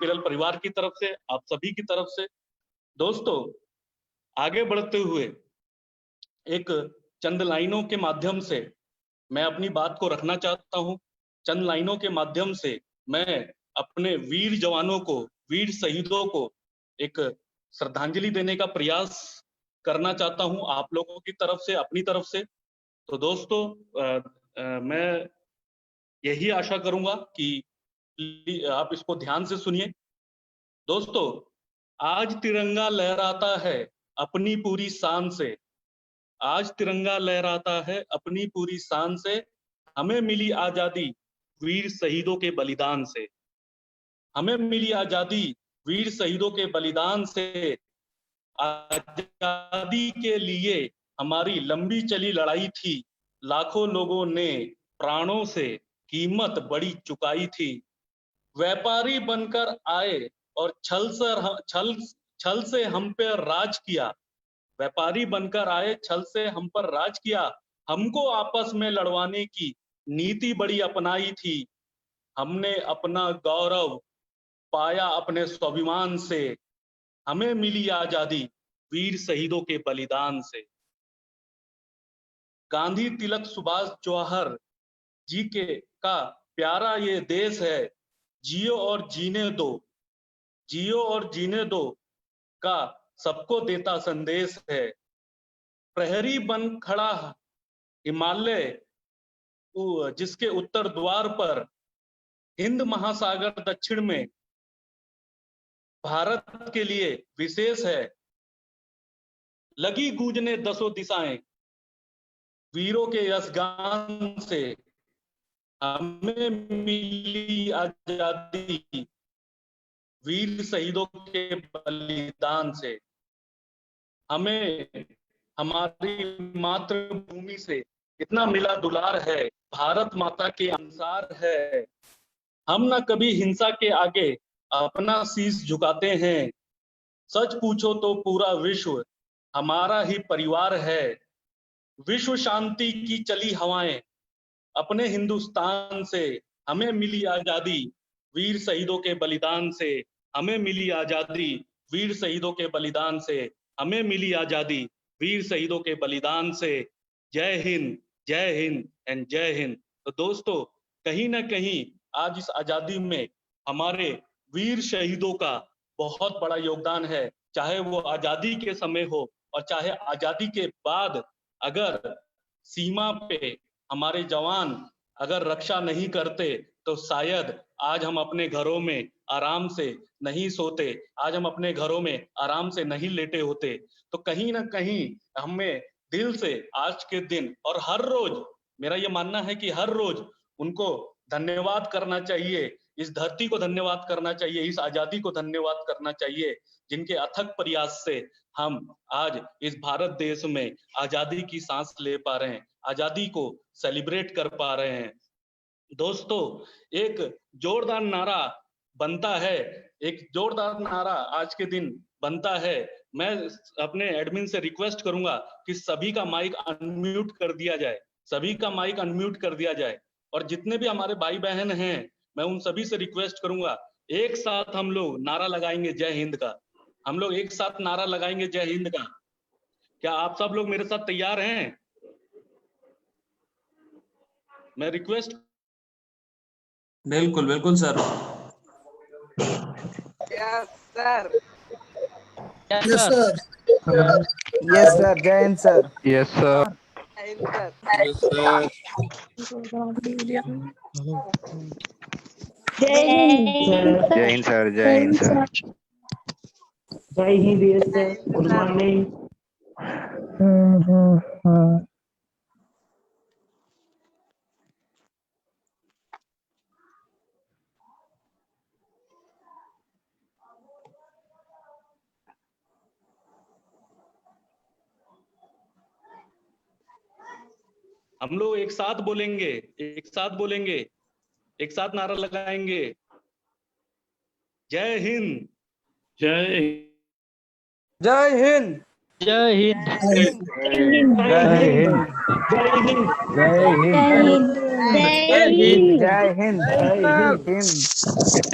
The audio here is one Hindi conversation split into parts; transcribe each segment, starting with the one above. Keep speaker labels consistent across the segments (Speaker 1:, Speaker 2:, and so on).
Speaker 1: इंपीरियल परिवार की तरफ से, आप सभी की तरफ से। दोस्तों, आगे बढ़ते हुए एक चंद लाइनों के माध्यम से मैं अपनी बात को रखना चाहता हूं। चंद लाइनों के माध्यम से मैं अपने वीर जवानों को, वीर शहीदों को एक श्रद्धांजलि देने का प्रयास करना चाहता हूं, आप लोगों की तरफ से, अपनी तरफ से। तो दोस्तों, मैं यही आशा करूंगा कि आप इसको ध्यान से सुनिए। दोस्तों, आज तिरंगा लहराता है अपनी पूरी शान से, आज तिरंगा लहराता है अपनी पूरी शान से, हमें मिली आजादी वीर शहीदों के बलिदान से, हमें मिली आजादी वीर शहीदों के बलिदान से। आजादी के लिए हमारी लंबी चली लड़ाई थी, लाखों लोगों ने प्राणों से कीमत बड़ी चुकाई थी। व्यापारी बनकर आए और छल से हम पे राज किया, व्यापारी बनकर आए, छल से हम पर राज किया। हमको आपस में लड़वाने की नीति बड़ी अपनाई थी, हमने अपना गौरव पाया अपने स्वाभिमान से, हमें मिली आजादी वीर शहीदों के बलिदान से। गांधी, तिलक, सुभाष, जवाहर जी के का प्यारा ये देश है, जियो और जीने दो, जियो और जीने दो का सबको देता संदेश है। प्रहरी बन खड़ा हिमालय, जिसके उत्तर द्वार पर हिंद महासागर दक्षिण में भारत के लिए विशेष है। लगी गूंजने दसों दिशाएं वीरों के यशगान से, हमें मिली आजादी वीर शहीदों के बलिदान से। हमें हमारी मातृभूमि से इतना मिला दुलार है, भारत माता के अनुसार है। हम न कभी हिंसा के आगे अपना शीश झुकाते हैं, सच पूछो तो पूरा विश्व हमारा ही परिवार है। विश्व शांति की चली हवाएं अपने हिंदुस्तान से, हमें मिली आजादी वीर शहीदों के बलिदान से, हमें मिली आजादी वीर शहीदों के बलिदान से, हमें मिली आजादी वीर शहीदों के बलिदान से। जय हिंद, जय हिंद एंड जय हिंद। तो दोस्तों, कहीं ना कहीं आज इस आजादी में हमारे वीर शहीदों का बहुत बड़ा योगदान है, चाहे वो आजादी के समय हो और चाहे आजादी के बाद। अगर सीमा पे हमारे जवान अगर रक्षा नहीं करते तो शायद आज हम अपने घरों में आराम से नहीं सोते, आज हम अपने घरों में आराम से नहीं लेटे होते। तो कहीं ना कहीं हमें दिल से आज के दिन और हर रोज, मेरा ये मानना है कि हर रोज उनको धन्यवाद करना चाहिए, इस धरती को धन्यवाद करना चाहिए, इस आजादी को धन्यवाद करना चाहिए, जिनके अथक प्रयास से हम आज इस भारत देश में आजादी की सांस ले पा रहे हैं, आजादी को सेलिब्रेट कर पा रहे हैं। दोस्तों, एक जोरदार नारा बनता है, एक जोरदार नारा आज के दिन बनता है। मैं अपने एडमिन से रिक्वेस्ट करूंगा कि सभी का माइक अनम्यूट कर दिया जाए, सभी का माइक अनम्यूट कर दिया जाए। और जितने भी हमारे भाई बहन हैं, मैं उन सभी से रिक्वेस्ट करूंगा, एक साथ हम लोग नारा लगाएंगे जय हिंद का, हम लोग एक साथ नारा लगाएंगे जय हिंद का। क्या आप सब लोग मेरे साथ तैयार हैं? मैं रिक्वेस्ट।
Speaker 2: बिल्कुल बिल्कुल sir.
Speaker 3: Yes sir,
Speaker 4: yes sir,
Speaker 5: yes sir, Jai Hind sir.
Speaker 6: Yes sir,
Speaker 3: yes sir,
Speaker 7: Jai Hind sir,
Speaker 6: Jai Hind sir, Jai Hind sir.
Speaker 7: Jai Hind sir, good morning.
Speaker 1: हम लोग एक साथ बोलेंगे, एक साथ बोलेंगे, एक साथ नारा लगाएंगे, जय हिंद,
Speaker 4: जय
Speaker 5: जय हिंद,
Speaker 7: जय हिंद,
Speaker 5: जय हिंद,
Speaker 7: जय हिंद,
Speaker 5: जय हिंद,
Speaker 7: जय हिंद।
Speaker 5: जय हिंद जय हिंद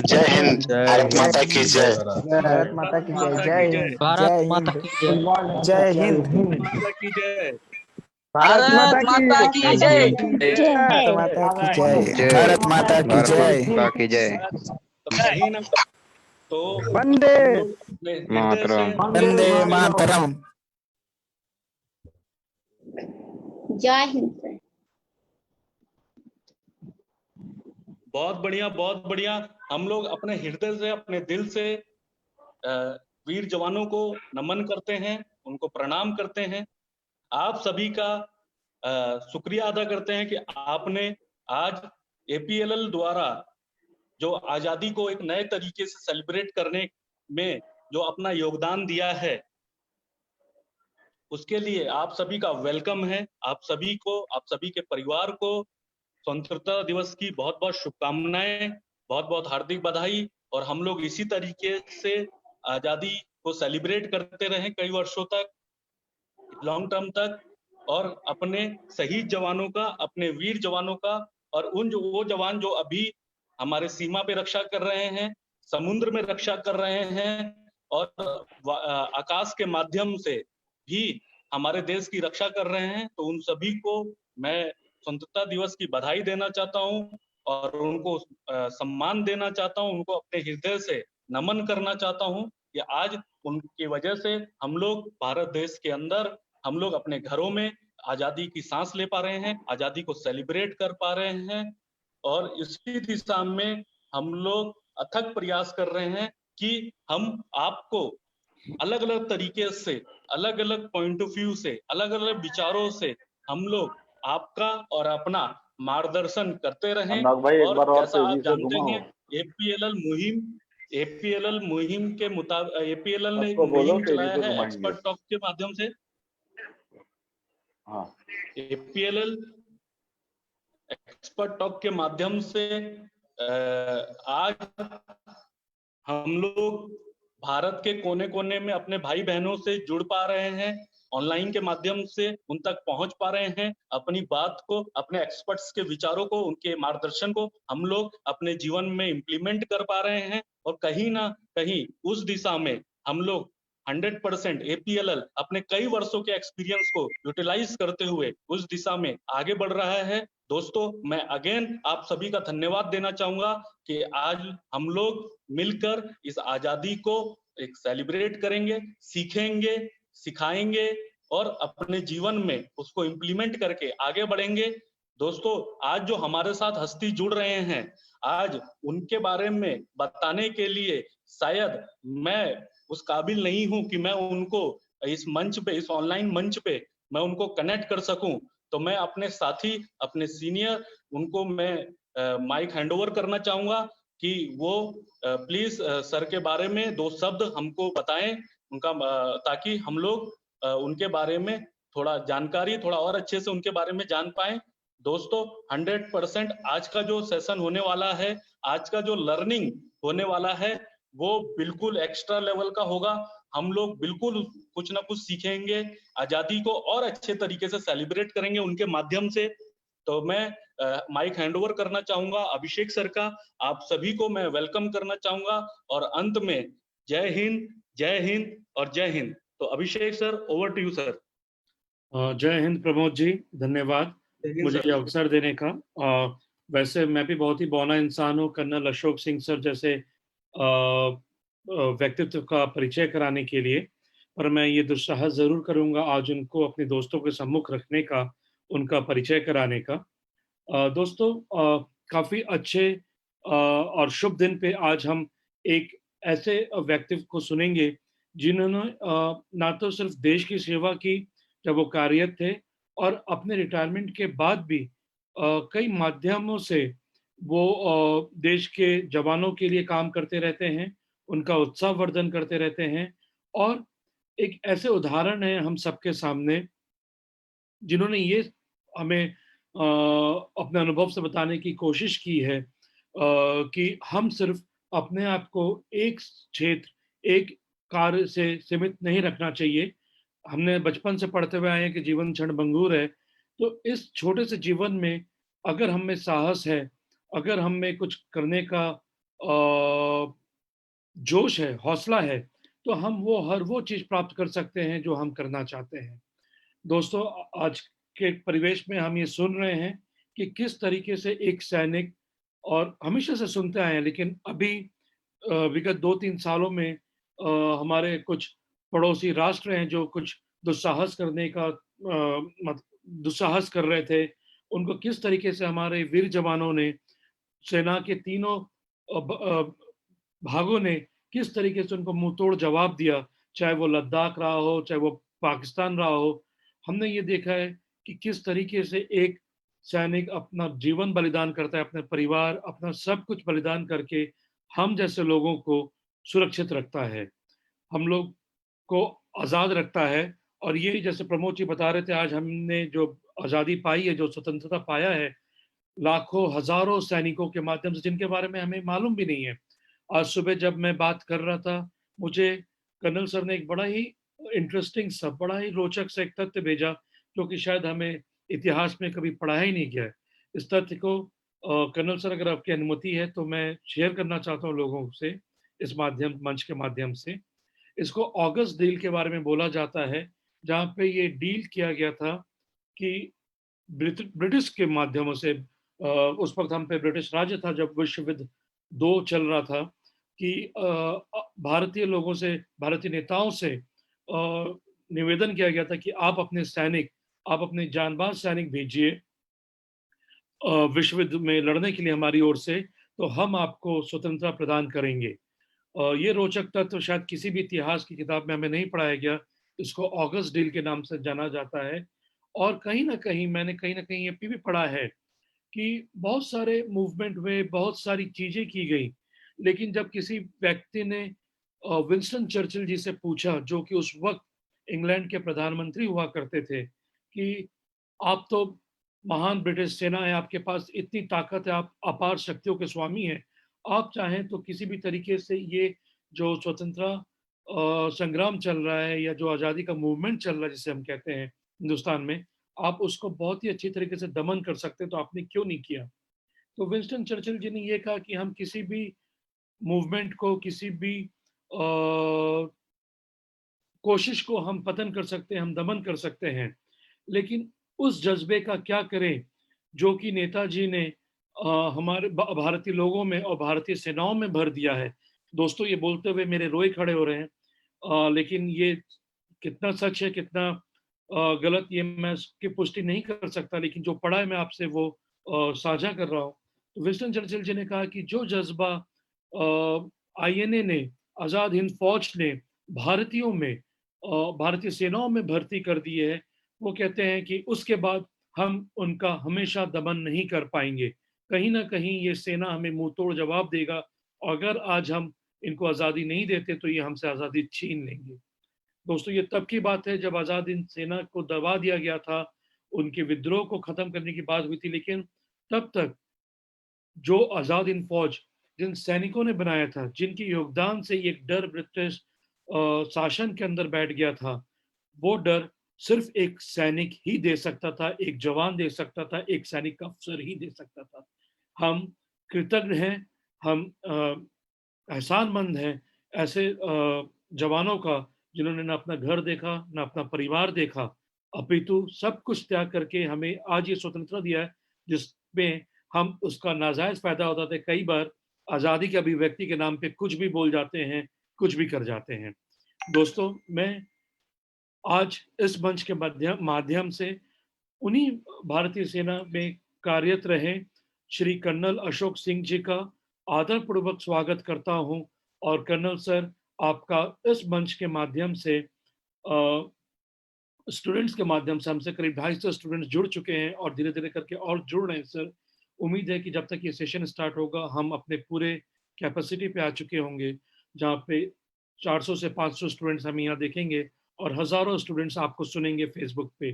Speaker 7: जय हिंद। भारत माता की जय।
Speaker 5: भारत माता की जय जय हिंद
Speaker 2: भारत माता की जय।
Speaker 5: जय हिंद
Speaker 1: माता की जय।
Speaker 5: भारत माता
Speaker 3: माता
Speaker 5: की
Speaker 3: की जय।
Speaker 5: भारत माता की जय
Speaker 7: जय
Speaker 5: भारत माता की
Speaker 7: भारत
Speaker 5: जय
Speaker 7: माता की जय।
Speaker 1: तो कहीं ना तो
Speaker 5: वंदे
Speaker 1: हम लोग अपने हृदय से
Speaker 7: मातरम।
Speaker 5: वंदे मातरम।
Speaker 8: जय हिंद सर।
Speaker 1: बहुत बढ़िया हम लोग अपने हृदय से अपने दिल से वीर जवानों को नमन करते हैं, उनको प्रणाम करते हैं। आप सभी का शुक्रिया अदा करते हैं कि आपने आज एपीएलएल द्वारा जो आजादी को एक नए तरीके से सेलिब्रेट करने में जो अपना योगदान दिया है, उसके लिए आप सभी का वेलकम है। आप सभी को, आप सभी के परिवार को स्वतंत्रता दिवस की बहुत बहुत शुभकामनाएं, बहुत बहुत हार्दिक बधाई। और हम लोग इसी तरीके से आजादी को सेलिब्रेट करते रहें कई वर्षों तक, लॉन्ग टर्म तक, और अपने शहीद जवानों का, अपने वीर जवानों का, और वो जवान जो अभी हमारे सीमा पे रक्षा कर रहे हैं, समुद्र में रक्षा कर रहे हैं, और आकाश के माध्यम से भी हमारे देश की रक्षा कर रहे हैं, तो उन सभी को मैं स्वतंत्रता दिवस की बधाई देना चाहता हूं और उनको सम्मान देना चाहता हूं, उनको अपने हृदय से नमन करना चाहता हूं कि आज उनकी वजह से हम लोग भारत देश के अंदर, हम लोग अपने घरों में आजादी की सांस ले पा रहे हैं, आजादी को सेलिब्रेट कर पा रहे हैं। और इसी दिशा में हम लोग अथक प्रयास कर रहे हैं कि हम आपको अलग अलग तरीके से, अलग अलग पॉइंट ऑफ व्यू से, अलग अलग विचारों से हम लोग आपका और अपना मार्गदर्शन करते रहें। और जैसा आप जानते हैं, एपीएलएल मुहिम के मुताबिक एपीएलएल ने एक मुहिम चलाया है एक्सपर्ट टॉक के माध्यम से। एपीएलएल एक्सपर्ट टॉक के माध्यम से आज हम लोग भारत के कोने कोने में अपने भाई बहनों से जुड़ पा रहे हैं, ऑनलाइन के माध्यम से उन तक पहुंच पा रहे हैं। अपनी बात को, अपने एक्सपर्ट्स के विचारों को, उनके मार्गदर्शन को हम लोग अपने जीवन में इम्प्लीमेंट कर पा रहे हैं। और कहीं ना कहीं उस दिशा में हम लोग 100% एपीएलएल अपने कई वर्षों के एक्सपीरियंस को यूटिलाइज करते हुए उस दिशा में आगे बढ़ रहा है। दोस्तों, मैं अगेन आप सभी का धन्यवाद देना चाहूंगा कि आज हम लोग मिलकर इस आजादी को एक सेलिब्रेट करेंगे, सीखेंगे, सिखाएंगे और अपने जीवन में उसको इम्प्लीमेंट करके आगे बढ़ेंगे। दोस्तों, आज जो हमारे साथ हस्ती जुड़ रहे हैं, आज उनके बारे में बताने के लिए शायद मैं उस काबिल नहीं हूं कि मैं उनको इस मंच पे, इस ऑनलाइन मंच पे मैं उनको कनेक्ट कर सकूं। तो मैं अपने साथी, अपने सीनियर, उनको मैं माइक हैंडओवर करना चाहूंगा कि वो प्लीज सर के बारे में 2 शब्द हमको बताएं, उनका ताकि हम लोग उनके बारे में थोड़ा जानकारी, थोड़ा और अच्छे से उनके बारे में जान पाएं। दोस्तों, 100% आज का जो सेशन होने वाला है, आज का जो लर्निंग होने वाला है, वो बिल्कुल एक्स्ट्रा लेवल का होगा। हम लोग बिल्कुल कुछ ना कुछ सीखेंगे, आजादी को और अच्छे तरीके से सेलिब्रेट करेंगे उनके माध्यम से। तो मैं माइक हैंडओवर करना चाहूंगा अभिषेक सर का। आप सभी को मैं वेलकम करना चाहूंगा और अंत में जय हिंद और जय हिंद। तो Abhishek sir, over to you sir.
Speaker 4: Jai Hind Pramod ji, धन्यवाद मुझे ये अवसर देने का। वैसे मैं भी बहुत ही बौना इंसान हूँ कर्नल अशोक सिंह सर जैसे व्यक्तित्व का परिचय कराने के लिए, पर मैं ये दुस्साहस जरूर करूंगा आज उनको अपने दोस्तों के सम्मुख रखने का, उनका परिचय कराने का। दोस्तों, काफी अच्छे और शुभ दिन पे आज हम एक ऐसे व्यक्तित्व को सुनेंगे जिन्होंने ना तो सिर्फ देश की सेवा की जब वो कार्यरत थे, और अपने रिटायरमेंट के बाद भी कई माध्यमों से वो देश के जवानों के लिए काम करते रहते हैं, उनका उत्साह वर्धन करते रहते हैं। और एक ऐसे उदाहरण है हम सबके सामने जिन्होंने ये हमें अपने अनुभव से बताने की कोशिश की है कि हम सिर्फ अपने आप को एक क्षेत्र, एक कार्य से सीमित नहीं रखना चाहिए। हमने बचपन से पढ़ते हुए आए हैं कि जीवन क्षणभंगुर है, तो इस छोटे से जीवन में अगर हम में साहस है, अगर हम में कुछ करने का अ, जोश है, हौसला है, तो हम हर वो चीज़ प्राप्त कर सकते हैं जो हम करना चाहते हैं। दोस्तों, आज के परिवेश में हम ये सुन रहे हैं कि किस तरीके से एक सैनिक, और हमेशा से सुनते आए हैं, लेकिन अभी विगत 2-3 सालों में हमारे कुछ पड़ोसी राष्ट्र हैं जो कुछ दुस्साहस करने का दुस्साहस कर रहे थे। उनको किस तरीके से हमारे वीर जवानों ने, सेना के तीनों भागों ने किस तरीके से उनको मुंहतोड़ जवाब दिया, चाहे वो लद्दाख रहा हो, चाहे वो पाकिस्तान रहा हो। हमने ये देखा है कि किस तरीके से एक सैनिक अपना जीवन बलिदान करता है, अपने परिवार, अपना सब कुछ बलिदान करके हम जैसे लोगों को सुरक्षित रखता है, हम लोग को आज़ाद रखता है। और ये जैसे प्रमोद जी बता रहे थे, आज हमने जो आज़ादी पाई है, जो स्वतंत्रता पाया है, लाखों, हज़ारों सैनिकों के माध्यम से, जिनके बारे में हमें मालूम भी नहीं है। आज सुबह जब मैं बात कर रहा था, मुझे कर्नल सर ने एक बड़ा ही इंटरेस्टिंग सा, बड़ा ही रोचक सा एक तथ्य भेजा, जो कि शायद हमें इतिहास में कभी पढ़ा ही नहीं गया है। इस तथ्य को कर्नल सर, अगर आपकी अनुमति है तो मैं शेयर करना चाहता हूँ लोगों से, इस मंच के माध्यम से। इसको ऑगस्ट डील के बारे में बोला जाता है, जहाँ पे ये डील किया गया था कि ब्रिटिश के माध्यमों से, उस वक़्त हम पे ब्रिटिश राज्य था जब विश्व युद्ध 2 चल रहा था, कि भारतीय लोगों से, भारतीय नेताओं से निवेदन किया गया था कि आप अपने सैनिक, आप अपने जांबाज सैनिक भेजिए विश्व युद्ध में लड़ने के लिए हमारी ओर से, तो हम आपको स्वतंत्रता प्रदान करेंगे। ये रोचक तत्व शायद किसी भी इतिहास की किताब में हमें नहीं पढ़ाया गया। इसको ऑगस्ट डील के नाम से जाना जाता है। और कहीं न कहीं मैंने कहीं न कहीं ये भी पढ़ा है कि बहुत सारे मूवमेंट हुए, बहुत सारी चीज़ें की गई, लेकिन जब किसी व्यक्ति ने विंस्टन चर्चिल जी से पूछा, जो कि उस वक़्त इंग्लैंड के प्रधानमंत्री हुआ करते थे, कि आप तो महान ब्रिटिश सेना है, आपके पास इतनी ताकत है, आप अपार शक्तियों के स्वामी हैं, आप चाहें तो किसी भी तरीके से ये जो स्वतंत्रता संग्राम चल रहा है, या जो आज़ादी का मूवमेंट चल रहा है जिसे हम कहते हैं हिंदुस्तान में, आप उसको बहुत ही अच्छी तरीके से दमन कर सकते हैं, तो आपने क्यों नहीं किया? तो विंस्टन चर्चिल जी ने ये कहा कि हम किसी भी मूवमेंट को, किसी भी कोशिश को हम पतन कर सकते हैं, हम दमन कर सकते हैं, लेकिन उस जज़्बे का क्या करें जो कि नेताजी ने हमारे भारतीय लोगों में और भारतीय सेनाओं में भर दिया है। दोस्तों, ये बोलते हुए मेरे रोए खड़े हो रहे हैं, लेकिन ये कितना सच है, कितना गलत, ये मैं इसकी पुष्टि नहीं कर सकता, लेकिन जो पढ़ा है मैं आपसे वो साझा कर रहा हूँ। तो विंस्टन चर्चिल जी ने कहा कि जो जज़्बा आईएनए ने, आज़ाद हिंद फौज ने भारतीयों में, भारतीय सेनाओं में भर्ती कर दी है, वो कहते हैं कि उसके बाद हम उनका हमेशा दमन नहीं कर पाएँगे। कहीं न कहीं ये सेना हमें मुँहतोड़ जवाब देगा, और अगर आज हम इनको आज़ादी नहीं देते तो ये हमसे आज़ादी छीन लेंगे। दोस्तों, ये तब की बात है जब आज़ाद हिंद सेना को दबा दिया गया था, उनके विद्रोह को खत्म करने की बात हुई थी, लेकिन तब तक जो आज़ाद हिंद फौज, जिन सैनिकों ने बनाया था, जिनके योगदान से एक डर ब्रिटिश शासन के अंदर बैठ गया था, वो डर सिर्फ एक सैनिक ही दे सकता था, एक जवान दे सकता था, एक सैनिक का अफसर ही दे सकता था। हम कृतज्ञ हैं, हम एहसानमंद हैं ऐसे जवानों का, जिन्होंने ना अपना घर देखा, ना अपना परिवार देखा, अपितु सब कुछ त्याग करके हमें आज ये स्वतंत्रता दिया है, जिसमें हम उसका नाजायज़ फ़ायदा उठाते हैं। कई बार आज़ादी के अभिव्यक्ति के नाम पे कुछ भी बोल जाते हैं, कुछ भी कर जाते हैं। दोस्तों, मैं आज इस मंच के माध्यम से उन्हीं भारतीय सेना में कार्यरत रहे श्री कर्नल अशोक सिंह जी का आदरपूर्वक स्वागत करता हूं। और कर्नल सर, आपका इस मंच के माध्यम से स्टूडेंट्स के माध्यम से हमसे करीब 250 स्टूडेंट्स जुड़ चुके हैं, और धीरे-धीरे करके और जुड़ रहे हैं सर। उम्मीद है कि जब तक ये सेशन स्टार्ट होगा, हम अपने पूरे कैपेसिटी पे आ चुके होंगे, जहाँ पे 400 से 500 स्टूडेंट्स हम यहाँ देखेंगे, और हज़ारों स्टूडेंट्स आपको सुनेंगे फेसबुक पे।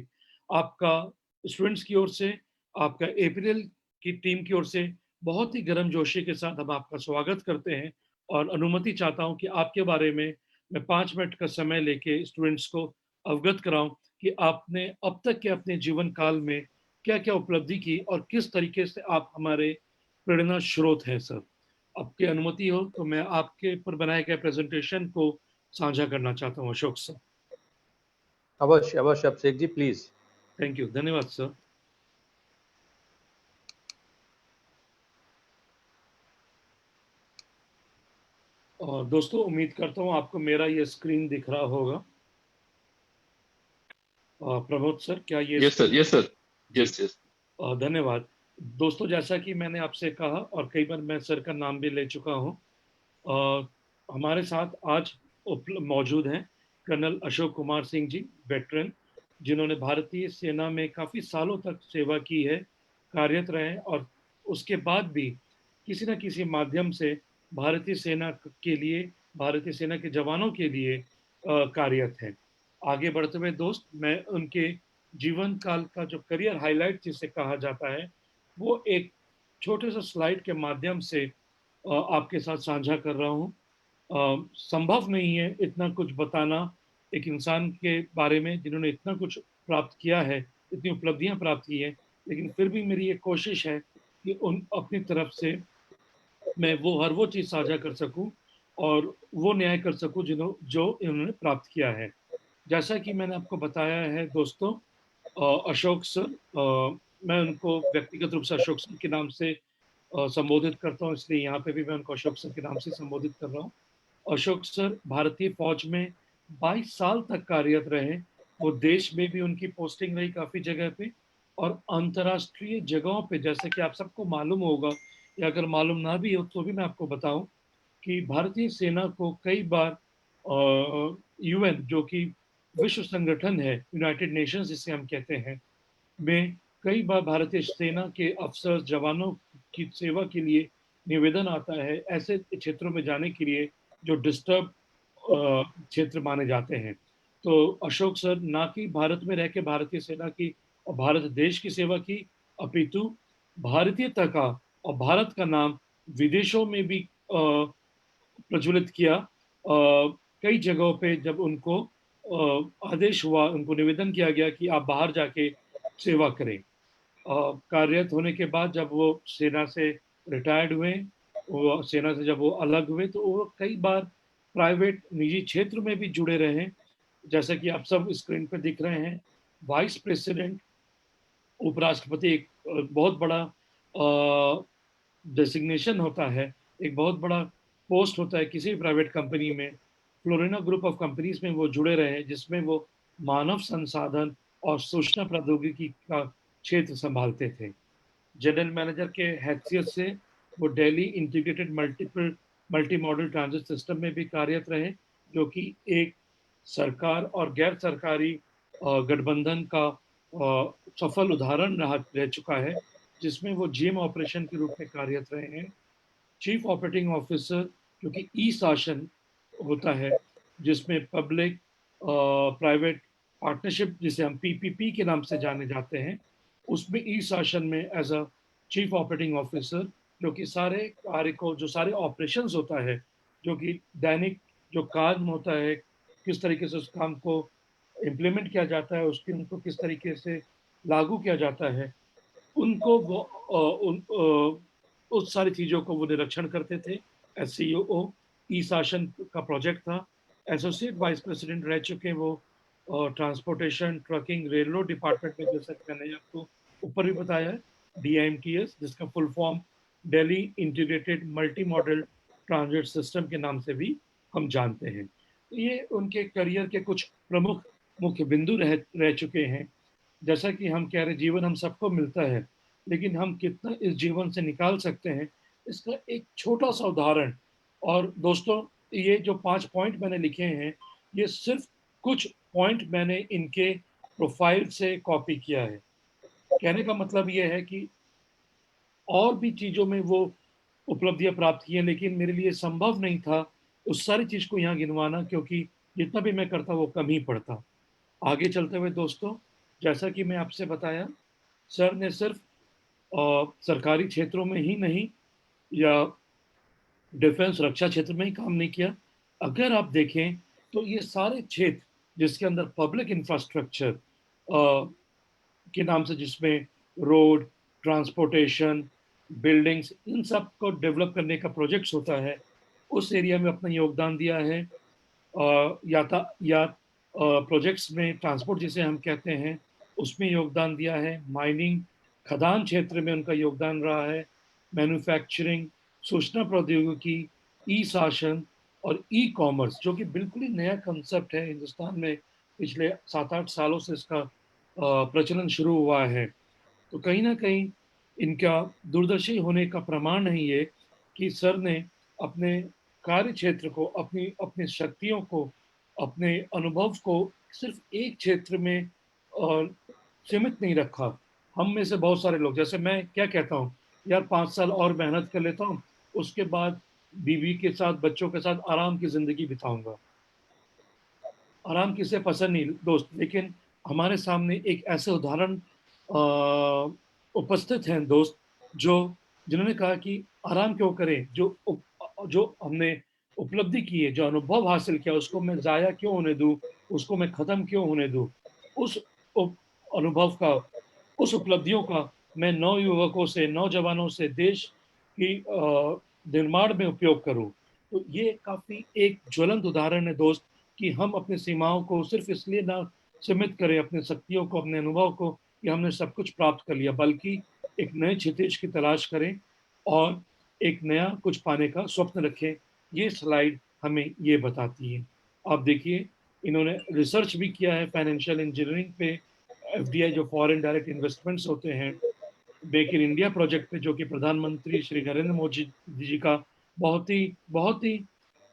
Speaker 4: आपका स्टूडेंट्स की ओर से, आपका एपीएल की टीम की ओर से बहुत ही गर्मजोशी के साथ हम आपका स्वागत करते हैं, और अनुमति चाहता हूँ कि आपके बारे में मैं 5 मिनट का समय लेके स्टूडेंट्स को अवगत कराऊँ कि आपने अब तक के अपने जीवन काल में क्या क्या उपलब्धि की और किस तरीके से आप हमारे प्रेरणा स्रोत हैं सर। आपकी अनुमति हो तो मैं आपके पर बनाए गए प्रेजेंटेशन को साझा करना चाहता हूँ अशोक सर।
Speaker 2: अवश्य अवश्य Abhishek ji, please.
Speaker 4: Thank you, धन्यवाद सर। और दोस्तों उम्मीद करता हूँ आपको मेरा ये स्क्रीन दिख रहा होगा। प्रमोद सर क्या ये
Speaker 7: यस सर, यस सर,
Speaker 4: जी,
Speaker 7: यस यस।
Speaker 4: धन्यवाद। दोस्तों जैसा कि मैंने आपसे कहा और कई बार मैं सर का नाम भी ले चुका हूँ, हमारे साथ आज मौजूद हैं कर्नल अशोक कुमार सिंह जी, वेटरन, जिन्होंने भारतीय सेना में काफ़ी सालों तक सेवा की है, कार्यरत रहे और उसके बाद भी किसी न किसी माध्यम से भारतीय सेना के लिए, भारतीय सेना के जवानों के लिए कार्यरत हैं। आगे बढ़ते हुए दोस्त, मैं उनके जीवन काल का जो करियर हाईलाइट जिसे कहा जाता है, वो एक छोटे से स्लाइड के माध्यम से आपके साथ साझा कर रहा हूँ। संभव नहीं है इतना कुछ बताना एक इंसान के बारे में जिन्होंने इतना कुछ प्राप्त किया है, इतनी उपलब्धियां प्राप्त की है, लेकिन फिर भी मेरी ये कोशिश है कि उन अपनी तरफ से मैं वो चीज़ साझा कर सकूं और वो न्याय कर सकूं जो इन्होंने प्राप्त किया है। जैसा कि मैंने आपको बताया है दोस्तों, अशोक सर, मैं उनको व्यक्तिगत रूप से अशोक सर के नाम से संबोधित करता हूँ, इसलिए यहाँ पे भी मैं उनको अशोक सर के नाम से संबोधित कर रहा हूँ। अशोक सर भारतीय फौज में 22 साल तक कार्यरत रहे। वो देश में भी उनकी पोस्टिंग रही काफ़ी जगह पे और अंतर्राष्ट्रीय जगहों पे, जैसे कि आप सबको मालूम होगा या अगर मालूम ना भी हो तो भी मैं आपको बताऊं कि भारतीय सेना को कई बार यूएन, जो कि विश्व संगठन है, यूनाइटेड नेशंस जिसे हम कहते हैं, में कई बार भारतीय सेना के अफसर जवानों की सेवा के लिए निवेदन आता है ऐसे क्षेत्रों में जाने के लिए जो डिस्टर्ब क्षेत्र माने जाते हैं। तो अशोक सर ना कि भारत में रह के भारतीय सेना की और भारत देश की सेवा की, अपितु भारतीयता का और भारत का नाम विदेशों में भी प्रज्वलित किया। कई जगहों पे जब उनको आदेश हुआ, उनको निवेदन किया गया कि आप बाहर जाके सेवा करें। कार्यरत होने के बाद जब वो सेना से रिटायर्ड हुए, वो सेना से जब वो अलग हुए तो वो कई बार प्राइवेट निजी क्षेत्र में भी जुड़े रहे, जैसा कि आप सब स्क्रीन पर दिख रहे हैं। वाइस प्रेसिडेंट, उपराष्ट्रपति एक बहुत बड़ा डेसिग्नेशन होता है, एक बहुत बड़ा पोस्ट होता है किसी भी प्राइवेट कंपनी में। फ्लोरिना ग्रुप ऑफ कंपनीज में वो जुड़े रहे जिसमें वो मानव संसाधन और सूचना प्रौद्योगिकी का क्षेत्र संभालते थे। जनरल मैनेजर के हैसियत से वो Delhi integrated multi modal transit system में भी कार्यरत रहे, जो कि एक सरकार और गैर सरकारी गठबंधन का सफल उदाहरण रह चुका है, जिसमें वो जीएम ऑपरेशन के रूप में कार्यरत रहे हैं। चीफ ऑपरेटिंग ऑफिसर, जो कि ई शासन होता है, जिसमें पब्लिक प्राइवेट पार्टनरशिप जिसे हम पीपीपी के नाम से जाने जाते हैं, उसमें ई शासन में as a chief operating officer, जो कि सारे कार्य को, जो सारे ऑपरेशंस होता है, जो कि दैनिक जो काम होता है, किस तरीके से उस काम को इम्प्लीमेंट किया जाता है, उसके उनको किस तरीके से लागू किया जाता है, उनको वो उस सारी चीज़ों को वो निरीक्षण करते थे। एससीओ ई शासन का प्रोजेक्ट था। एसोसिएट वाइस प्रेसिडेंट रह चुके वो ट्रांसपोर्टेशन, ट्रकिंग, रेलरोड डिपार्टमेंट में, जैसा कि मैंने आपको ऊपर भी बताया है, DIMTS, जिसका full form Delhi integrated multi modal transit system के नाम से भी हम जानते हैं। ये उनके करियर के कुछ प्रमुख मुख्य बिंदु रह चुके हैं। जैसा कि हम कह रहे, जीवन हम सबको मिलता है, लेकिन हम कितना इस जीवन से निकाल सकते हैं, इसका एक छोटा सा उदाहरण। और दोस्तों, ये जो 5 पॉइंट मैंने लिखे हैं, ये सिर्फ कुछ पॉइंट मैंने इनके प्रोफाइल से कॉपी किया है। कहने का मतलब ये है कि और भी चीज़ों में वो उपलब्धियां प्राप्त की हैं, लेकिन मेरे लिए संभव नहीं था उस सारी चीज़ को यहाँ गिनवाना, क्योंकि जितना भी मैं करता वो कम ही पड़ता। आगे चलते हुए दोस्तों, जैसा कि मैं आपसे बताया, सर ने सिर्फ सरकारी क्षेत्रों में ही नहीं या डिफेंस रक्षा क्षेत्र में ही काम नहीं किया। अगर आप देखें तो ये सारे क्षेत्र जिसके अंदर पब्लिक इंफ्रास्ट्रक्चर के नाम से, जिसमें रोड, ट्रांसपोर्टेशन, बिल्डिंग्स, इन सब को डेवलप करने का प्रोजेक्ट्स होता है, उस एरिया में अपना योगदान दिया है। यातायात प्रोजेक्ट्स में, ट्रांसपोर्ट जिसे हम कहते हैं, उसमें योगदान दिया है। माइनिंग, खदान क्षेत्र में उनका योगदान रहा है। मैन्युफैक्चरिंग, सूचना प्रौद्योगिकी, ई शासन और ई कॉमर्स, जो कि बिल्कुल ही नया कंसेप्ट है हिंदुस्तान में, पिछले 7-8 सालों से इसका प्रचलन शुरू हुआ है। तो कहीं ना कहीं इनका दूरदर्शी होने का प्रमाण है ये कि सर ने अपने कार्य क्षेत्र को, अपनी अपनी शक्तियों को, अपने अनुभव को सिर्फ एक क्षेत्र में सीमित नहीं रखा। हम में से बहुत सारे लोग, जैसे मैं क्या कहता हूँ, यार 5 साल और मेहनत कर लेता हूँ, उसके बाद बीवी के साथ, बच्चों के साथ आराम की जिंदगी बिताऊंगा। आराम किसे पसंद नहीं दोस्त, लेकिन हमारे सामने एक ऐसे उदाहरण उपस्थित हैं दोस्त, जिन्होंने कहा कि आराम क्यों करें, जो हमने उपलब्धि की है, जो अनुभव हासिल किया, उसको मैं जाया क्यों होने दूं, उसको मैं खत्म क्यों होने दूं। उस अनुभव का, उस उपलब्धियों का मैं नौयुवकों से, नौजवानों से देश की निर्माण में उपयोग करूं। तो ये काफी एक ज्वलंत उदाहरण है दोस्त, कि हम अपनी सीमाओं को सिर्फ इसलिए ना सीमित करें, अपने शक्तियों को, अपने अनुभव को, कि हमने सब कुछ प्राप्त कर लिया, बल्कि एक नए क्षितिज की तलाश करें और एक नया कुछ पाने का स्वप्न रखें। ये स्लाइड हमें ये बताती है। आप देखिए, इन्होंने रिसर्च भी किया है फाइनेंशियल इंजीनियरिंग पे, एफडीआई जो फॉरेन डायरेक्ट इन्वेस्टमेंट्स होते हैं, मेक इन इंडिया प्रोजेक्ट पे, जो कि प्रधानमंत्री श्री नरेंद्र मोदी जी का बहुत ही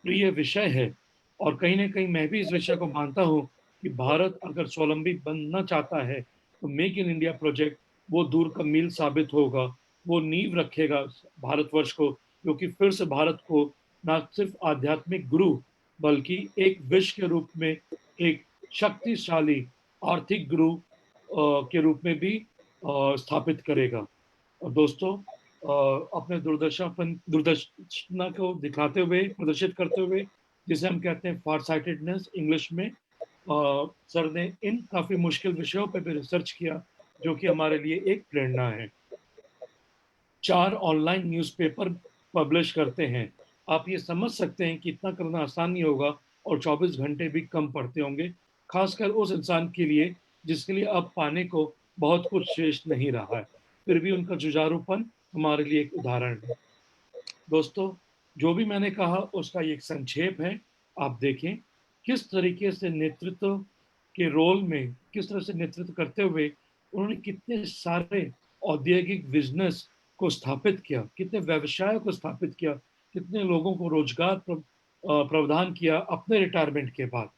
Speaker 4: प्रिय विषय है। और कहीं ना कहीं मैं भी इस विषय को मानता हूँ कि भारत अगर स्वावलंबी बनना चाहता है, तो मेक इन इंडिया प्रोजेक्ट वो दूर का मील साबित होगा, वो नींव रखेगा भारतवर्ष को, क्योंकि फिर से भारत को न सिर्फ आध्यात्मिक गुरु, बल्कि एक विश्व के रूप में एक शक्तिशाली आर्थिक गुरु के रूप में भी स्थापित करेगा। और दोस्तों, अपने दूरदर्शना को दिखाते हुए, प्रदर्शित करते हुए, जिसे हम कहते हैं फार साइटेडनेस इंग्लिश में, सर ने इन काफी मुश्किल विषयों पर भी रिसर्च किया, जो कि हमारे लिए एक प्रेरणा है। 4 ऑनलाइन न्यूज़पेपर पब्लिश करते हैं। आप ये समझ सकते हैं कि इतना करना आसान नहीं होगा, और 24 घंटे भी कम पड़ते होंगे, खासकर उस इंसान के लिए जिसके लिए अब पाने को बहुत कुछ शेष नहीं रहा है। फिर भी उनका जुझारूपन हमारे लिए एक उदाहरण है। दोस्तों, जो भी मैंने कहा उसका एक संक्षेप है। आप देखें किस तरीके से नेतृत्व के रोल में, किस तरह से नेतृत्व करते हुए उन्होंने कितने सारे औद्योगिक बिजनेस को स्थापित किया, कितने व्यवसाय को स्थापित किया, कितने लोगों को रोजगार प्रदान किया अपने रिटायरमेंट के बाद।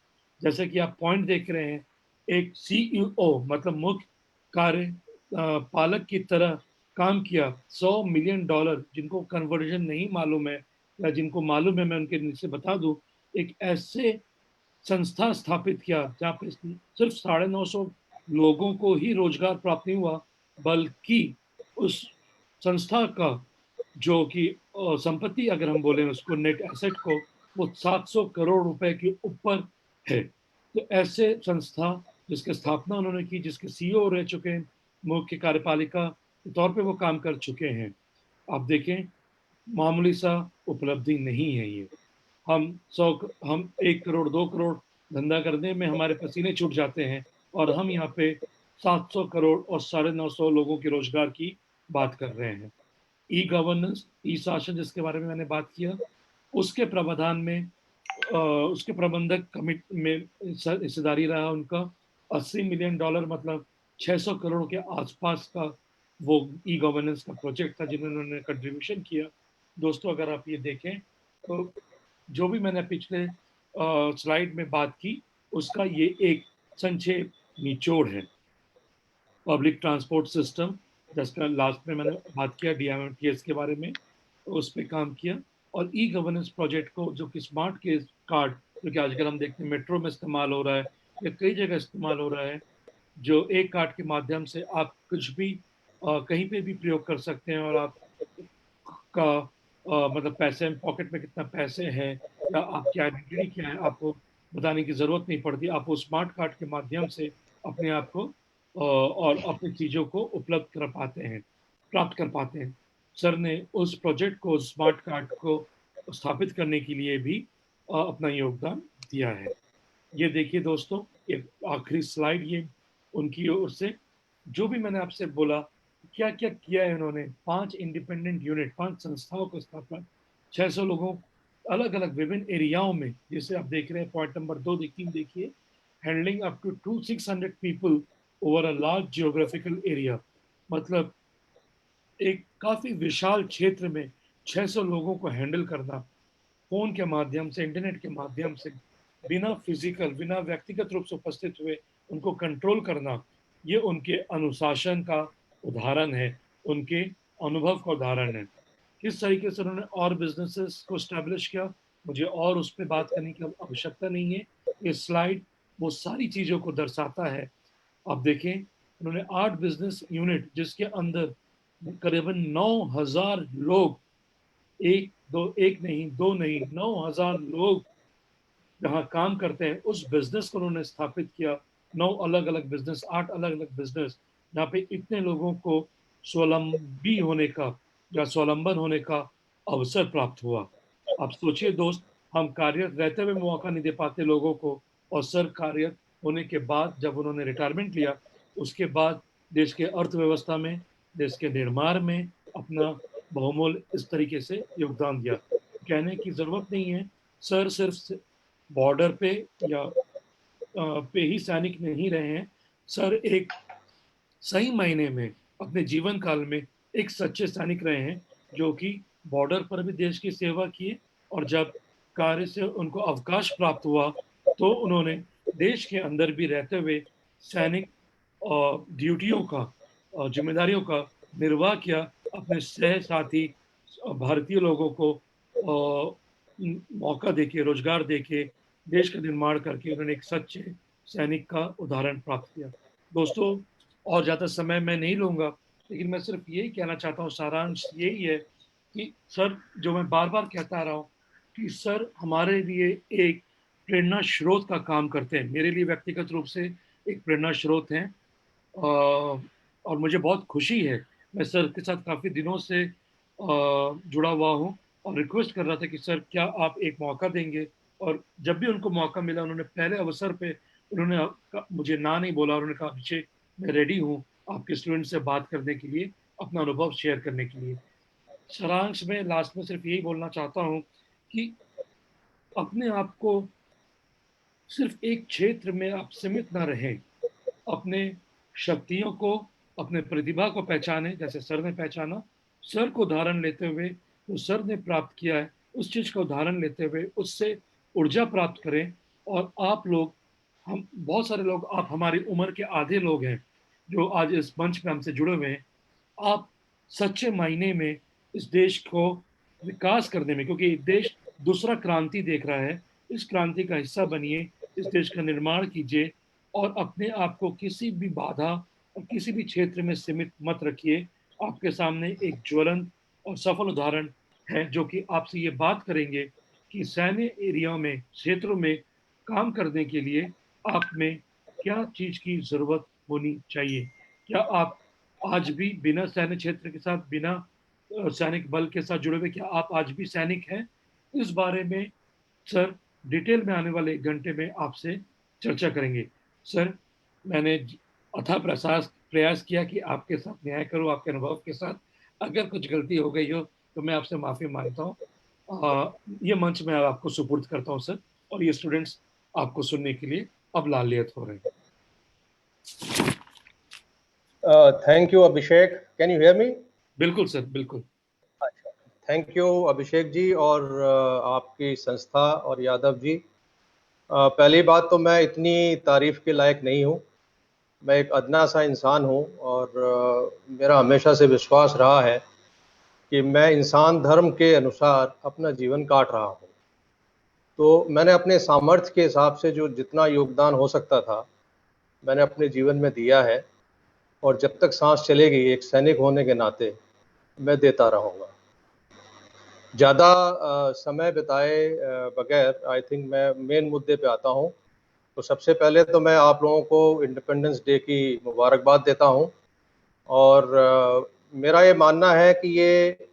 Speaker 4: जैसे कि आप पॉइंट देख रहे हैं, एक सीईओ मतलब मुख्य कार्य पालक की तरह काम किया। $100 मिलियन, जिनको कन्वर्जन नहीं मालूम है, या जिनको मालूम है मैं उनके नीचे बता दूं, एक ऐसे संस्था स्थापित किया जहाँ पे सिर्फ 950 लोगों को ही रोजगार प्राप्त नहीं हुआ, बल्कि उस संस्था का जो कि संपत्ति, अगर हम बोलें उसको, नेट एसेट को, वो 700 करोड़ रुपए के ऊपर है। तो ऐसे संस्था जिसकी स्थापना उन्होंने की, जिसके सीईओ रह चुके हैं, मुख्य कार्यपालिका के तौर पे वो काम कर चुके हैं। आप देखें, मामूली सा उपलब्धि नहीं है ये। हम 1 करोड़ 2 करोड़ धंधा करने में हमारे पसीने छूट जाते हैं, और हम यहाँ पे 700 करोड़ और 950 लोगों के रोजगार की बात कर रहे हैं। ई गवर्नेंस, ई शासन, जिसके बारे में मैंने बात किया, उसके प्रावधान में उसके प्रबंधक कमेटी में हिस्सेदारी रहा उनका। $80 मिलियन, मतलब 600 करोड़ के आसपास का वो ई गवर्नेंस का प्रोजेक्ट था, जिन्होंने कंट्रीब्यूशन किया। दोस्तों, अगर आप ये देखें तो जो भी मैंने पिछले स्लाइड में बात की, उसका ये एक संक्षेप निचोड़ है। पब्लिक ट्रांसपोर्ट सिस्टम, जिसका लास्ट में मैंने बात किया, DMTS के बारे में, उस पर काम किया। और ई गवर्नेंस प्रोजेक्ट को, जो कि स्मार्ट के कार्ड, जो कि आजकल हम देखते हैं मेट्रो में इस्तेमाल हो रहा है या कई जगह इस्तेमाल हो रहा है, जो एक कार्ड के माध्यम से आप कुछ भी कहीं पे भी प्रयोग कर सकते हैं, और आप का मतलब पैसे, पॉकेट में कितना पैसे हैं या आपकी आइडेंटिटी क्या है, आपको बताने की ज़रूरत नहीं पड़ती। आप वो स्मार्ट कार्ड के माध्यम से अपने आप को और अपनी चीज़ों को उपलब्ध कर पाते हैं, प्राप्त कर पाते हैं। सर ने उस प्रोजेक्ट को, स्मार्ट कार्ड को स्थापित करने के लिए भी अपना योगदान दिया है। ये देखिए दोस्तों, एक आखिरी स्लाइड ये उनकी ओर से, जो भी मैंने आपसे बोला क्या क्या किया है उन्होंने। 5 इंडिपेंडेंट यूनिट, 5 संस्थाओं को स्थापना, 600 लोगों अलग अलग विभिन्न एरियाओं में, जैसे आप देख रहे हैं पॉइंट नंबर 2 देखिए, handling up to 600 people over a large geographical area. मतलब एक काफी विशाल क्षेत्र में 600 लोगों को हैंडल करना, फोन के माध्यम से, इंटरनेट के माध्यम से, बिना फिजिकल, बिना व्यक्तिगत रूप से उपस्थित हुए उनको कंट्रोल करना, ये उनके अनुशासन का उदाहरण है, उनके अनुभव का उदाहरण है। किस तरीके से उन्होंने और बिजनेसेस को स्टैब्लिश किया, मुझे और उस पर बात करने की आवश्यकता नहीं है। ये स्लाइड वो सारी चीज़ों को दर्शाता है। आप देखें, उन्होंने 8 बिजनेस यूनिट, जिसके अंदर करीबन 9,000 लोग, एक नहीं, 2 नहीं, 9,000 लोग जहाँ काम करते हैं, उस बिजनेस को उन्होंने स्थापित किया। 9 अलग अलग बिजनेस, 8 अलग अलग बिजनेस, जहाँ पे इतने लोगों को स्वावलंबी होने का या स्वावलंबन होने का अवसर प्राप्त हुआ। आप सोचिए दोस्त, हम कार्यरत रहते हुए मौका नहीं दे पाते लोगों को, और सर कार्यरत होने के बाद जब उन्होंने रिटायरमेंट लिया, उसके बाद देश के अर्थव्यवस्था में, देश के निर्माण में अपना बहुमूल्य इस तरीके से योगदान दिया। कहने की जरूरत नहीं है, सर सिर्फ बॉर्डर पे या पे ही सैनिक नहीं रहे हैं। सर एक सही मायने में अपने जीवन काल में एक सच्चे सैनिक रहे हैं, जो कि बॉर्डर पर भी देश की सेवा किए, और जब कार्य से उनको अवकाश प्राप्त हुआ तो उन्होंने देश के अंदर भी रहते हुए सैनिक ड्यूटियों का, जिम्मेदारियों का निर्वाह किया, अपने सह साथी भारतीय लोगों को मौका देके, रोजगार देके, देश का निर्माण करके उन्होंने एक सच्चे सैनिक का उदाहरण प्राप्त किया। दोस्तों, और ज़्यादा समय मैं नहीं लूँगा, लेकिन मैं सिर्फ यही कहना चाहता हूँ, सारांश यही है कि सर, जो मैं बार बार कहता रहा हूँ कि सर हमारे लिए एक प्रेरणा स्रोत का काम करते हैं। मेरे लिए व्यक्तिगत रूप से एक प्रेरणा स्रोत हैं, और मुझे बहुत खुशी है। मैं सर के साथ काफ़ी दिनों से जुड़ा हुआ हूँ, और रिक्वेस्ट कर रहा था कि सर क्या आप एक मौका देंगे, और जब भी उनको मौका मिला, उन्होंने पहले अवसर पे उन्होंने मुझे ना नहीं बोला, उन्होंने कहा अभिषेक मैं रेडी हूँ आपके स्टूडेंट से बात करने के लिए, अपना अनुभव शेयर करने के लिए। सारांश में लास्ट में सिर्फ यही बोलना चाहता हूँ कि अपने आप को सिर्फ एक क्षेत्र में आप सीमित ना रहें, अपने शक्तियों को, अपने प्रतिभा को पहचाने, जैसे सर ने पहचाना। सर को उदाहरण लेते हुए, जो सर ने प्राप्त किया है उस चीज का उदाहरण लेते हुए उससे ऊर्जा प्राप्त करें। और आप लोग, हम बहुत सारे लोग, आप हमारी उम्र के आधे लोग हैं जो आज इस मंच पे हमसे जुड़े हुए हैं। आप सच्चे मायने में इस देश को विकास करने में, क्योंकि देश दूसरा क्रांति देख रहा है, इस क्रांति का हिस्सा बनिए, इस देश का निर्माण कीजिए, और अपने आप को किसी भी बाधा और किसी भी क्षेत्र में सीमित मत रखिए। आपके सामने एक ज्वलंत और सफल उदाहरण है, जो कि आपसे ये बात करेंगे कि सैन्य एरिया में, क्षेत्रों में काम करने के लिए आप में क्या चीज की जरूरत होनी चाहिए। क्या आप आज भी बिना सैन्य क्षेत्र के साथ, बिना सैनिक बल के साथ जुड़े हुए, क्या आप आज भी सैनिक हैं? इस बारे में सर डिटेल में आने वाले 1 घंटे में आपसे चर्चा करेंगे। सर, मैंने अथाह प्रयास किया कि आपके साथ न्याय करूं, आपके अनुभव के साथ। अगर कुछ गलती हो गई हो तो मैं आपसे माफ़ी मांगता हूं। ये मंच मैं आपको सुपुर्द करता हूं सर, और ये स्टूडेंट्स आपको सुनने के लिए अब लालियत हो रहे हैं।
Speaker 2: Thank you Abhishek, can you hear me?
Speaker 4: बिल्कुल सर, बिल्कुल।
Speaker 2: थैंक यू अभिषेक जी और आपकी संस्था और यादव जी। पहली बात तो मैं इतनी तारीफ के लायक नहीं हूँ, मैं एक अदना सा इंसान हूँ, और मेरा हमेशा से विश्वास रहा है कि मैं इंसान धर्म के अनुसार अपना जीवन काट रहा हूँ। तो मैंने अपने सामर्थ्य के हिसाब से जो जितना योगदान हो सकता था मैंने अपने जीवन में दिया है, और जब तक सांस चलेगी एक सैनिक होने के नाते मैं देता रहूँगा। ज़्यादा समय बिताए बगैर आई थिंक मैं मेन मुद्दे पे आता हूँ तो सबसे पहले तो मैं आप लोगों को इंडिपेंडेंस डे की मुबारकबाद देता हूं और मेरा ये मानना है कि ये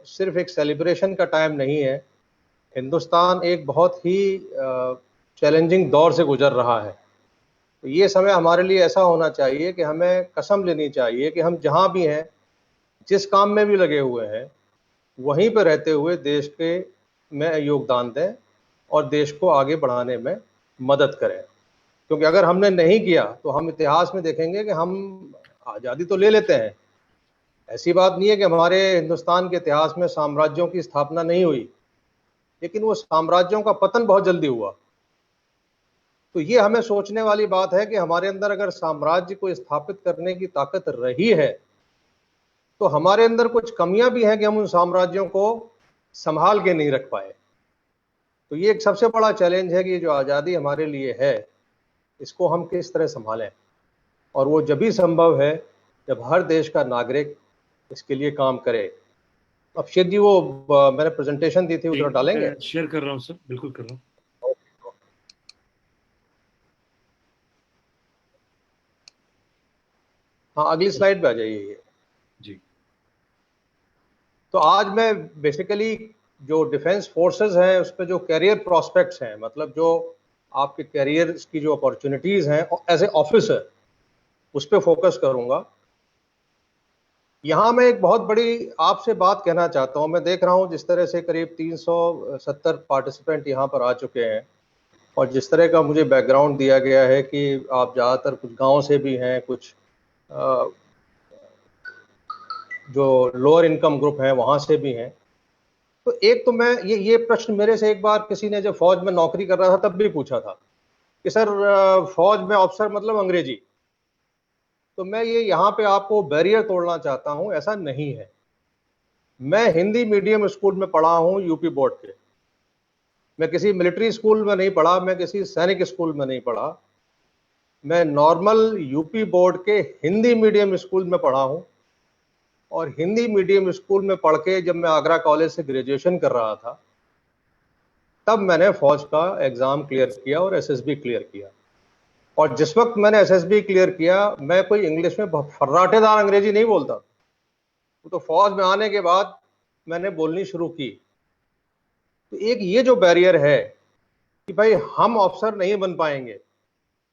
Speaker 2: सिर्फ एक सेलिब्रेशन का टाइम नहीं है। हिंदुस्तान एक बहुत ही चैलेंजिंग दौर से गुजर रहा है। तो ये समय हमारे लिए ऐसा होना चाहिए कि हमें कसम लेनी चाहिए कि हम जहां भी हैं, जिस काम में भी लगे हुए हैं, वहीं पर रहते हुए देश के में योगदान दें और देश को आगे बढ़ाने में मदद करें। क्योंकि अगर हमने नहीं किया तो हम इतिहास में देखेंगे कि हम आज़ादी तो ले लेते हैं, ऐसी बात नहीं है कि हमारे हिंदुस्तान के इतिहास में साम्राज्यों की स्थापना नहीं हुई, लेकिन वो साम्राज्यों का पतन बहुत जल्दी हुआ। तो ये हमें सोचने वाली बात है कि हमारे अंदर अगर साम्राज्य को स्थापित करने की ताकत रही है तो हमारे अंदर कुछ कमियां भी हैं कि हम उन साम्राज्यों को संभाल के नहीं रख पाए। तो ये एक सबसे बड़ा चैलेंज है कि जो आज़ादी हमारे लिए है, इसको हम किस तरह संभालें, और वो जब भी संभव है जब हर देश का नागरिक इसके लिए काम करे। अभिषेक जी, वो मैंने प्रेजेंटेशन दी थी, उधर डालेंगे?
Speaker 4: शेयर कर रहा हूँ सर, बिल्कुल कर रहा हूँ।
Speaker 2: हाँ, अगली स्लाइड पे आ जाइए ये
Speaker 4: जी।
Speaker 2: तो आज मैं बेसिकली जो डिफेंस फोर्सेस हैं उस पर जो कैरियर प्रोस्पेक्ट्स हैं, मतलब जो आपके कैरियर की जो अपॉर्चुनिटीज हैं एज ए ऑफिसर, उस पर फोकस करूंगा। यहाँ मैं एक बहुत बड़ी आपसे बात कहना चाहता हूँ। मैं देख रहा हूँ जिस तरह से करीब 370 पार्टिसिपेंट यहाँ पर आ चुके हैं, और जिस तरह का मुझे बैकग्राउंड दिया गया है कि आप ज़्यादातर कुछ गांव से भी हैं, कुछ जो लोअर इनकम ग्रुप हैं वहाँ से भी हैं। तो एक तो मैं ये प्रश्न मेरे से एक बार किसी ने जब फौज में नौकरी कर रहा था तब भी पूछा था कि सर फौज में ऑफिसर मतलब अंग्रेजी। तो मैं ये यहाँ पे आपको बैरियर तोड़ना चाहता हूँ, ऐसा नहीं है। मैं हिंदी मीडियम स्कूल में पढ़ा हूँ, यूपी बोर्ड के। मैं किसी मिलिट्री स्कूल में नहीं पढ़ा, मैं किसी सैनिक स्कूल में नहीं पढ़ा, मैं नॉर्मल यूपी बोर्ड के हिंदी मीडियम स्कूल में पढ़ा हूँ। और हिंदी मीडियम स्कूल में पढ़ के जब मैं आगरा कॉलेज से ग्रेजुएशन कर रहा था तब मैंने फौज का एग्ज़ाम क्लियर किया और एसएसबी क्लियर किया। और जिस वक्त मैंने एसएसबी क्लियर किया, मैं कोई इंग्लिश में फर्राटेदार अंग्रेजी नहीं बोलता, तो फौज में आने के बाद मैंने बोलनी शुरू की। तो एक ये जो बैरियर है कि भाई हम ऑफिसर नहीं बन पाएंगे,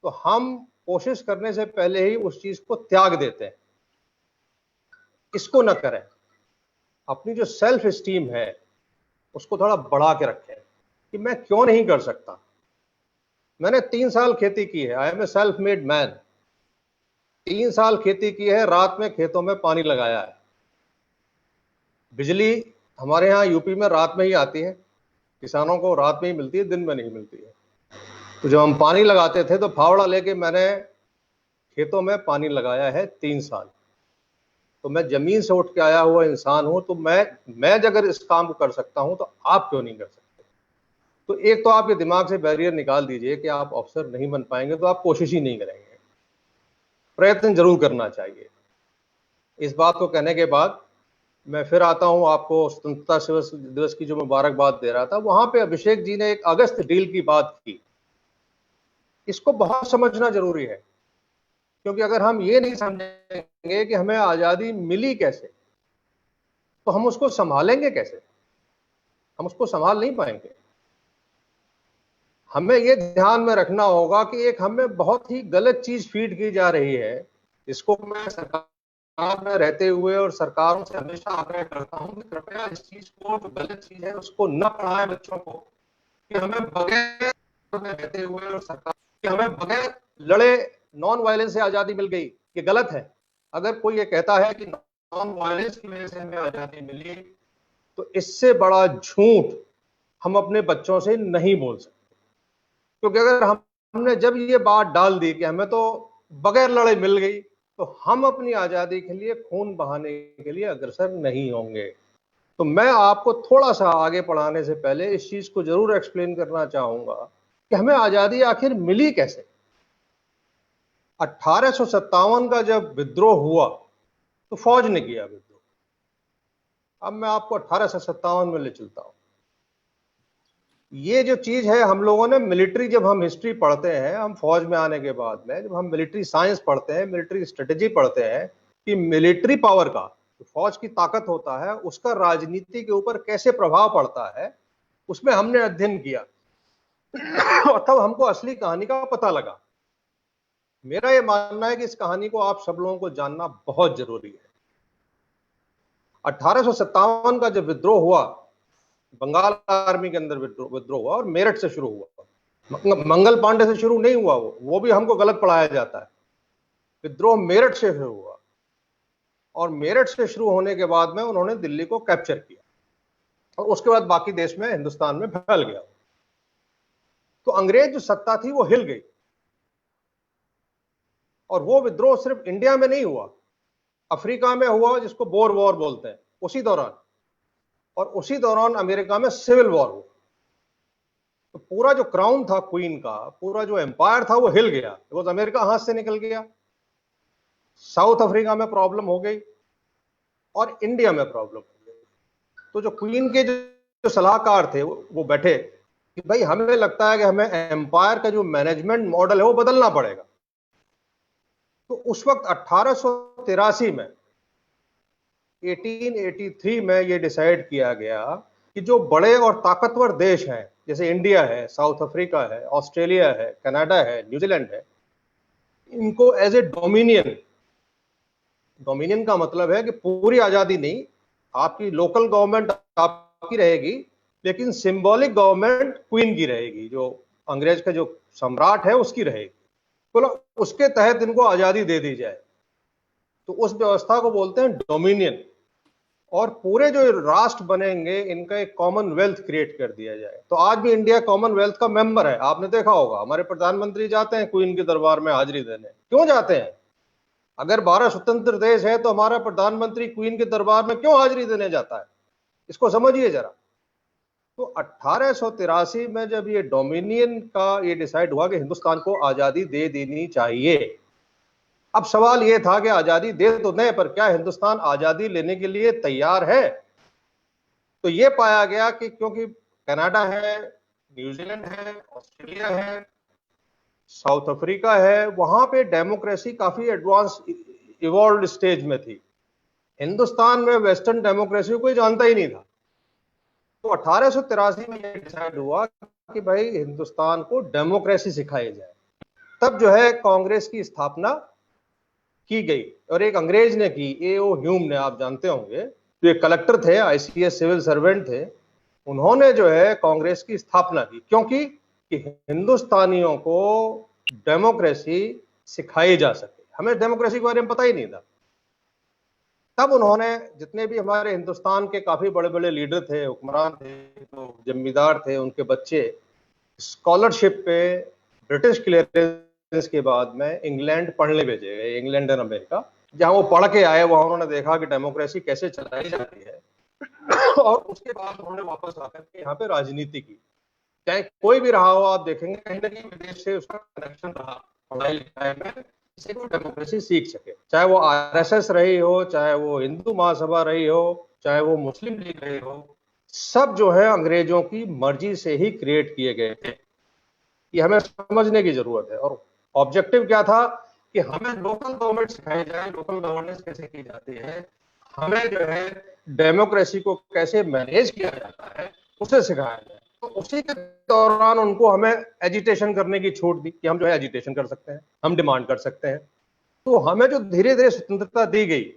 Speaker 2: तो हम कोशिश करने से पहले ही उस चीज को त्याग देते हैं। इसको न करें। अपनी जो सेल्फ एस्टीम है उसको थोड़ा बढ़ा के रखें कि मैं क्यों नहीं कर सकता। मैंने 3 साल खेती की है, I am a self made man. 3 साल खेती की है, रात में खेतों में पानी लगाया है। बिजली हमारे यहाँ यूपी में रात में ही आती है, किसानों को रात में ही मिलती है, दिन में नहीं मिलती है। तो जब हम पानी लगाते थे तो फावड़ा लेके मैंने खेतों में पानी लगाया है 3 साल। तो मैं जमीन से उठ के आया हुआ इंसान हूं। तो मैं अगर इस काम को कर सकता हूं तो आप क्यों नहीं कर सकते? तो एक तो आपके दिमाग से बैरियर निकाल दीजिए कि आप अफसर नहीं बन पाएंगे, तो आप कोशिश ही नहीं करेंगे। प्रयत्न जरूर करना चाहिए। इस बात को कहने के बाद मैं फिर आता हूं आपको स्वतंत्रता दिवस की जो मुबारकबाद दे रहा था, वहां पे अभिषेक जी ने एक अगस्त डील की बात की। इसको बहुत समझना जरूरी है, क्योंकि अगर हम ये नहीं समझेंगे कि हमें आजादी मिली कैसे, तो हम उसको संभालेंगे कैसे? हम उसको संभाल नहीं पाएंगे। हमें ये ध्यान में रखना होगा कि एक हमें बहुत ही गलत चीज फीड की जा रही है। इसको मैं सरकार में रहते हुए और सरकारों से हमेशा आग्रह करता हूं कि कृपया इस चीज को, जो गलत चीज है, उसको न पढ़ाएं बच्चों को कि हमें बगैर में रहते हुए और सरकार कि हमें बगैर लड़े नॉन वायलेंस से आजादी मिल गई। ये गलत है। अगर कोई ये कहता है कि नॉन वायलेंस की वजह से हमें आजादी मिली, तो इससे बड़ा झूठ हम अपने बच्चों से नहीं बोल सकते। क्योंकि अगर हमने जब ये बात डाल दी कि हमें तो बगैर लड़े मिल गई, तो हम अपनी आजादी के लिए खून बहाने के लिए अग्रसर नहीं होंगे। तो मैं आपको थोड़ा सा आगे पढ़ाने से पहले इस चीज को जरूर एक्सप्लेन करना चाहूंगा कि हमें आजादी आखिर मिली कैसे। 1857 का जब विद्रोह हुआ तो फौज ने किया विद्रोह। अब मैं आपको 1857 में ले चलता हूं। ये जो चीज है, हम लोगों ने मिलिट्री, जब हम हिस्ट्री पढ़ते हैं, हम फौज में आने के बाद में जब हम मिलिट्री साइंस पढ़ते हैं, मिलिट्री स्ट्रेटेजी पढ़ते हैं कि मिलिट्री पावर का, फौज की ताकत होता है, उसका राजनीति के ऊपर कैसे प्रभाव पड़ता है, उसमें हमने अध्ययन किया और तब हमको असली कहानी का पता लगा। मेरा ये मानना है कि इस कहानी को आप सब लोगों को जानना बहुत जरूरी है। 1857 का जब विद्रोह हुआ, बंगाल आर्मी के अंदर विद्रोह हुआ और मेरठ से शुरू हुआ, मंगल पांडे से शुरू नहीं हुआ। वो भी हमको गलत पढ़ाया जाता है। विद्रोह मेरठ से शुरू हुआ और मेरठ से शुरू होने के बाद में उन्होंने दिल्ली को कैप्चर किया और उसके बाद बाकी देश में, हिंदुस्तान में फैल गया। तो अंग्रेज जो सत्ता थी वो हिल गई और वो विद्रोह सिर्फ इंडिया में नहीं हुआ, अफ्रीका में हुआ, जिसको बोर वॉर बोलते हैं, उसी दौरान, और उसी दौरान अमेरिका में सिविल वॉर हुआ। तो पूरा जो क्राउन था क्वीन का, पूरा जो एम्पायर था, वो हिल गया, बिकॉज अमेरिका हाथ से निकल गया। साउथ अफ्रीका में प्रॉब्लम हो गई और इंडिया में प्रॉब्लम हो गई। तो जो क्वीन के जो सलाहकार थे वो बैठे कि भाई हमें लगता है कि हमें एम्पायर का जो मैनेजमेंट मॉडल है वो बदलना पड़ेगा। तो उस वक्त 1883 में, 1883 में ये डिसाइड किया गया कि जो बड़े और ताकतवर देश हैं, जैसे इंडिया है, साउथ अफ्रीका है, ऑस्ट्रेलिया है, कनाडा है, न्यूजीलैंड है, इनको एज ए डोमिनियन, डोमिनियन का मतलब है कि पूरी आजादी नहीं, आपकी लोकल गवर्नमेंट आपकी रहेगी, लेकिन सिंबॉलिक गवर्नमेंट क्वीन की रहेगी, जो अंग्रेज का जो सम्राट है उसकी रहेगी। बोलो उसके तहत इनको आजादी दे दी जाए। तो उस व्यवस्था को बोलते हैं डोमिनियन। और पूरे जो राष्ट्र बनेंगे, इनका एक कॉमनवेल्थ क्रिएट कर दिया जाए। तो आज भी इंडिया कॉमनवेल्थ का मेंबर है। आपने देखा होगा हमारे प्रधानमंत्री जाते हैं क्वीन के दरबार में हाजिरी देने। क्यों जाते हैं? अगर 12 स्वतंत्र देश है तो हमारा प्रधानमंत्री क्वीन के दरबार में क्यों हाजिरी देने जाता है? इसको समझिए जरा। तो 1883 में जब ये डोमिनियन का ये डिसाइड हुआ कि हिंदुस्तान को आजादी दे देनी चाहिए। अब सवाल ये था कि आजादी दे तो दें, पर क्या हिंदुस्तान आजादी लेने के लिए तैयार है? तो ये पाया गया कि क्योंकि कनाडा है, न्यूजीलैंड है, ऑस्ट्रेलिया है, साउथ अफ्रीका है, वहां पे डेमोक्रेसी काफी एडवांस इवॉल्व स्टेज में थी। हिंदुस्तान में वेस्टर्न डेमोक्रेसी को कोई जानता ही नहीं था। तो 1883 में यह डिसाइड हुआ कि भाई हिंदुस्तान को डेमोक्रेसी सिखाई जाए। तब जो है कांग्रेस की स्थापना की गई और एक अंग्रेज ने की, A.O. ह्यूम ने, आप जानते होंगे, जो एक कलेक्टर थे, ICS सिविल सर्वेंट थे, उन्होंने जो है कांग्रेस की स्थापना की, क्योंकि कि हिंदुस्तानियों को डेमोक्रेसी सिखाई जा सके। हमें डेमोक्रेसी के बारे में पता ही नहीं था। तब उन्होंने, जितने भी हमारे हिंदुस्तान के काफी बड़े बड़े लीडर थे, हुक्मरान थे, तो जमींदार थे, उनके बच्चे स्कॉलरशिप पे ब्रिटिश क्लियरेंस के बाद में इंग्लैंड पढ़ने भेजे गए, इंग्लैंड और अमेरिका। जहां वो पढ़ के आए, वहां उन्होंने देखा कि डेमोक्रेसी कैसे चलाई जाती है और उसके बाद उन्होंने वापस आकर के यहाँ पे राजनीति की। चाहे कोई भी रहा हो, आप देखेंगे कहीं ना कहीं विदेश से उसका कनेक्शन रहा पढ़ाई लिखाई में, जिससे वो डेमोक्रेसी सीख सके। चाहे वो RSS रही हो, चाहे वो हिंदू महासभा रही हो, चाहे वो मुस्लिम लीग रही हो, सब जो है अंग्रेजों की मर्जी से ही क्रिएट किए गए थे। ये हमें समझने की जरूरत है। और ऑब्जेक्टिव क्या था कि हमें लोकल गवर्नमेंट सिखाई जाए, लोकल गवर्नेंस कैसे की जाती है, हमें जो है डेमोक्रेसी को कैसे मैनेज किया जाता है उसे सिखाया जाए। तो उसी के दौरान उनको हमें एजिटेशन करने की छूट दी कि हम जो है एजिटेशन कर सकते हैं, हम डिमांड कर सकते हैं। तो हमें जो धीरे धीरे स्वतंत्रता दी गई,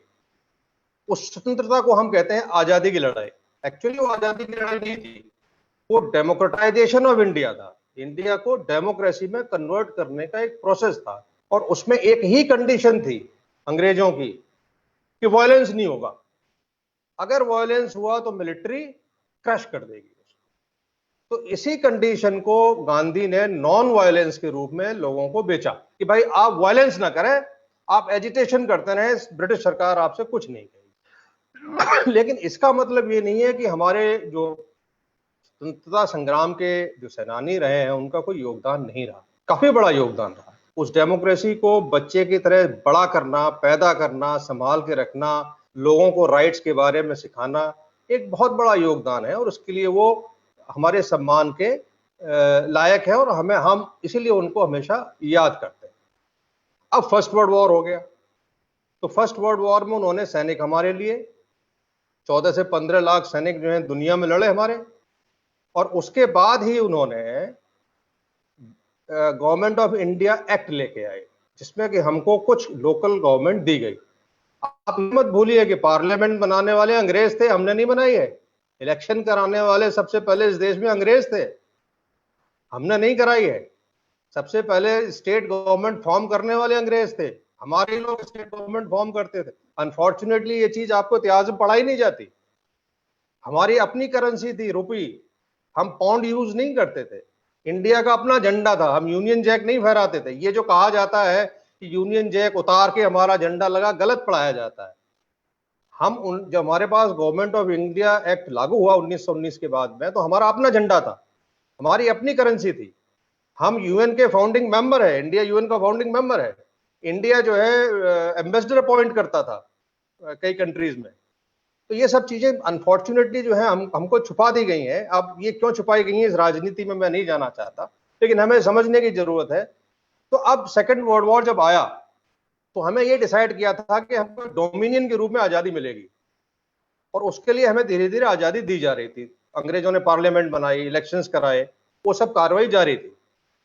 Speaker 2: उस स्वतंत्रता को हम कहते हैं आजादी की लड़ाई। एक्चुअली वो आजादी की लड़ाई नहीं थी, वो डेमोक्रेटाइजेशन ऑफ इंडिया था। इंडिया को डेमोक्रेसी में कन्वर्ट करने का एक प्रोसेस था और उसमें एक ही कंडीशन थी अंग्रेजों की कि वायलेंस नहीं होगा। अगर वायलेंस हुआ तो मिलिट्री क्रश कर देगी। तो इसी कंडीशन को गांधी ने नॉन वायलेंस के रूप में लोगों को बेचा कि भाई आप वायलेंस ना करें, आप एजिटेशन करते रहे, ब्रिटिश सरकार आपसे कुछ नहीं कहेगी। लेकिन इसका मतलब ये नहीं है कि हमारे जो स्वतंत्रता संग्राम के जो सेनानी रहे हैं उनका कोई योगदान नहीं रहा। काफी बड़ा योगदान रहा। उस डेमोक्रेसी को बच्चे की तरह बड़ा करना, पैदा करना, संभाल के रखना, लोगों को राइट्स के बारे में सिखाना एक बहुत बड़ा योगदान है। और उसके लिए वो हमारे सम्मान के लायक है और हम इसीलिए उनको हमेशा याद करते हैं। अब फर्स्ट वर्ल्ड वॉर हो गया, तो फर्स्ट वर्ल्ड वॉर में उन्होंने सैनिक हमारे लिए 14 से 15 लाख सैनिक जो हैं दुनिया में लड़े हमारे, और उसके बाद ही उन्होंने गवर्नमेंट ऑफ इंडिया एक्ट लेके आए जिसमें कि हमको कुछ लोकल गवर्नमेंट दी गई। आप मत भूलिए कि पार्लियामेंट बनाने वाले अंग्रेज थे, हमने नहीं बनाई है। इलेक्शन कराने वाले सबसे पहले इस देश में अंग्रेज थे, हमने नहीं कराई है। सबसे पहले स्टेट गवर्नमेंट फॉर्म करने वाले अंग्रेज थे, हमारे लोग स्टेट गवर्नमेंट फॉर्म करते थे। अनफॉर्चुनेटली ये चीज आपको इतिहास में पढ़ाई नहीं जाती। हमारी अपनी करेंसी थी रुपी, हम पाउंड यूज नहीं करते थे। इंडिया का अपना झंडा था, हम यूनियन जैक नहीं फहराते थे। ये जो कहा जाता है कि यूनियन जैक उतार के हमारा झंडा लगा, गलत पढ़ाया जाता है। जब हमारे पास गवर्नमेंट ऑफ इंडिया एक्ट लागू हुआ 1919 के बाद में, तो हमारा अपना झंडा था, हमारी अपनी करेंसी थी। हम यूएन के फाउंडिंग मेंबर है, इंडिया यूएन का फाउंडिंग मेंबर है। इंडिया जो है एम्बेसडर अपॉइंट करता था कई कंट्रीज में। तो ये सब चीजें अनफॉर्चुनेटली जो है हमको छुपा दी गई हैं। अब ये क्यों छुपाई गई हैं इस राजनीति में मैं नहीं जाना चाहता, लेकिन हमें समझने की जरूरत है। तो अब सेकेंड वर्ल्ड वॉर जब आया तो हमें ये डिसाइड किया था कि हमको डोमिनियन के रूप में आजादी मिलेगी, और उसके लिए हमें धीरे धीरे आजादी दी जा रही थी। अंग्रेजों ने पार्लियामेंट बनाई, इलेक्शंस कराए, वो सब कार्रवाई जारी थी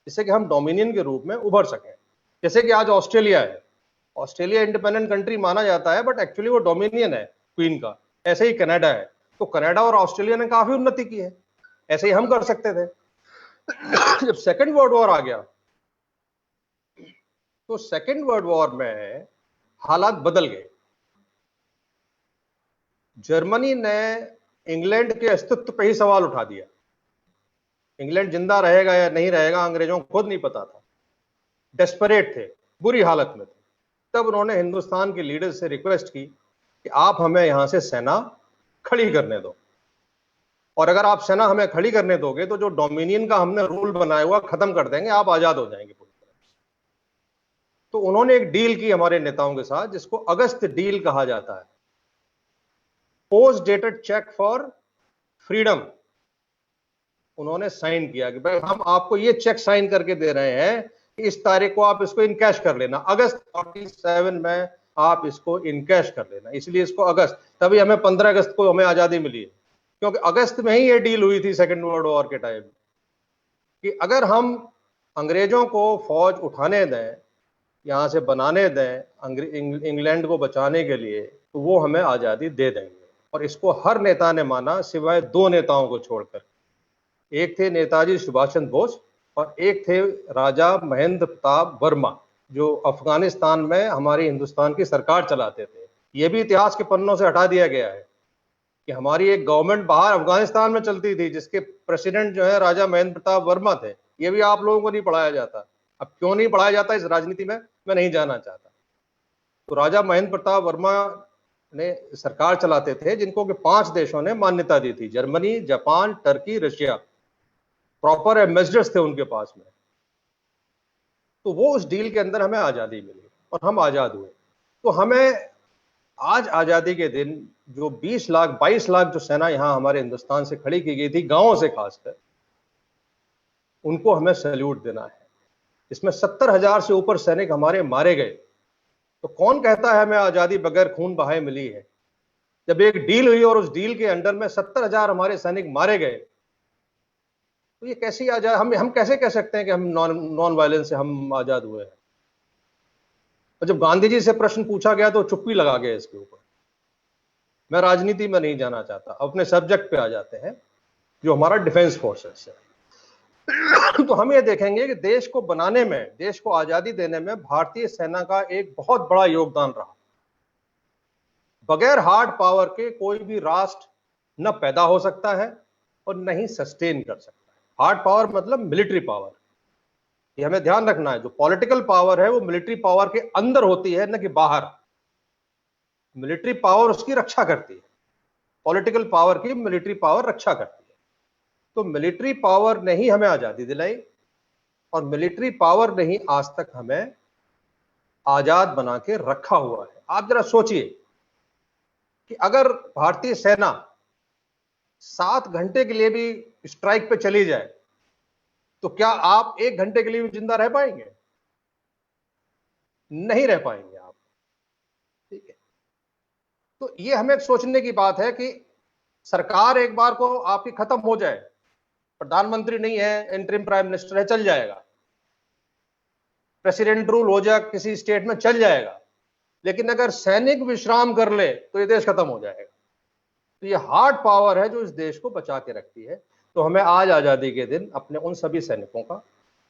Speaker 2: जिससे कि हम डोमिनियन के रूप में उभर सकें। जैसे कि आज ऑस्ट्रेलिया है, ऑस्ट्रेलिया इंडिपेंडेंट कंट्री माना जाता है बट एक्चुअली वो डोमिनियन है क्वीन का। ऐसे ही कनाडा है, तो कनाडा और ऑस्ट्रेलिया ने काफी उन्नति की है, ऐसे ही हम कर सकते थे। जब सेकेंड वर्ल्ड वॉर आ गया तो सेकेंड वर्ल्ड वॉर में हालात बदल गए। जर्मनी ने इंग्लैंड के अस्तित्व पे ही सवाल उठा दिया। इंग्लैंड जिंदा रहेगा या नहीं रहेगा अंग्रेजों को खुद नहीं पता था, डेस्परेट थे, बुरी हालत में थे। तब उन्होंने हिंदुस्तान के लीडर से रिक्वेस्ट की कि आप हमें यहां से सेना खड़ी करने दो, और अगर आप सेना हमें खड़ी करने दोगे तो जो डोमिनियन का हमने रूल बनाया हुआ खत्म कर देंगे, आप आजाद हो जाएंगे पूरी तरह से। तो उन्होंने एक डील की हमारे नेताओं के साथ जिसको अगस्त डील कहा जाता है, post dated cheque for freedom. उन्होंने साइन किया कि भाई हम आपको ये चेक साइन करके दे रहे हैं कि इस तारीख को आप इसको इनकैश कर लेना, अगस्त 47 में आप इसको इनकैश कर लेना। इसलिए इसको अगस्त, तभी हमें 15 अगस्त को हमें आजादी मिली है, क्योंकि अगस्त में ही ये डील हुई थी सेकेंड वर्ल्ड वॉर के टाइम कि अगर हम अंग्रेजों को फौज उठाने दें, यहां से बनाने दें इंग्लैंड को बचाने के लिए, तो वो हमें आजादी दे देंगे। और इसको हर नेता ने माना सिवाय दो नेताओं को छोड़कर। एक थे नेताजी सुभाष चंद्र बोस और एक थे राजा महेंद्र प्रताप वर्मा, जो अफगानिस्तान में हमारी हिंदुस्तान की सरकार चलाते थे। ये भी इतिहास के पन्नों से हटा दिया गया है कि हमारी एक गवर्नमेंट बाहर अफगानिस्तान में चलती थी जिसके प्रेसिडेंट जो है राजा महेंद्र प्रताप वर्मा थे। ये भी आप लोगों को नहीं पढ़ाया जाता। अब क्यों नहीं पढ़ाया जाता इस राजनीति में मैं नहीं जानना चाहता। तो राजा महेंद्र प्रताप वर्मा ने सरकार चलाते थे जिनको कि 5 देशों ने मान्यता दी थी, Germany, Japan, Turkey, Russia. Proper ambassadors थे उनके पास में। तो वो उस डील के अंदर हमें आजादी मिली और हम आजाद हुए। तो हमें आज आजादी के दिन जो 20 लाख 22 लाख जो सेना यहां हमारे हिंदुस्तान से खड़ी की गई थी, गांवों से खासकर, उनको हमें सैल्यूट देना है। इसमें 70,000 से ऊपर सैनिक हमारे मारे गए। तो कौन कहता है हमें आजादी बगैर खून बहाए मिली है? जब एक डील हुई और उस डील के अंडर में 70,000 हमारे सैनिक मारे गए, तो ये कैसी आजाद, हम कैसे कह सकते हैं कि हम नॉन वायलेंस से हम आजाद हुए हैं? और जब गांधी जी से प्रश्न पूछा गया तो चुप्पी लगा गए इसके ऊपर। मैं राजनीति में नहीं जाना चाहता, अपने सब्जेक्ट पे आ जाते हैं जो हमारा डिफेंस फोर्सेस है। तो हम ये देखेंगे कि देश को बनाने में, देश को आजादी देने में भारतीय सेना का एक बहुत बड़ा योगदान रहा। बगैर हार्ड पावर के कोई भी राष्ट्र न पैदा हो सकता है और न ही सस्टेन कर सकता है। हार्ड पावर मतलब मिलिट्री पावर, ये हमें ध्यान रखना है। जो पॉलिटिकल पावर है वो मिलिट्री पावर के अंदर होती है, न कि बाहर। मिलिट्री पावर उसकी रक्षा करती है, पॉलिटिकल पावर की मिलिट्री पावर रक्षा करती है। तो मिलिट्री पावर ने ही हमें आजादी दिलाई और मिलिट्री पावर ने ही आज तक हमें आजाद बना के रखा हुआ है। आप जरा सोचिए कि अगर भारतीय सेना 7 घंटे के लिए भी स्ट्राइक पे चली जाए तो क्या आप 1 घंटे के लिए भी जिंदा रह पाएंगे? नहीं रह पाएंगे आप। ठीक है, तो ये हमें सोचने की बात है कि सरकार एक बार को आपकी खत्म हो जाए, प्रधानमंत्री नहीं है, इंटरिम प्राइम मिनिस्टर है, चल जाएगा, प्रेसिडेंट रूल हो जाए किसी स्टेट में, चल जाएगा, लेकिन अगर सैनिक विश्राम कर ले तो ये देश खत्म हो जाएगा। तो ये हार्ड पावर है जो इस देश को बचा के रखती है। तो हमें आज आजादी के दिन अपने उन सभी सैनिकों का,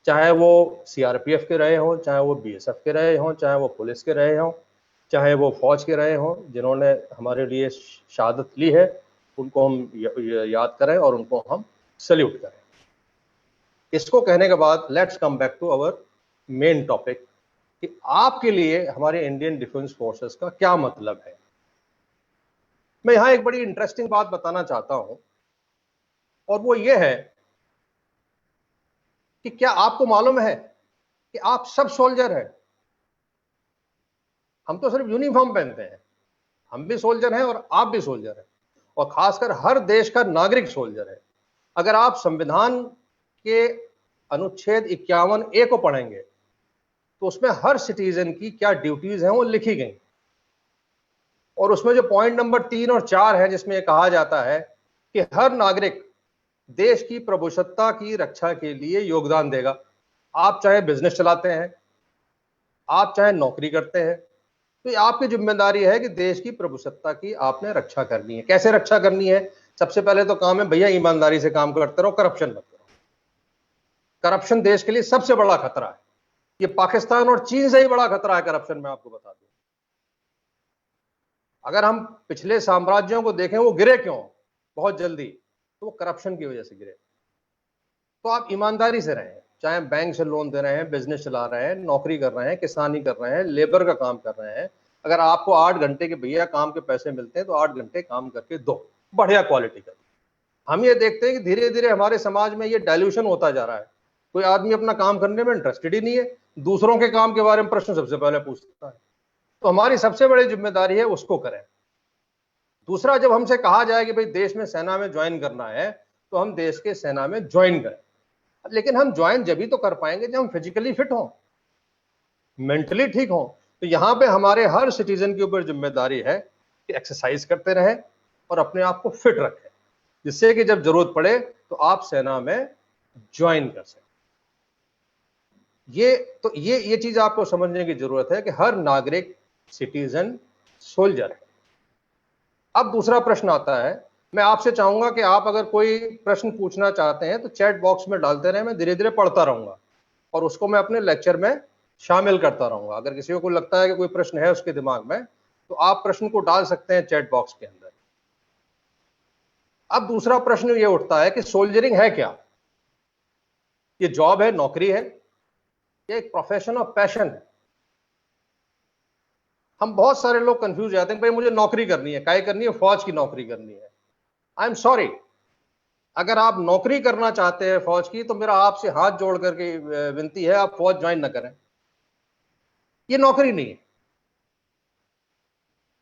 Speaker 2: चाहे वो सीआरपीएफ के रहे हों, चाहे वो बीएसएफ के रहे हों, चाहे वो पुलिस के रहे हों, चाहे वो फौज के रहे हों, जिन्होंने हमारे लिए शहादत ली है, उनको हम याद करें और उनको हम सल्यूट करें। इसको कहने के बाद let's come back to our main topic कि आपके लिए हमारे इंडियन डिफेंस फोर्सेस का क्या मतलब है। मैं यहां एक बड़ी इंटरेस्टिंग बात बताना चाहता हूं, और वो ये है कि क्या आपको मालूम है कि आप सब सोल्जर हैं। हम तो सिर्फ यूनिफॉर्म पहनते हैं, हम भी सोल्जर हैं और आप भी सोल्जर हैं, और खासकर हर देश का नागरिक सोल्जर है। अगर आप संविधान के अनुच्छेद 51A को पढ़ेंगे तो उसमें हर सिटीजन की क्या ड्यूटीज हैं वो लिखी गई, और उसमें जो पॉइंट नंबर 3 और 4 है जिसमें यह कहा जाता है कि हर नागरिक देश की प्रभुसत्ता की रक्षा के लिए योगदान देगा। आप चाहे बिजनेस चलाते हैं, आप चाहे नौकरी करते हैं, तो ये आपकी जिम्मेदारी है कि देश की प्रभुसत्ता की आपने रक्षा करनी है। कैसे रक्षा करनी है? सबसे पहले तो काम है भैया ईमानदारी से काम करते रहो, करप्शन मत करो। करप्शन देश के लिए सबसे बड़ा खतरा है। ये पाकिस्तान और चीन से ही बड़ा खतरा है करप्शन, मैं आपको बता दूं। अगर हम पिछले साम्राज्यों को देखें, वो गिरे क्यों बहुत जल्दी? तो वो करप्शन की वजह से गिरे। तो आप ईमानदारी से रहें, चाहे बैंक से लोन दे रहे हैं, बिजनेस चला रहे हैं, नौकरी कर रहे हैं, किसानी कर रहे हैं, लेबर का काम कर रहे हैं, अगर आपको 8 घंटे के भैया काम के पैसे मिलते हैं तो 8 घंटे काम करके दो, बढ़िया क्वालिटी का। हम ये देखते हैं कि धीरे धीरे हमारे समाज में ये डाइल्यूशन होता जा रहा है। कोई आदमी अपना काम करने में इंटरेस्टेड ही नहीं है, दूसरों के काम के बारे में प्रश्न सबसे पहले पूछता है। तो हमारी सबसे बड़ी जिम्मेदारी है उसको करें। दूसरा, जब हमसे कहा जाए कि भाई देश में सेना में ज्वाइन करना है तो हम देश के सेना में ज्वाइन करें, लेकिन हम ज्वाइन जब ही तो कर पाएंगे जब हम फिजिकली फिट हों, मेंटली ठीक हों। तो यहां पे हमारे हर सिटीजन के ऊपर जिम्मेदारी है कि एक्सरसाइज करते रहें और अपने आप को फिट रखें, जिससे कि जब जरूरत पड़े तो आप सेना में ज्वाइन कर सकें। ये चीज आपको समझने की जरूरत है कि हर नागरिक सिटीजन सोल्जर है। अब दूसरा प्रश्न आता है, मैं आपसे चाहूंगा कि आप अगर कोई प्रश्न पूछना चाहते हैं तो चैट बॉक्स में डालते रहें, मैं धीरे धीरे पढ़ता रहूंगा और उसको मैं अपने लेक्चर में शामिल करता रहूंगा। अगर किसी को लगता है कि कोई प्रश्न है उसके दिमाग में तो आप प्रश्न को डाल सकते हैं चैट बॉक्स के अंदर। अब दूसरा प्रश्न ये उठता है कि सोल्जरिंग है क्या? ये जॉब है, नौकरी है, ये एक प्रोफेशन ऑफ पैशन है? हम बहुत सारे लोग कंफ्यूज जाते हैं, भाई मुझे नौकरी करनी है, काहे करनी है? फौज की नौकरी करनी है। आई एम सॉरी, अगर आप नौकरी करना चाहते हैं फौज की तो मेरा आपसे हाथ जोड़ करके विनती है, आप फौज ज्वाइन ना करें। ये नौकरी नहीं है।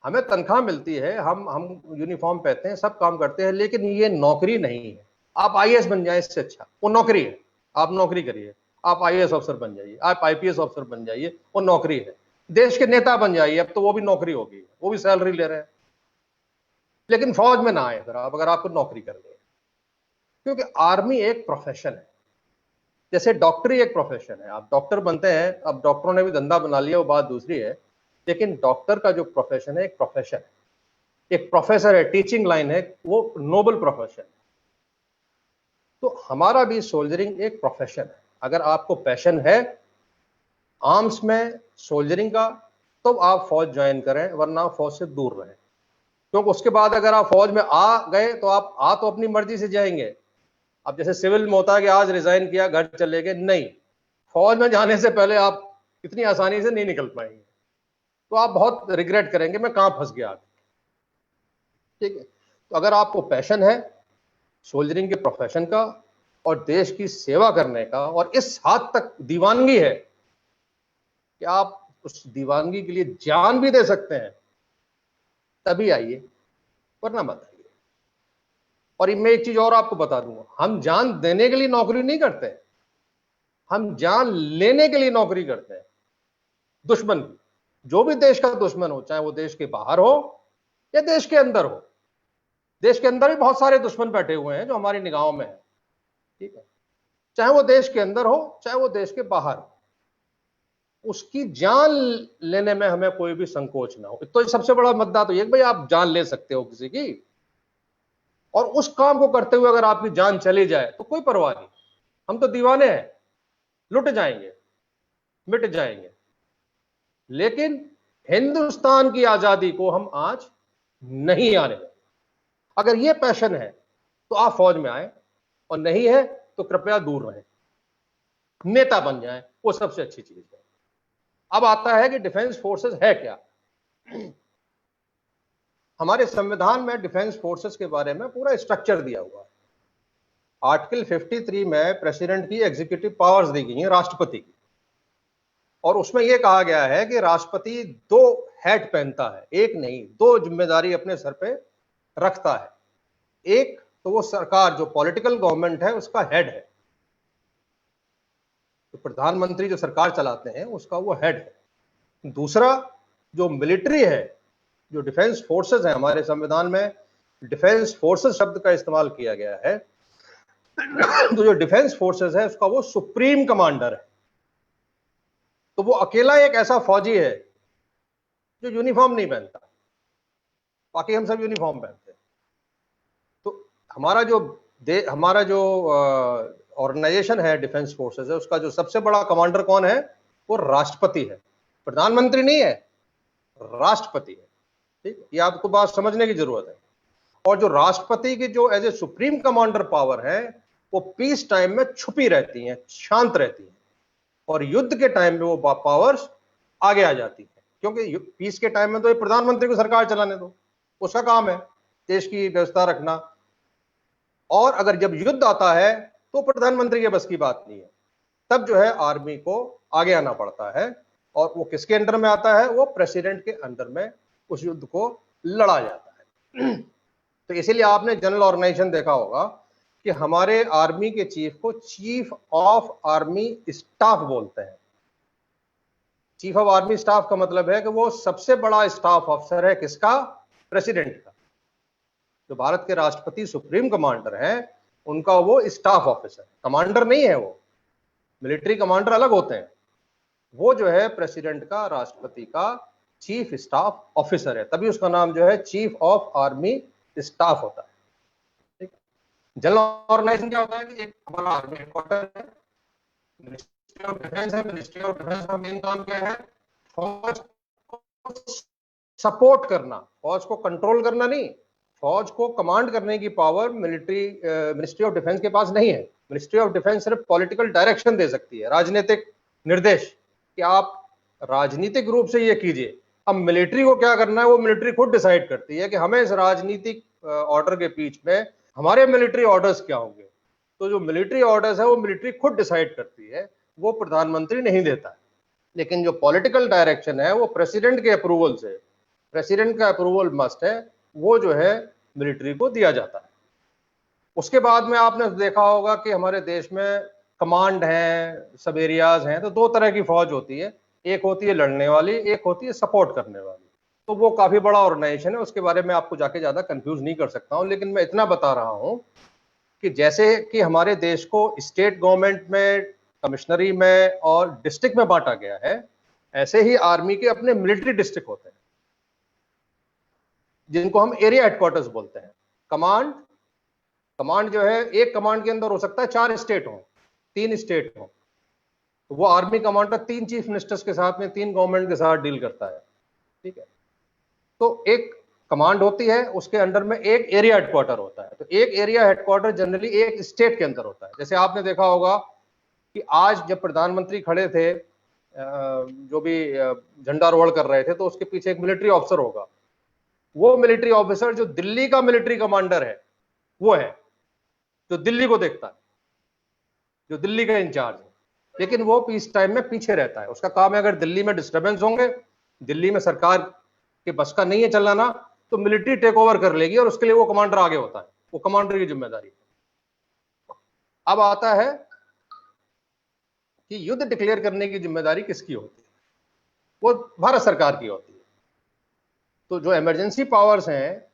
Speaker 2: हमें तनख्वाह मिलती है, हम यूनिफॉर्म पहनते हैं, सब काम करते हैं, लेकिन ये नौकरी नहीं है। आप आईएएस बन जाए इससे अच्छा, वो नौकरी है, आप नौकरी करिए। आप आईएएस अफसर बन जाइए, आप आईपीएस अफसर बन जाइए, वो नौकरी है। देश के नेता बन जाइए, अब तो वो भी नौकरी होगी, वो भी सैलरी ले रहे हैं। लेकिन फौज में ना आए फिर आप, अगर आपको नौकरी करनी है, क्योंकि आर्मी एक प्रोफेशन है, जैसे डॉक्टरी एक प्रोफेशन है। आप डॉक्टर बनते हैं, अब डॉक्टरों ने भी धंधा बना लिया, वो बात दूसरी है, लेकिन डॉक्टर का जो प्रोफेशन है एक प्रोफेशन है। एक प्रोफेसर है, टीचिंग लाइन है, वो नोबल प्रोफेशन है। तो हमारा भी सोल्जरिंग एक प्रोफेशन है। अगर आपको पैशन है आर्म्स में, सोल्जरिंग का, तो आप फौज ज्वाइन करें, वरना फौज से दूर रहें। क्योंकि उसके बाद अगर आप फौज में आ गए तो आप तो अपनी मर्जी से जाएंगे। अब जैसे सिविल में होता है कि आज रिजाइन किया, घर चले गए, नहीं, फौज में जाने से पहले आप इतनी आसानी से नहीं निकल पाएंगे, तो आप बहुत रिग्रेट करेंगे, मैं कहां फंस गया। ठीक है, तो अगर आपको पैशन है सोल्जरिंग के प्रोफेशन का और देश की सेवा करने का, और इस हद तक दीवानगी है कि आप उस दीवानगी के लिए जान भी दे सकते हैं, तभी आइए, वरना मत आइए। और मैं एक चीज और आपको बता दूंगा, हम जान देने के लिए नौकरी नहीं करते, हम जान लेने के लिए नौकरी करते हैं दुश्मन की। जो भी देश का दुश्मन हो, चाहे वो देश के बाहर हो या देश के अंदर हो, देश के अंदर भी बहुत सारे दुश्मन बैठे हुए हैं जो हमारी निगाहों में है, ठीक है, चाहे वो देश के अंदर हो चाहे वो देश के बाहर हो, उसकी जान लेने में हमें कोई भी संकोच ना हो। तो सबसे बड़ा मुद्दा तो ये भाई आप जान ले सकते हो किसी की, और उस काम को करते हुए अगर आपकी जान चली जाए तो कोई परवाह नहीं, हम तो दीवाने हैं, लुट जाएंगे, मिट जाएंगे। लेकिन हिंदुस्तान की आजादी को हम आज नहीं आने देंगे। अगर ये पैशन है तो आप फौज में आए, और नहीं है तो कृपया दूर रहें, नेता बन जाएं, वो सबसे अच्छी चीज है। अब आता है कि डिफेंस फोर्सेस है क्या। हमारे संविधान में डिफेंस फोर्सेस के बारे में पूरा स्ट्रक्चर दिया हुआ है। आर्टिकल 53 में प्रेसिडेंट की एग्जीक्यूटिव पावर्स दी गई हैं, राष्ट्रपति की, और उसमें यह कहा गया है कि राष्ट्रपति 2 हैट पहनता है, एक नहीं 2 जिम्मेदारी अपने सर पे रखता है। एक तो वो सरकार जो पॉलिटिकल गवर्नमेंट है उसका हेड है, तो प्रधानमंत्री जो सरकार चलाते हैं उसका वो हेड है। दूसरा जो मिलिट्री है, जो डिफेंस फोर्सेस है, हमारे संविधान में डिफेंस फोर्सेस शब्द का इस्तेमाल किया गया है, तो जो डिफेंस फोर्सेस है उसका वो सुप्रीम कमांडर है। तो वो अकेला एक ऐसा फौजी है जो यूनिफॉर्म नहीं पहनता, बाकी हम सब यूनिफॉर्म पहनते हैं। तो हमारा जो ऑर्गेनाइजेशन है डिफेंस फोर्सेस है, उसका जो सबसे बड़ा कमांडर कौन है, वो राष्ट्रपति है, प्रधानमंत्री नहीं है, राष्ट्रपति है। ठीक, ये आपको बात समझने की जरूरत है। और जो राष्ट्रपति की जो as a supreme commander power है, वो पीस टाइम में छुपी रहती हैं, शांत रहती हैं, और युद्ध के टाइम में वो पावर्स आगे आ जाती है। क्योंकि पीस के टाइम में तो ये प्रधानमंत्री को सरकार चलाने दो, उसका काम है देश की व्यवस्था रखना, और अगर जब युद्ध आता है तो प्रधानमंत्री के बस की बात नहीं है, तब जो है आर्मी को आगे आना पड़ता है, और वो किसके अंडर में आता है, वो प्रेसिडेंट के अंडर में उस युद्ध को लड़ा जाता है। तो इसीलिए आपने जनरल ऑर्गेनाइजेशन देखा होगा कि हमारे आर्मी के चीफ को चीफ ऑफ आर्मी स्टाफ बोलते हैं। चीफ ऑफ आर्मी स्टाफ का मतलब है कि वो सबसे बड़ा स्टाफ ऑफिसर है किसका, प्रेसिडेंट का। जो भारत के राष्ट्रपति सुप्रीम कमांडर हैं, उनका वो स्टाफ ऑफिसर, कमांडर नहीं है वो, मिलिट्री कमांडर अलग होते हैं, वो जो है प्रेसिडेंट का, राष्ट्रपति का चीफ स्टाफ ऑफिसर है, तभी उसका नाम जो है चीफ ऑफ आर्मी स्टाफ होता है। ठीक, जनरल ऑर्गेनाइजेशन क्या होता है कि एक हमारा आर्मी हेडक्वार्टर है, मिनिस्ट्री ऑफ डिफेंस है, मिनिस्ट्री ऑफ डिफेंस का मेन काम क्या है, फौज को सपोर्ट करना, फौज को कंट्रोल करना नहीं, फौज को कमांड करने की पावर मिनिस्ट्री ऑफ डिफेंस के पास नहीं है। मिनिस्ट्री ऑफ डिफेंस सिर्फ पॉलिटिकल डायरेक्शन दे सकती है, राजनीतिक निर्देश कि आप राजनीतिक रूप से ये कीजिए। अब मिलिट्री को क्या करना है, वो मिलिट्री खुद डिसाइड करती है कि हमें इस राजनीतिक ऑर्डर के बीच में हमारे मिलिट्री ऑर्डर्स क्या होंगे। तो जो मिलिट्री ऑर्डर्स है वो मिलिट्री खुद डिसाइड करती है, वो प्रधानमंत्री नहीं देता है। लेकिन जो पॉलिटिकल डायरेक्शन है वो प्रेसिडेंट के अप्रूवल से, प्रेसिडेंट का अप्रूवल मस्ट है, वो जो है मिलिट्री को दिया जाता है। उसके बाद में आपने देखा होगा कि हमारे देश में कमांड है, सब एरियाज हैं, तो 2 तरह की फौज होती है, एक होती है लड़ने वाली, एक होती है सपोर्ट करने वाली। तो वो काफी बड़ा ऑर्गेनाइजेशन है, उसके बारे में आपको जाके ज्यादा कंफ्यूज नहीं कर सकता हूं, लेकिन मैं इतना बता रहा हूं कि जैसे कि हमारे देश को स्टेट गवर्नमेंट में, कमिश्नरी में और डिस्ट्रिक्ट में बांटा गया है, ऐसे ही आर्मी के अपने मिलिट्री डिस्ट्रिक्ट होते हैं, जिनको हम एरिया हेडक्वार्टर्स बोलते हैं। कमांड जो है, एक कमांड के अंदर हो सकता है 4 स्टेट हो, 3 स्टेट हो, तो वो आर्मी कमांडर 3 चीफ मिनिस्टर्स के साथ में, 3 गवर्नमेंट के साथ डील करता है। ठीक है, तो एक कमांड होती है, उसके अंडर में एक एरिया हेडक्वार्टर होता है। तो एक एरिया हेडक्वार्टर जनरली एक स्टेट के अंदर होता है। जैसे आपने देखा होगा कि आज जब प्रधानमंत्री खड़े थे, जो भी झंडारोहण कर रहे थे, तो उसके पीछे एक मिलिट्री ऑफिसर होगा। वो मिलिट्री ऑफिसर जो दिल्ली का मिलिट्री कमांडर है, वो है जो दिल्ली को देखता है, जो दिल्ली का इंचार्ज है। लेकिन वो पीस टाइम में पीछे रहता है, उसका काम है अगर दिल्ली में डिस्टर्बेंस होंगे, दिल्ली में सरकार के बस का नहीं है चलाना, तो मिलिट्री टेक ओवर कर लेगी और उसके लिए वो कमांडर आगे होता है, वो कमांडर की जिम्मेदारी। अब आता है कि युद्ध डिक्लेयर करने की जिम्मेदारी किसकी होती है? वो भारत सरकार की होती है। तो जो इमरजेंसी पावर्स हैं,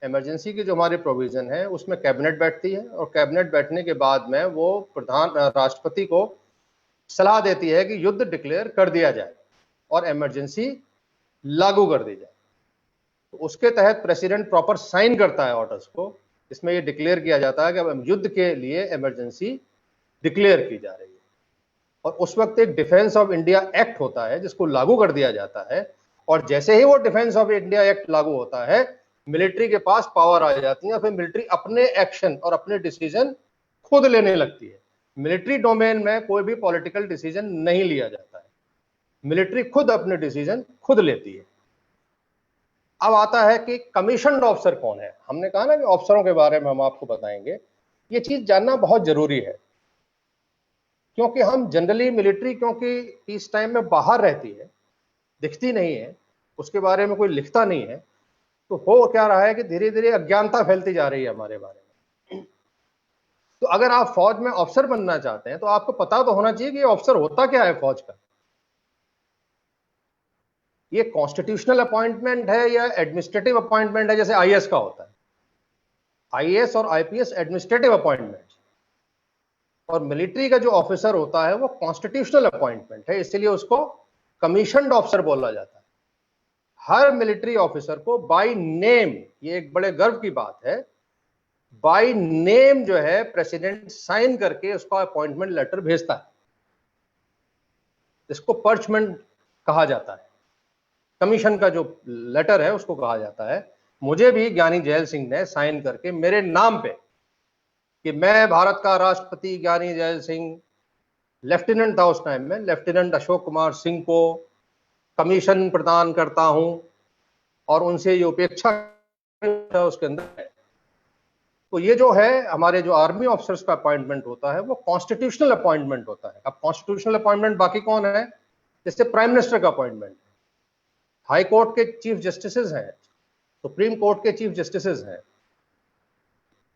Speaker 2: इमरजेंसी की जो हमारे प्रोविजन है, उसमें कैबिनेट बैठती है और कैबिनेट बैठने के बाद में वो राष्ट्रपति को सलाह देती है कि युद्ध डिक्लेयर कर दिया जाए और इमरजेंसी लागू कर दी जाए। तो उसके तहत प्रेसिडेंट प्रॉपर साइन करता है ऑर्डर्स को, इसमें ये डिक्लेयर किया जाता है कि अब युद्ध के लिए इमरजेंसी डिक्लेयर की जा रही है। और उस वक्त एक डिफेंस ऑफ इंडिया एक्ट होता है जिसको लागू कर दिया जाता है, और जैसे ही वो डिफेंस ऑफ इंडिया एक्ट लागू होता है, मिलिट्री के पास पावर आ जाती है, फिर मिलिट्री अपने एक्शन और अपने डिसीजन खुद लेने लगती है। मिलिट्री डोमेन में कोई भी पॉलिटिकल डिसीजन नहीं लिया जाता है, मिलिट्री खुद अपने डिसीजन खुद लेती है। अब आता है कि कमीशन्ड ऑफिसर कौन है। हमने कहा ना कि ऑफिसरों के बारे में हम आपको बताएंगे। ये चीज जानना बहुत जरूरी है, क्योंकि हम जनरली मिलिट्री, क्योंकि पीस टाइम में बाहर रहती है, दिखती नहीं है, उसके बारे में कोई लिखता नहीं है, तो हो क्या रहा है कि धीरे धीरे अज्ञानता फैलती जा रही है हमारे बारे में। तो अगर आप फौज में ऑफिसर बनना चाहते हैं तो आपको पता तो होना चाहिए कि ये ऑफिसर होता क्या है फौज का। ये कॉन्स्टिट्यूशनल अपॉइंटमेंट है या एडमिनिस्ट्रेटिव अपॉइंटमेंट है, जैसे आईएएस का होता है। आईएएस और आईपीएस एडमिनिस्ट्रेटिव अपॉइंटमेंट, और मिलिट्री का जो ऑफिसर होता है वो कॉन्स्टिट्यूशनल अपॉइंटमेंट है, इसलिए उसको कमीशन्ड ऑफिसर बोला जाता है। हर मिलिट्री ऑफिसर को बाय नेम, ये एक बड़े गर्व की बात है, बाय नेम जो है प्रेसिडेंट साइन करके उसका अपॉइंटमेंट लेटर भेजता है। इसको पर्चमेंट कहा जाता है। कमीशन का जो लेटर है उसको कहा जाता है। मुझे भी ज्ञानी जैल सिंह ने साइन करके मेरे नाम पे कि मैं भारत का राष्ट्रपति ज्ञानी जैल सिंह, लेफ्टिनेंट था उस टाइम में, लेफ्टिनेंट अशोक कुमार सिंह को कमीशन प्रदान करता हूं, और उनसे ये उपेक्षा उसके अंदर है। तो ये जो है हमारे जो आर्मी ऑफिसर्स का अपॉइंटमेंट होता है वो कॉन्स्टिट्यूशनल अपॉइंटमेंट होता है। अब कॉन्स्टिट्यूशनल अपॉइंटमेंट बाकी कौन है? जैसे प्राइम मिनिस्टर का अपॉइंटमेंट, हाई कोर्ट के चीफ जस्टिसेस हैं, सुप्रीम कोर्ट के चीफ जस्टिसेस हैं,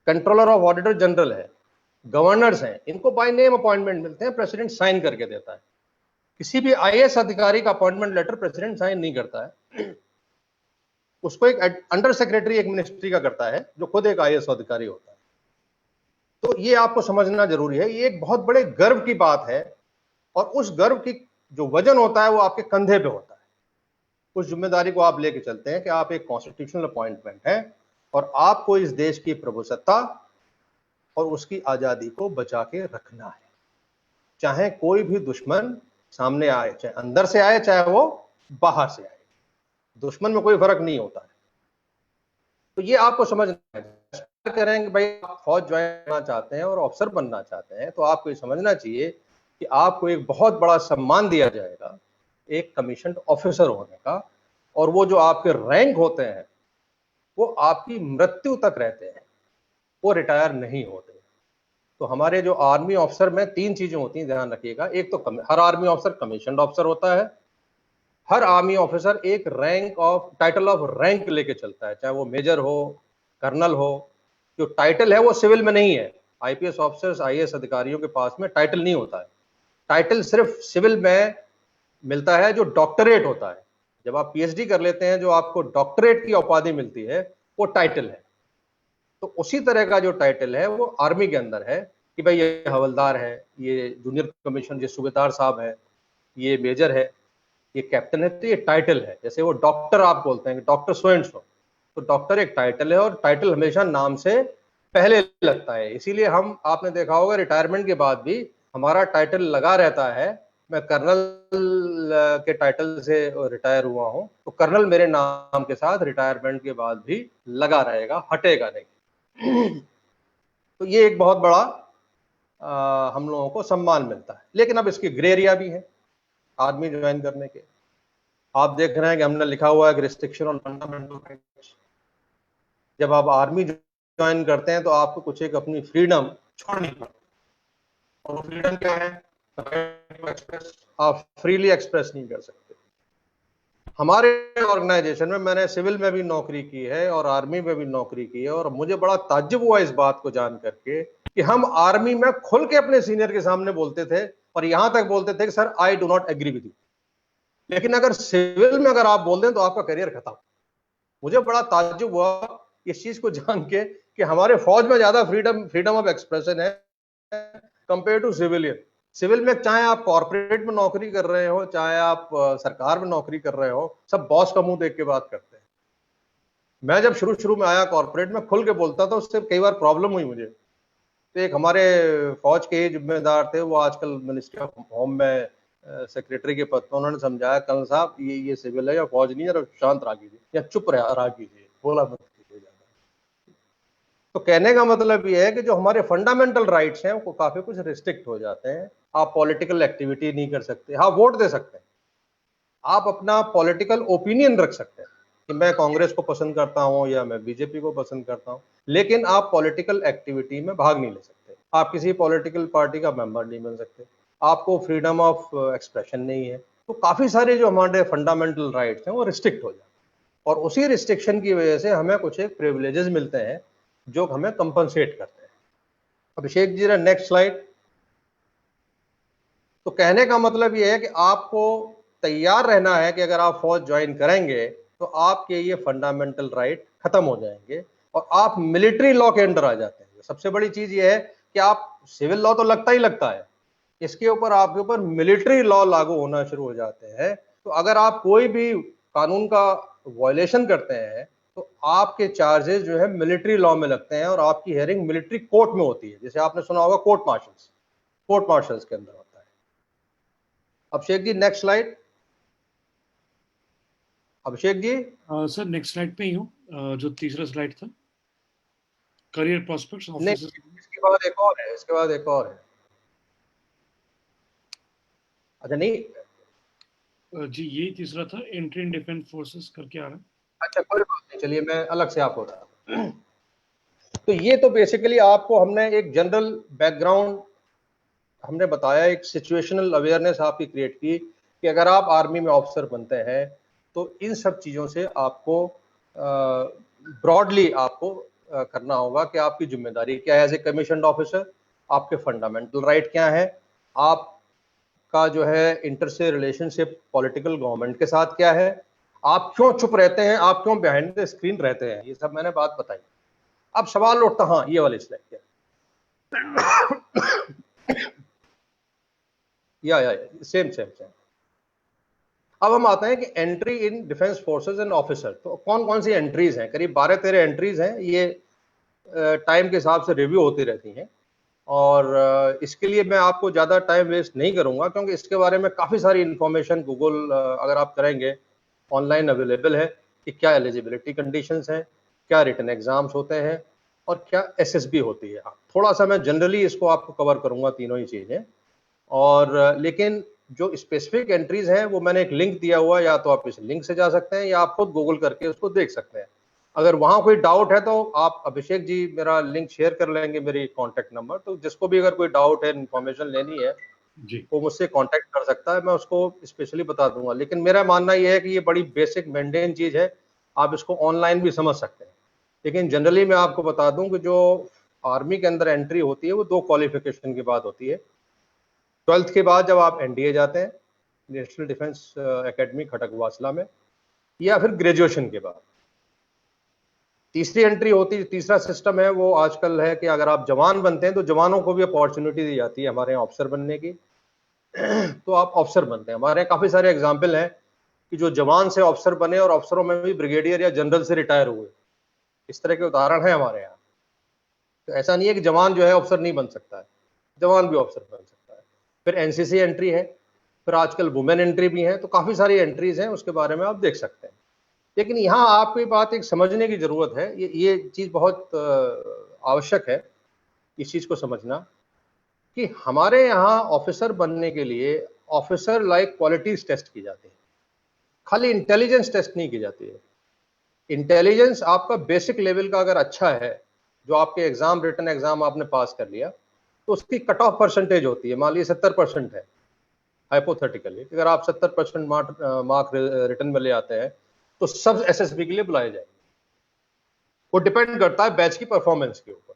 Speaker 2: कंट्रोलर ऑफ ऑडिटर जनरल है, गवर्नर्स हैं, इनको बाय नेम अपॉइंटमेंट मिलते हैं, प्रेसिडेंट साइन करके देता है। किसी भी आईएएस अधिकारी का अपॉइंटमेंट लेटर प्रेसिडेंट साइन नहीं करता है, उसको एक अंडर सेक्रेटरी एक मिनिस्ट्री का करता है जो खुद एक आईएएस अधिकारी होता है। तो ये आपको समझना जरूरी है, ये एक बहुत बड़े गर्व की बात है, और उस गर्व की जो वजन होता है वो आपके कंधे पे होता है। उस जिम्मेदारी को आप लेके चलते हैं कि आप एक कॉन्स्टिट्यूशनल अपॉइंटमेंट है और आपको इस देश की प्रभुसत्ता और उसकी आजादी को बचा के रखना है, चाहे कोई भी दुश्मन सामने आए, चाहे अंदर से आए चाहे वो बाहर से आए, दुश्मन में कोई फर्क नहीं होता है। तो ये आपको समझना है। करें कि भाई आप फौज ज्वाइन करना चाहते हैं और ऑफिसर बनना चाहते हैं, तो आपको ये समझना चाहिए कि आपको एक बहुत बड़ा सम्मान दिया जाएगा एक कमीशन्ड ऑफिसर होने का, और वो जो आपके रैंक होते हैं वो आपकी मृत्यु तक रहते हैं, वो रिटायर नहीं होते। तो हमारे जो आर्मी ऑफिसर में 3 चीजें होती हैं, ध्यान रखिएगा। एक तो हर आर्मी ऑफिसर कमीशन्ड ऑफिसर होता है, हर आर्मी ऑफिसर एक rank of title of rank लेके चलता है, चाहे वो मेजर हो, कर्नल हो। जो टाइटल है वो सिविल में नहीं है। आईपीएस ऑफिसर्स, आईएएस अधिकारियों के पास में टाइटल नहीं होता है। टाइटल सिर्फ सिविल में मिलता है जो डॉक्टरेट होता है। जब आप पीएचडी कर लेते हैं, जो आपको डॉक्टरेट की उपाधि मिलती है वो टाइटल है। तो उसी तरह का जो टाइटल है वो आर्मी के अंदर है कि भाई ये हवलदार है, ये जूनियर कमीशन, ये सूबेदार साहब है, ये मेजर है, ये कैप्टन है। तो ये टाइटल है। जैसे वो डॉक्टर आप बोलते हैं कि डॉक्टर सो एंड सो, तो डॉक्टर एक टाइटल है, और टाइटल हमेशा नाम से पहले लगता है। इसीलिए हम, आपने देखा होगा रिटायरमेंट के बाद भी हमारा टाइटल लगा रहता है। मैं कर्नल के टाइटल से रिटायर हुआ हूं, तो कर्नल मेरे नाम के साथ रिटायरमेंट के बाद भी लगा रहेगा, हटेगा नहीं। तो ये एक बहुत बड़ा हम लोगों को सम्मान मिलता है। लेकिन अब इसके ग्रे एरिया भी है आर्मी ज्वाइन करने के। आप देख रहे हैं कि हमने लिखा हुआ है रिस्ट्रिक्शन ऑन फंडामेंटल राइट्स। जब आप आर्मी ज्वाइन करते हैं तो आपको कुछ एक अपनी फ्रीडम छोड़नी पड़ती है, और फ्रीडम क्या है? आप फ्रीली एक्सप्रेस नहीं कर सकते। हमारे ऑर्गेनाइजेशन में मैंने सिविल में भी नौकरी की है और आर्मी में भी नौकरी की है, और मुझे बड़ा ताज्जुब हुआ इस बात को जान करके कि हम आर्मी में खुल के अपने सीनियर के सामने बोलते थे और यहां तक बोलते थे कि sir I do not agree with you, लेकिन अगर सिविल में अगर आप बोल दें तो आपका करियर खत्म। मुझे बड़ा ताज्जुब हुआ इस चीज को जान के कि हमारे फौज में ज्यादा फ्रीडम ऑफ एक्सप्रेशन है कंपेयर टू सिविलियन। सिविल में चाहे आप कॉर्पोरेट में नौकरी कर रहे हो, चाहे आप सरकार में नौकरी कर रहे हो, सब बॉस का मुंह देख के बात करते हैं। मैं जब शुरू में आया कॉर्पोरेट में खुल के बोलता था, उससे कई बार प्रॉब्लम हुई मुझे। तो एक हमारे फौज के जिम्मेदार थे, वो आजकल मिनिस्ट्री ऑफ होम में सेक्रेटरी के पद पर, उन्होंने समझाया कर्नल साहब ये सिविल है या फौज नहीं है, और शांत रहा कीजिए या चुप रहा कीजिए, बोला मत कीजिए ज्यादा। तो कहने का मतलब ये है कि जो हमारे फंडामेंटल राइट्स हैं वो काफी कुछ रिस्ट्रिक्ट हो जाते हैं। आप पॉलिटिकल एक्टिविटी नहीं कर सकते, हाँ वोट दे सकते हैं, आप अपना पॉलिटिकल ओपिनियन रख सकते हैं कि मैं कांग्रेस को पसंद करता हूं या मैं बीजेपी को पसंद करता हूं, लेकिन आप पॉलिटिकल एक्टिविटी में भाग नहीं ले सकते, आप किसी पॉलिटिकल पार्टी का मेंबर नहीं बन सकते, आपको फ्रीडम ऑफ एक्सप्रेशन नहीं है। तो काफी सारे जो हमारे फंडामेंटल राइट्स हैं वो रिस्ट्रिक्ट हो जाते हैं, और उसी रिस्ट्रिक्शन की वजह से हमें कुछ एक प्रिविलेजेस मिलते हैं जो हमें कंपनसेट करते हैं। Abhishek ji next slide. तो कहने का मतलब ये है कि आपको तैयार रहना है कि अगर आप फौज ज्वाइन करेंगे तो आपके ये फंडामेंटल राइट खत्म हो जाएंगे और आप मिलिट्री लॉ के अंडर आ जाते हैं। सबसे बड़ी चीज ये है कि आप सिविल लॉ तो लगता ही लगता है, इसके ऊपर आपके ऊपर मिलिट्री लॉ लागू होना शुरू हो जाते हैं। तो अगर आप कोई भी कानून का वायलेशन करते हैं तो आपके चार्जेस जो है मिलिट्री लॉ में लगते हैं और आपकी हियरिंग मिलिट्री कोर्ट में होती है, जैसे आपने सुना होगा कोर्ट मार्शल्स के अंदर होता है। Abhishek ji next slide. Abhishek ji
Speaker 4: sir next slide पे ही हूँ, जो तीसरा स्लाइड था, करियर प्रोस्पेक्ट्स ऑफिसर्स।
Speaker 2: इसके बाद एक और है, इसके बाद एक और है। अच्छा नहीं
Speaker 4: जी ये तीसरा था, एंट्री इन डिफेंस फोर्सेस करके आ रहा है।
Speaker 2: अच्छा कोई बात नहीं, चलिए मैं अलग से आपको बता। तो ये तो बेसिकली आपको हमने एक जनरल बैकग्राउंड हमने बताया, एक सिचुएशनल अवेयरनेस आपकी क्रिएट की कि अगर आप आर्मी में ऑफिसर बनते हैं तो इन सब चीज़ों से आपको ब्रॉडली आपको करना होगा कि आपकी जिम्मेदारी क्या है एज ए कमीशन्ड ऑफिसर, आपके फंडामेंटल राइट क्या है, आपका जो है इंटर से रिलेशनशिप पॉलिटिकल गवर्नमेंट के साथ क्या है, आप क्यों चुप रहते हैं, आप क्यों बिहाइंड द स्क्रीन रहते हैं, ये सब मैंने बात बताई। अब सवाल उठता, हाँ ये वाली स्लाइड क्या या सेम। अब हम आते हैं कि entry in defence forces and officer. तो कौन कौन सी एंट्रीज हैं, करीब 12-13 एंट्रीज हैं, ये टाइम के हिसाब से रिव्यू होती रहती हैं, और इसके लिए मैं आपको ज़्यादा टाइम वेस्ट नहीं करूंगा क्योंकि इसके बारे में काफ़ी सारी इंफॉर्मेशन गूगल अगर आप करेंगे ऑनलाइन अवेलेबल है कि क्या एलिजिबिलिटी कंडीशंस हैं, क्या रिटन एग्जाम्स होते हैं और क्या एसएसबी होती है। थोड़ा सा मैं जनरली इसको आपको कवर करूंगा तीनों ही चीज़ें, और लेकिन जो स्पेसिफिक एंट्रीज हैं वो मैंने एक लिंक दिया हुआ है, या तो आप इस लिंक से जा सकते हैं या आप खुद गूगल करके उसको देख सकते हैं। अगर वहाँ कोई डाउट है तो आप अभिषेक जी मेरा लिंक शेयर कर लेंगे, मेरी कॉन्टैक्ट नंबर, तो जिसको भी अगर कोई डाउट है, इन्फॉर्मेशन लेनी है
Speaker 4: जी
Speaker 2: वो मुझसे कांटेक्ट कर सकता है, मैं उसको स्पेशली बता दूंगा। लेकिन मेरा मानना यह है कि ये बड़ी बेसिक मेंटेन चीज़ है, आप इसको ऑनलाइन भी समझ सकते हैं। लेकिन जनरली मैं आपको बता दूं कि जो आर्मी के अंदर एंट्री होती है वो 2 क्वालिफिकेशन के बाद होती है। 12th के बाद जब आप एनडीए जाते हैं, नेशनल डिफेंस एकेडमी खटकवासला में, या फिर ग्रेजुएशन के बाद। तीसरी एंट्री होती, तीसरा सिस्टम है वो आजकल है कि अगर आप जवान बनते हैं तो जवानों को भी अपॉर्चुनिटी दी जाती है हमारे यहाँ ऑफिसर बनने की, तो आप ऑफिसर बनते हैं। हमारे यहाँ काफ़ी सारे एग्जाम्पल हैं कि जो जवान से ऑफिसर बने और अफसरों में भी ब्रिगेडियर या जनरल से रिटायर हुए, इस तरह के उदाहरण हैं हमारे यहाँ। तो ऐसा नहीं है कि जवान जो है अफसर नहीं बन सकता है, जवान भी अफसर बन सकता है। फिर एनसीसी एंट्री है, फिर आजकल वुमेन एंट्री भी है, तो काफ़ी सारी एंट्रीज हैं, उसके बारे में आप देख सकते हैं। लेकिन यहाँ आपकी बात एक समझने की ज़रूरत है, ये चीज़ बहुत आवश्यक है इस चीज़ को समझना कि हमारे यहाँ ऑफिसर बनने के लिए ऑफिसर लाइक क्वालिटीज टेस्ट की जाती है, खाली इंटेलिजेंस टेस्ट नहीं की जाती है। इंटेलिजेंस आपका बेसिक लेवल का अगर अच्छा है, जो आपके एग्जाम रिटन एग्जाम आपने पास कर लिया, तो उसकी कट ऑफ परसेंटेज होती है, मान लीजिए 70% है, हाइपोथेटिकली अगर आप 70% मार्क रिटर्न में ले आते हैं तो सब एसएसबी के लिए बुलाए जाएंगे। वो डिपेंड करता है बैच की परफॉर्मेंस के ऊपर।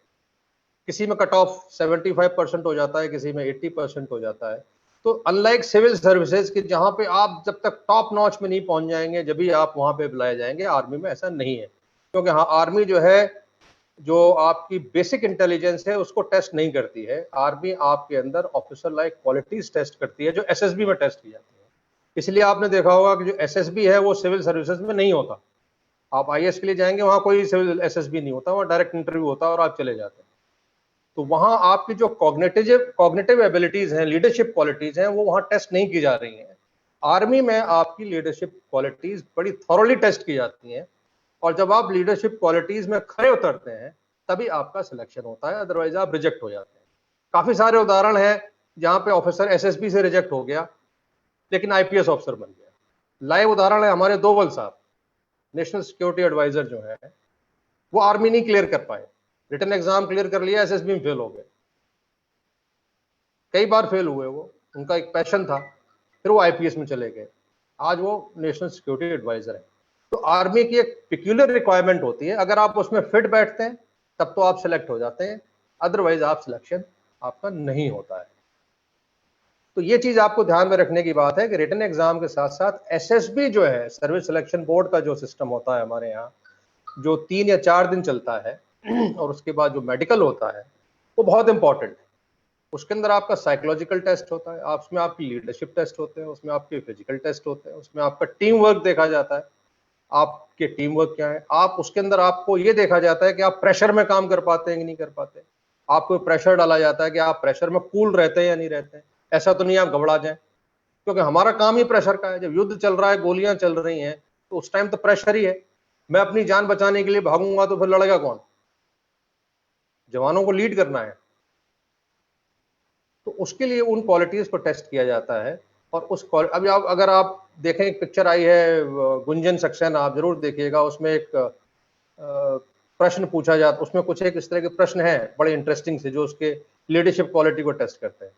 Speaker 2: किसी में कट ऑफ 75% हो जाता है, किसी में 80% हो जाता है। तो अनलाइक सिविल सर्विसेज की जहां पे आप जब तक टॉप नॉच में नहीं पहुंच जाएंगे जब भी आप वहां पे बुलाए जाएंगे, आर्मी में ऐसा नहीं है। क्योंकि हाँ, आर्मी जो है जो आपकी बेसिक इंटेलिजेंस है उसको टेस्ट नहीं करती है। आर्मी आपके अंदर ऑफिसर लाइक क्वालिटीज टेस्ट करती है जो एसएसबी में टेस्ट की जाती है। इसलिए आपने देखा होगा कि जो एसएसबी है वो सिविल सर्विसेज में नहीं होता। आप आईएएस के लिए जाएंगे वहां कोई सिविल एसएसबी नहीं होता, वहां डायरेक्ट इंटरव्यू होता है और आप चले जाते हैं। तो वहां आपकी जो कॉग्निटिव एबिलिटीज हैं, लीडरशिप क्वालिटीज हैं, वो वहां टेस्ट नहीं की जा रही हैं। आर्मी में आपकी लीडरशिप क्वालिटीज बड़ी थॉरोली टेस्ट की जाती हैं और जब आप लीडरशिप क्वालिटीज में खरे उतरते हैं तभी आपका सिलेक्शन होता है, अदरवाइज आप रिजेक्ट हो जाते हैं। काफी सारे उदाहरण हैं जहां पे ऑफिसर एसएसबी से रिजेक्ट हो गया लेकिन आईपीएस ऑफिसर बन गया। लाइव उदाहरण है हमारे दोवल साहब, नेशनल सिक्योरिटी एडवाइजर जो है, वो आर्मी नहीं क्लियर कर पाए, रिटन एग्जाम क्लियर कर लिया, एसएसबी में फेल हो गए, कई बार फेल हुए। वो उनका एक पैशन था, फिर वो आईपीएस में चले गए, आज वो नेशनल सिक्योरिटी एडवाइजर है। तो आर्मी की एक पिक्यूलर रिक्वायरमेंट होती है, अगर आप उसमें फिट बैठते हैं तब तो आप सिलेक्ट हो जाते हैं, अदरवाइज आप सिलेक्शन आपका नहीं होता है। तो ये चीज आपको ध्यान में रखने की बात है कि रिटन एग्जाम के साथ साथ एसएसबी जो है, सर्विस सिलेक्शन बोर्ड का जो सिस्टम होता है हमारे यहाँ, जो 3 या 4 दिन चलता है और उसके बाद जो मेडिकल होता है वो बहुत इंपॉर्टेंट है। उसके अंदर आपका साइकोलॉजिकल टेस्ट होता है, उसमें आपकी लीडरशिप टेस्ट होते हैं, उसमें आपके फिजिकल टेस्ट होते हैं, उसमें आपका टीम वर्क देखा जाता है, आपके टीम वर्क क्या है। आप उसके अंदर आपको ये देखा जाता है कि आप प्रेशर में काम कर पाते हैं कि नहीं कर पाते। आपको प्रेशर डाला जाता है कि आप प्रेशर में कूल रहते हैं या नहीं रहते हैं। ऐसा तो नहीं आप घबरा जाएं, क्योंकि हमारा काम ही प्रेशर का है। जब युद्ध चल रहा है, गोलियां चल रही हैं, तो उस टाइम तो प्रेशर ही है। मैं अपनी जान बचाने के लिए भागूंगा तो फिर लड़ेगा कौन? जवानों को लीड करना है। तो उसके लिए उन क्वालिटीज को टेस्ट किया जाता है। और उस अभी आप अगर आप देखें, एक पिक्चर आई है गुंजन सक्सेना, आप जरूर देखिएगा। उसमें एक प्रश्न पूछा जाता, उसमें कुछ एक इस तरह के प्रश्न हैं बड़े इंटरेस्टिंग से जो उसके लीडरशिप क्वालिटी को टेस्ट करते हैं।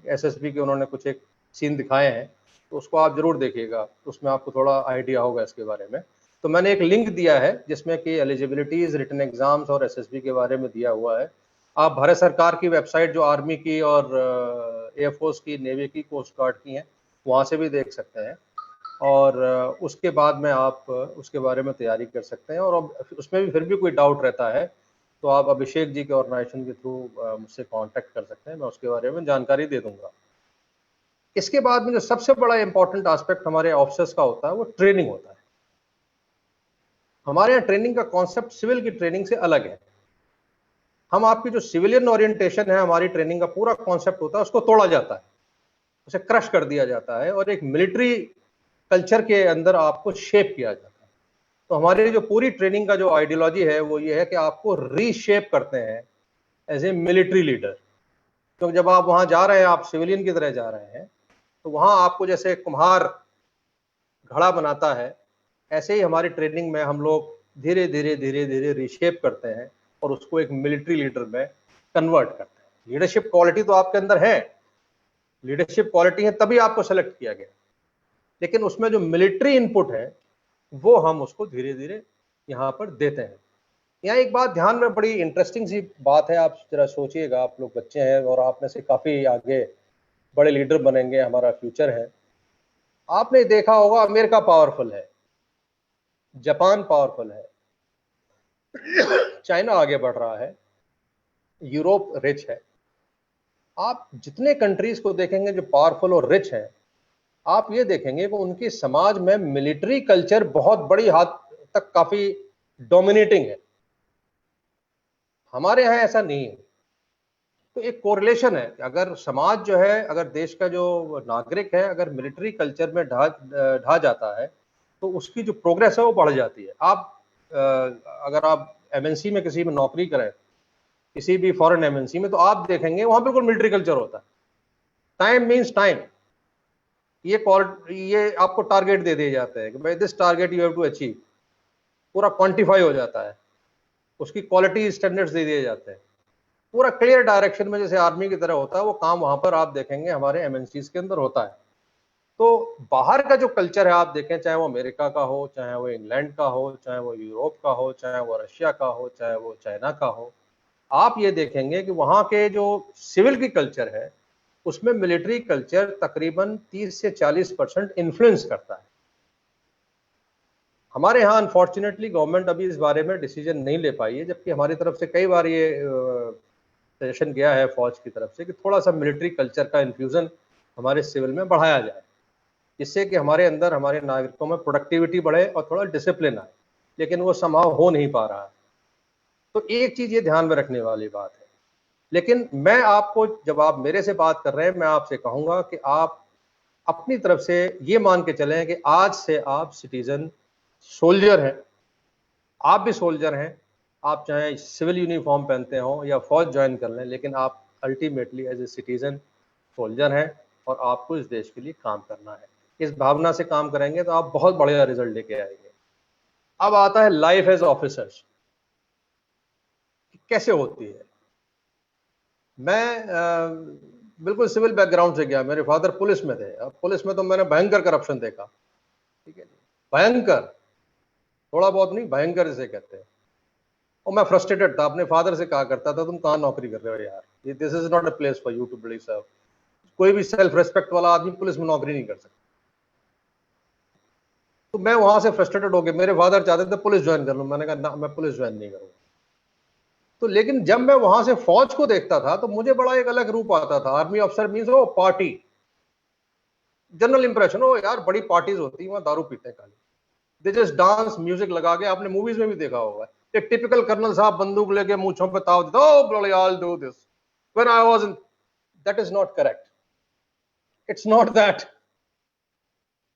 Speaker 2: एसएसबी के उन्होंने कुछ एक सीन दिखाए हैं, तो उसको आप जरूर देखिएगा, उसमें आपको थोड़ा आइडिया होगा इसके बारे में। तो मैंने एक लिंक दिया है जिसमें कि एलिजिबिलिटीज, रिटन एग्जाम्स और एसएसबी के बारे में दिया हुआ है। आप भारत सरकार की वेबसाइट, जो आर्मी की और एयरफोर्स की, नेवी की, कोस्ट गार्ड की हैं, वहाँ से भी देख सकते हैं। और उसके बाद में आप उसके बारे में तैयारी कर सकते हैं। और उसमें भी फिर भी कोई डाउट रहता है तो आप अभिषेक जी के ऑर्गेनाइजेशन के थ्रू मुझसे कांटेक्ट कर सकते हैं, मैं उसके बारे में जानकारी दे दूंगा। इसके बाद में जो सबसे बड़ा इंपॉर्टेंट एस्पेक्ट हमारे ऑफिसर्स का होता है वो ट्रेनिंग होता है। हमारे यहाँ ट्रेनिंग का कॉन्सेप्ट सिविल की ट्रेनिंग से अलग है। हम आपकी जो सिविलियन ओरिएंटेशन है, हमारी ट्रेनिंग का पूरा कॉन्सेप्ट होता है, उसको तोड़ा जाता है, उसे क्रश कर दिया जाता है और एक मिलिट्री कल्चर के अंदर आपको शेप किया जाता है। तो हमारी जो पूरी ट्रेनिंग का जो आइडियोलॉजी है वो ये है कि आपको रीशेप करते हैं एज ए मिलिट्री लीडर। तो जब आप वहां जा रहे हैं, आप सिविलियन की तरह जा रहे हैं, तो वहां आपको जैसे कुम्हार घड़ा बनाता है, ऐसे ही हमारी ट्रेनिंग में हम लोग धीरे धीरे धीरे धीरे रीशेप करते हैं और उसको एक मिलिट्री लीडर में कन्वर्ट करते हैं। लीडरशिप क्वालिटी तो आपके अंदर है, लीडरशिप क्वालिटी है तभी आपको सेलेक्ट किया गया, लेकिन उसमें जो मिलिट्री इनपुट है वो हम उसको धीरे धीरे यहाँ पर देते हैं। यहाँ एक बात ध्यान में, बड़ी इंटरेस्टिंग सी बात है, आप जरा सोचिएगा। आप लोग बच्चे हैं और आप में से काफी आगे बड़े लीडर बनेंगे, हमारा फ्यूचर है। आपने देखा होगा अमेरिका पावरफुल है, जापान पावरफुल है, चाइना आगे बढ़ रहा है, यूरोप रिच है। आप जितने कंट्रीज को देखेंगे जो पावरफुल और रिच हैं, आप ये देखेंगे कि उनके समाज में मिलिट्री कल्चर बहुत बड़ी हद तक काफी डोमिनेटिंग है। हमारे यहाँ ऐसा नहीं है। तो एक कोरिलेशन है, अगर समाज जो है, अगर देश का जो नागरिक है, अगर मिलिट्री कल्चर में ढा जाता है तो उसकी जो प्रोग्रेस है वो बढ़ जाती है। आप अगर आप एमएनसी में किसी में नौकरी करें, किसी भी फॉरेन एमएनसी में, तो आप देखेंगे वहां बिल्कुल मिलिट्री कल्चर होता है। Time means time. ये आपको टारगेट दे दिए जाते हैं कि भाई this target you have to achieve, पूरा क्वांटिफाई हो जाता है, उसकी क्वालिटी स्टैंडर्ड्स दे दिए जाते हैं, पूरा क्लियर डायरेक्शन में, जैसे आर्मी की तरह होता है वो काम। वहां पर आप देखेंगे हमारे एमएनसीज के अंदर होता है। तो बाहर का जो कल्चर है आप देखें, चाहे वो अमेरिका का हो, चाहे वो इंग्लैंड का हो, चाहे वो यूरोप का हो, चाहे वो रशिया का हो, चाहे वो चाइना का हो, आप ये देखेंगे कि वहाँ के जो सिविल की कल्चर है उसमें मिलिट्री कल्चर तकरीबन 30 से 40% इन्फ्लुएंस करता है। हमारे यहाँ अनफॉर्चुनेटली गवर्नमेंट अभी इस बारे में डिसीजन नहीं ले पाई है, जबकि हमारी तरफ से कई बार ये सजेशन गया है फौज की तरफ से कि थोड़ा सा मिलिट्री कल्चर का इन्फ्यूजन हमारे सिविल में बढ़ाया जाए, जिससे कि हमारे अंदर हमारे नागरिकों में प्रोडक्टिविटी बढ़े और थोड़ा डिसिप्लिन आए, लेकिन वो संभव हो नहीं पा रहा है। तो एक चीज ये ध्यान में रखने वाली बात है। लेकिन मैं आपको, जब आप मेरे से बात कर रहे हैं, मैं आपसे कहूंगा कि आप अपनी तरफ से ये मान के चलें कि आज से आप सिटीजन सोल्जर हैं, आप भी सोल्जर हैं, आप चाहे सिविल यूनिफॉर्म पहनते हो या फौज ज्वाइन कर लें, लेकिन आप ultimately as a citizen soldier हैं और आपको इस देश के लिए काम करना है। इस भावना से काम करेंगे तो आप बहुत बढ़िया रिजल्ट लेके आएंगे। अब आता है लाइफ एज ऑफिसर्स, कैसे होती है। मैं बिल्कुल सिविल बैकग्राउंड से गया, मेरे फादर पुलिस में थे। अब पुलिस में तो मैंने भयंकर करप्शन देखा, ठीक है जी, भयंकर, थोड़ा बहुत नहीं, भयंकर जिसे कहते हैं। और मैं फ्रस्ट्रेटेड था, अपने फादर से कहा करता था तुम कहाँ नौकरी कर रहे हो यार, this is not a place for you to believe serve. कोई भी सेल्फ रेस्पेक्ट वाला आदमी पुलिस में नौकरी नहीं कर सकता। तो मैं वहां से फ्रस्ट्रेटेड हो गया, मेरे फादर चाहते थे पुलिस ज्वाइन कर लूं, मैंने कहा ना, मैं पुलिस ज्वाइन नहीं करूंगा। तो लेकिन जब मैं वहां से फौज को देखता था तो मुझे बड़ा एक अलग रूप आता था। आर्मी अफसर मीन्स वो पार्टी, जनरल इंप्रेशन हो यार, बड़ी पार्टीज होती है, वहां दारू पीते हैं खाली, दे जस्ट डांस, म्यूजिक लगा के। आपने मूवीज में भी देखा होगा, एक टिपिकल कर्नल साहब बंदूक लेके मूंछों पे ताव देते, oh bloody I do this when I was in. That is not correct, it's not that.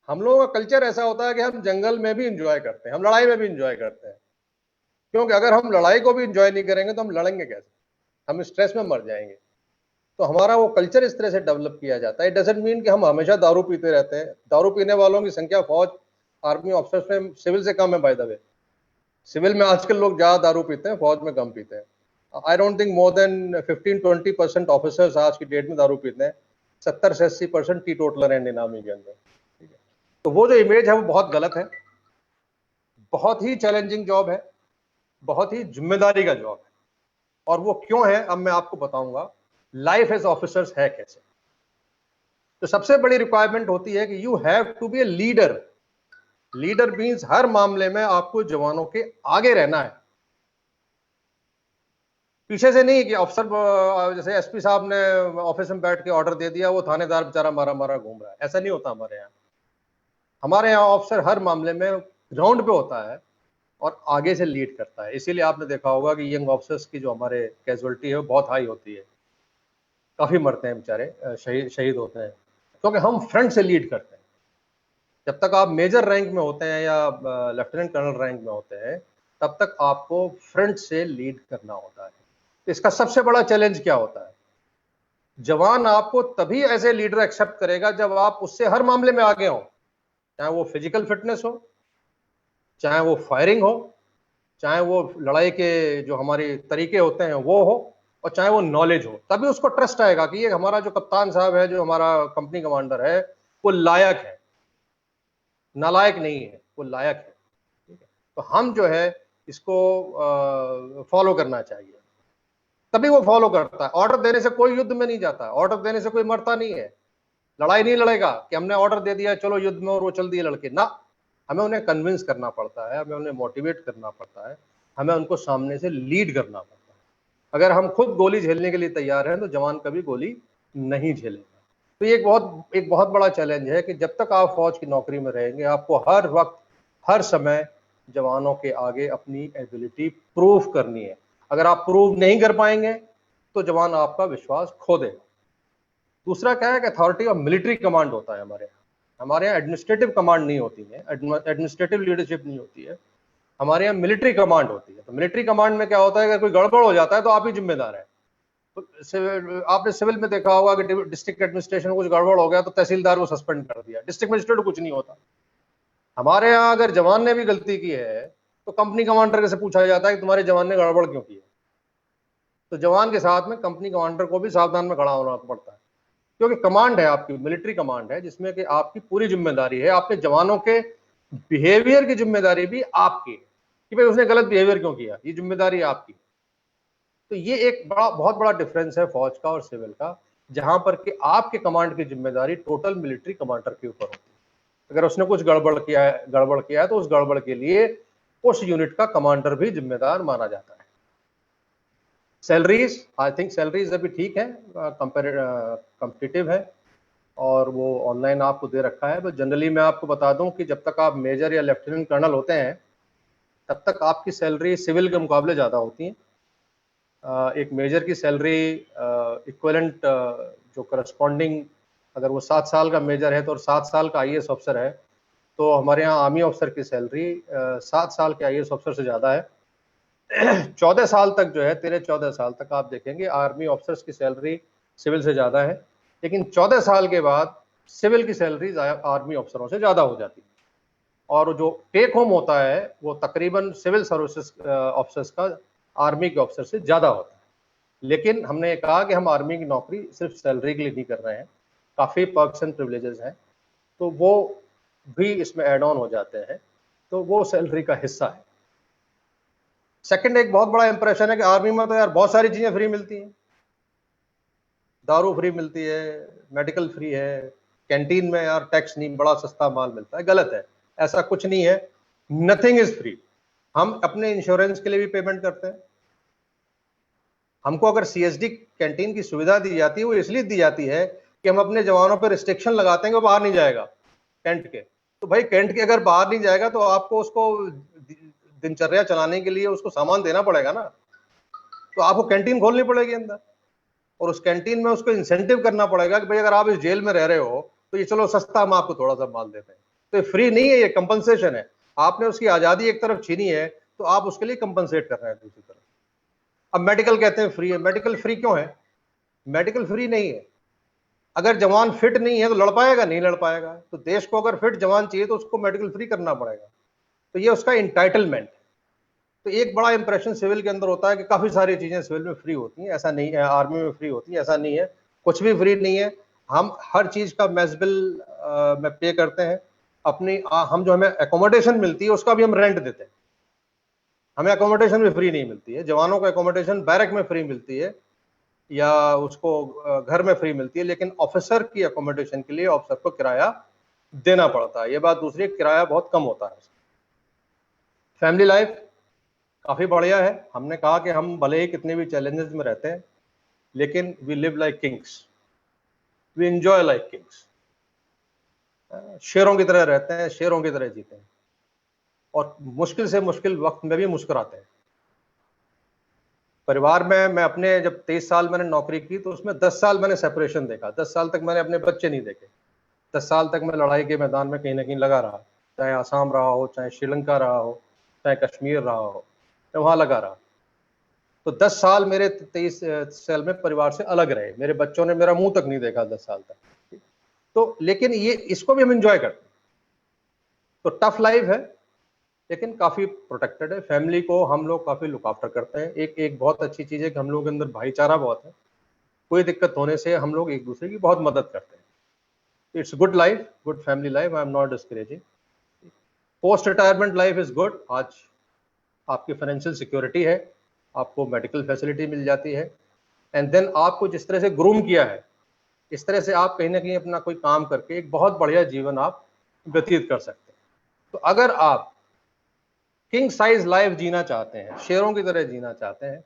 Speaker 2: हम लोगों का कल्चर ऐसा होता है कि हम जंगल में भी इंजॉय करते हैं, हम लड़ाई में भी इंजॉय करते हैं, क्योंकि अगर हम लड़ाई को भी इंजॉय नहीं करेंगे तो हम लड़ेंगे कैसे, हम स्ट्रेस में मर जाएंगे। तो हमारा वो कल्चर इस तरह से डेवलप किया जाता है। इट डजंट मीन कि हम हमेशा दारू पीते रहते हैं। दारू पीने वालों की संख्या फौज आर्मी ऑफिसर्स में सिविल से कम है बाय द वे। सिविल में आजकल लोग ज्यादा दारू पीते हैं, फौज में कम पीते हैं। I don't think more than 15-20% officers आज की डेट में दारू पीते हैं, 70 से 80% टी टोटलर हैं आर्मी के अंदर, ठीक है। तो वो जो इमेज है वो बहुत गलत है, बहुत ही चैलेंजिंग जॉब है, बहुत ही जिम्मेदारी का जॉब है। और वो क्यों है अब मैं आपको बताऊंगा। लाइफ एज ऑफिसर्स है कैसे। तो सबसे बड़ी रिक्वायरमेंट होती है कि you have to be a leader. Leader means हर मामले में आपको जवानों के आगे रहना है, पीछे से नहीं कि अफसर, जैसे एसपी साहब ने ऑफिस में बैठ के ऑर्डर दे दिया, वो थानेदार बेचारा मारा मारा घूम रहा है। ऐसा नहीं होता हमारे यहाँ। हमारे यहाँ ऑफिसर हर मामले में ग्राउंड पे होता है और आगे से लीड करता है। इसीलिए आपने देखा होगा कि यंग ऑफिसर्स की जो हमारे कैजुअलिटी है वो बहुत हाई होती है, काफी मरते हैं बेचारे, शहीद होते हैं, क्योंकि हम फ्रंट से लीड करते हैं। जब तक आप मेजर रैंक में होते हैं या लेफ्टिनेंट कर्नल रैंक में होते हैं, तब तक आपको फ्रंट से लीड करना होता है। इसका सबसे बड़ा चैलेंज क्या होता है, जवान आपको तभी ऐसे लीडर एक्सेप्ट करेगा जब आप उससे हर मामले में आगे हो, चाहे वो फिजिकल फिटनेस हो, चाहे वो फायरिंग हो, चाहे वो लड़ाई के जो हमारे तरीके होते हैं वो हो, और चाहे वो नॉलेज हो। तभी उसको ट्रस्ट आएगा कि ये हमारा जो कप्तान साहब है, जो हमारा कंपनी कमांडर है, वो लायक है, नालायक नहीं है, वो लायक है, ठीक है। तो हम जो है इसको फॉलो करना चाहिए, तभी वो फॉलो करता है। ऑर्डर देने से कोई युद्ध में नहीं जाता, ऑर्डर देने से कोई मरता नहीं है, लड़ाई नहीं लड़ेगा कि हमने ऑर्डर दे दिया चलो युद्ध में और वो चल दिए लड़के ना। हमें उन्हें कन्विंस करना पड़ता है, हमें उन्हें मोटिवेट करना पड़ता है, हमें उनको सामने से लीड करना पड़ता है। अगर हम खुद गोली झेलने के लिए तैयार हैं तो जवान कभी गोली नहीं झेलेगा। तो ये एक बहुत बड़ा चैलेंज है कि जब तक आप फौज की नौकरी में रहेंगे, आपको हर वक्त हर समय जवानों के आगे अपनी एबिलिटी प्रूव करनी है। अगर आप प्रूव नहीं कर पाएंगे तो जवान आपका विश्वास खो देगा। दूसरा क्या है कि अथॉरिटी ऑफ मिलिट्री कमांड होता है हमारे यहाँ एडमिनिस्ट्रेटिव कमांड नहीं होती है, एडमिनिस्ट्रेटिव लीडरशिप नहीं होती है, हमारे यहाँ मिलिट्री कमांड होती है। तो मिलिट्री कमांड में क्या होता है, अगर कोई गड़बड़ हो जाता है तो आप ही जिम्मेदार है। तो आपने सिविल में देखा होगा कि डिस्ट्रिक्ट एडमिनिस्ट्रेशन कुछ गड़बड़ हो गया तो तहसीलदार को सस्पेंड कर दिया, डिस्ट्रिक्ट मजिस्ट्रेट कुछ नहीं होता। हमारे यहाँ अगर जवान ने भी गलती की है तो कंपनी कमांडर से पूछा जाता है कि तुम्हारे जवान ने गड़बड़ क्यों की है। तो जवान के साथ में कंपनी कमांडर को भी सावधान में खड़ा होना पड़ता है। क्योंकि कमांड है, आपकी मिलिट्री कमांड है, जिसमें कि आपकी पूरी जिम्मेदारी है, आपके जवानों के बिहेवियर की जिम्मेदारी भी आपकी है कि भाई उसने गलत बिहेवियर क्यों किया, ये जिम्मेदारी आपकी। तो ये एक बहुत बड़ा डिफरेंस है फौज का और सिविल का, जहां पर कि आपके कमांड की जिम्मेदारी टोटल मिलिट्री कमांडर के ऊपर होती है। अगर उसने कुछ गड़बड़ किया है तो उस गड़बड़ के लिए उस यूनिट का कमांडर भी जिम्मेदार माना जाता है। सैलरीज, आई थिंक सैलरीज अभी ठीक है, कंपेटिटिव है और वो ऑनलाइन आपको दे रखा है। बट जनरली मैं आपको बता दूं कि जब तक आप मेजर या लेफ्टिनेंट कर्नल होते हैं तब तक आपकी सैलरी सिविल के मुकाबले ज़्यादा होती है। एक मेजर की सैलरी इक्विवेलेंट जो करस्पॉन्डिंग, अगर वो 7 साल का मेजर है तो और 7 साल का IAS ऑफिसर है, तो हमारे यहाँ आर्मी ऑफिसर की सैलरी 7 साल के IAS ऑफिसर से ज़्यादा है। 14 साल तक जो है, 13-14 साल तक आप देखेंगे आर्मी ऑफिसर्स की सैलरी सिविल से ज़्यादा है, लेकिन 14 साल के बाद सिविल की सैलरी आर्मी ऑफिसरों से ज़्यादा हो जाती है और जो टेक होम होता है वो तकरीबन सिविल सर्विसेज ऑफिसर्स का आर्मी के ऑफिसर से ज़्यादा होता है। लेकिन हमने कहा कि हम आर्मी की नौकरी सिर्फ सैलरी के लिए नहीं कर रहे हैं, काफ़ी पर्क्स एंड प्रिविलेजेस हैं, तो वो भी इसमें ऐड ऑन हो जाते हैं, तो वो सैलरी का हिस्सा है। सेकंड, एक बहुत बड़ा इंप्रेशन है कि आर्मी में तो यार बहुत सारी चीज़ें फ्री मिलती हैं, दारू फ्री मिलती है, मेडिकल फ्री है, कैंटीन में यार टैक्स नहीं, बड़ा सस्ता माल मिलता है। गलत है, ऐसा कुछ नहीं है, नथिंग इज फ्री। हम अपने इंश्योरेंस के लिए भी पेमेंट करते हैं। हमको अगर CSD कैंटीन की सुविधा दी जाती है, वो इसलिए दी जाती है कि हम अपने जवानों पर रिस्ट्रिक्शन लगाते हैं कि वो बाहर नहीं जाएगा कैंट के। तो भाई कैंट के अगर बाहर नहीं जाएगा तो आपको उसको दिनचर्या चलाने के लिए उसको सामान देना पड़ेगा ना, तो आपको कैंटीन खोलनी पड़ेगी अंदर और उस कैंटीन में उसको इंसेंटिव करना पड़ेगा कि भाई अगर आप इस जेल में रह रहे हो तो ये चलो सस्ता हम आपको थोड़ा सा माल देते हैं। तो ये फ्री नहीं है, ये कंपनसेशन है। आपने उसकी आज़ादी एक तरफ छीनी है तो आप उसके लिए कंपनसेट कर रहे हैं दूसरी तरफ। अब मेडिकल कहते हैं फ्री है, मेडिकल फ्री क्यों है? मेडिकल फ्री नहीं है। अगर जवान फिट नहीं है तो लड़ पाएगा? नहीं लड़ पाएगा। तो देश को अगर फिट जवान चाहिए तो उसको मेडिकल फ्री करना पड़ेगा, तो ये उसका इंटाइटलमेंट है। तो एक बड़ा इंप्रेशन सिविल के अंदर होता है कि काफ़ी सारी चीज़ें सिविल में फ्री होती हैं, ऐसा नहीं है। आर्मी में फ्री होती है, ऐसा नहीं है, कुछ भी फ्री नहीं है। हम हर चीज़ का मैस बिल में पे करते हैं। अपनी हम जो हमें एकोमोडेशन मिलती है उसका भी हम रेंट देते हैं। हमें एकोमोडेशन भी फ्री नहीं मिलती है। जवानों को एकोमोडेशन बैरक में फ्री मिलती है या उसको घर में फ्री मिलती है, लेकिन ऑफिसर की एकोमोडेशन के लिए ऑफिसर को किराया देना पड़ता है। ये बात दूसरी, किराया बहुत कम होता है। फैमिली लाइफ काफ़ी बढ़िया है। हमने कहा कि हम भले ही कितने भी चैलेंजेस में रहते हैं लेकिन we live like kings, we enjoy like kings. शेरों की तरह रहते हैं, शेरों की तरह जीते हैं और मुश्किल से मुश्किल वक्त में भी मुस्कुराते हैं। परिवार में मैं अपने जब 23 साल मैंने नौकरी की तो उसमें 10 साल मैंने सेपरेशन देखा। 10 साल तक मैंने अपने बच्चे नहीं देखे। 10 साल तक मैं लड़ाई के मैदान में कहीं ना कहीं लगा रहा, चाहे आसाम रहा हो, चाहे श्रीलंका रहा हो, चाहे कश्मीर रहा हो, मैं वहाँ लगा रहा। तो 10 साल मेरे 23 साल में परिवार से अलग रहे। मेरे बच्चों ने मेरा मुंह तक नहीं देखा 10 साल तक। तो लेकिन ये इसको भी हम इंजॉय करते हैं। तो टफ लाइफ है लेकिन काफ़ी प्रोटेक्टेड है। फैमिली को हम लोग काफ़ी लुक आफ्टर करते हैं। एक बहुत अच्छी चीज़ है कि हम लोग के अंदर भाईचारा बहुत है। कोई दिक्कत होने से हम लोग एक दूसरे की बहुत मदद करते हैं। It's good life, good family life, I am not discouraging. Post retirement life is good. आज आपकी फाइनेंशियल सिक्योरिटी है, आपको मेडिकल फैसिलिटी मिल जाती है, एंड देन आपको जिस तरह से ग्रूम किया है इस तरह से आप कहीं ना कहीं अपना कोई काम करके एक बहुत बढ़िया जीवन आप व्यतीत कर सकते हैं। तो अगर आप किंग साइज लाइफ जीना चाहते हैं, शेरों की तरह जीना चाहते हैं,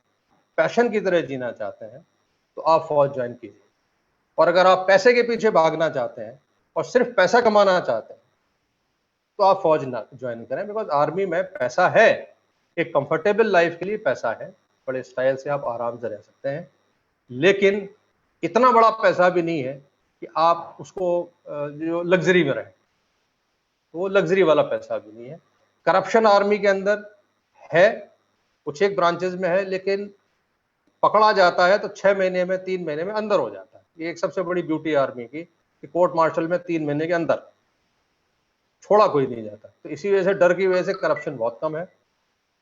Speaker 2: पैशन की तरह जीना चाहते हैं, तो आप फौज ज्वाइन कीजिए। और अगर आप पैसे के पीछे भागना चाहते हैं और सिर्फ पैसा कमाना चाहते हैं तो आप फौज ना ज्वाइन करें, बिकॉज आर्मी में पैसा है, एक कंफर्टेबल लाइफ के लिए पैसा है, बड़े स्टाइल से आप आराम से रह सकते हैं, लेकिन इतना बड़ा पैसा भी नहीं है कि आप उसको जो लग्जरी में रहें, वो लग्जरी वाला पैसा भी नहीं है। करप्शन आर्मी के अंदर है, कुछ एक ब्रांचेस में है, लेकिन पकड़ा जाता है तो 6 महीने में, 3 महीने में अंदर हो जाता है। ये एक सबसे बड़ी ब्यूटी आर्मी की कि कोर्ट मार्शल में 3 महीने के अंदर छोड़ा कोई नहीं जाता। तो इसी वजह से, डर की वजह से करप्शन बहुत कम है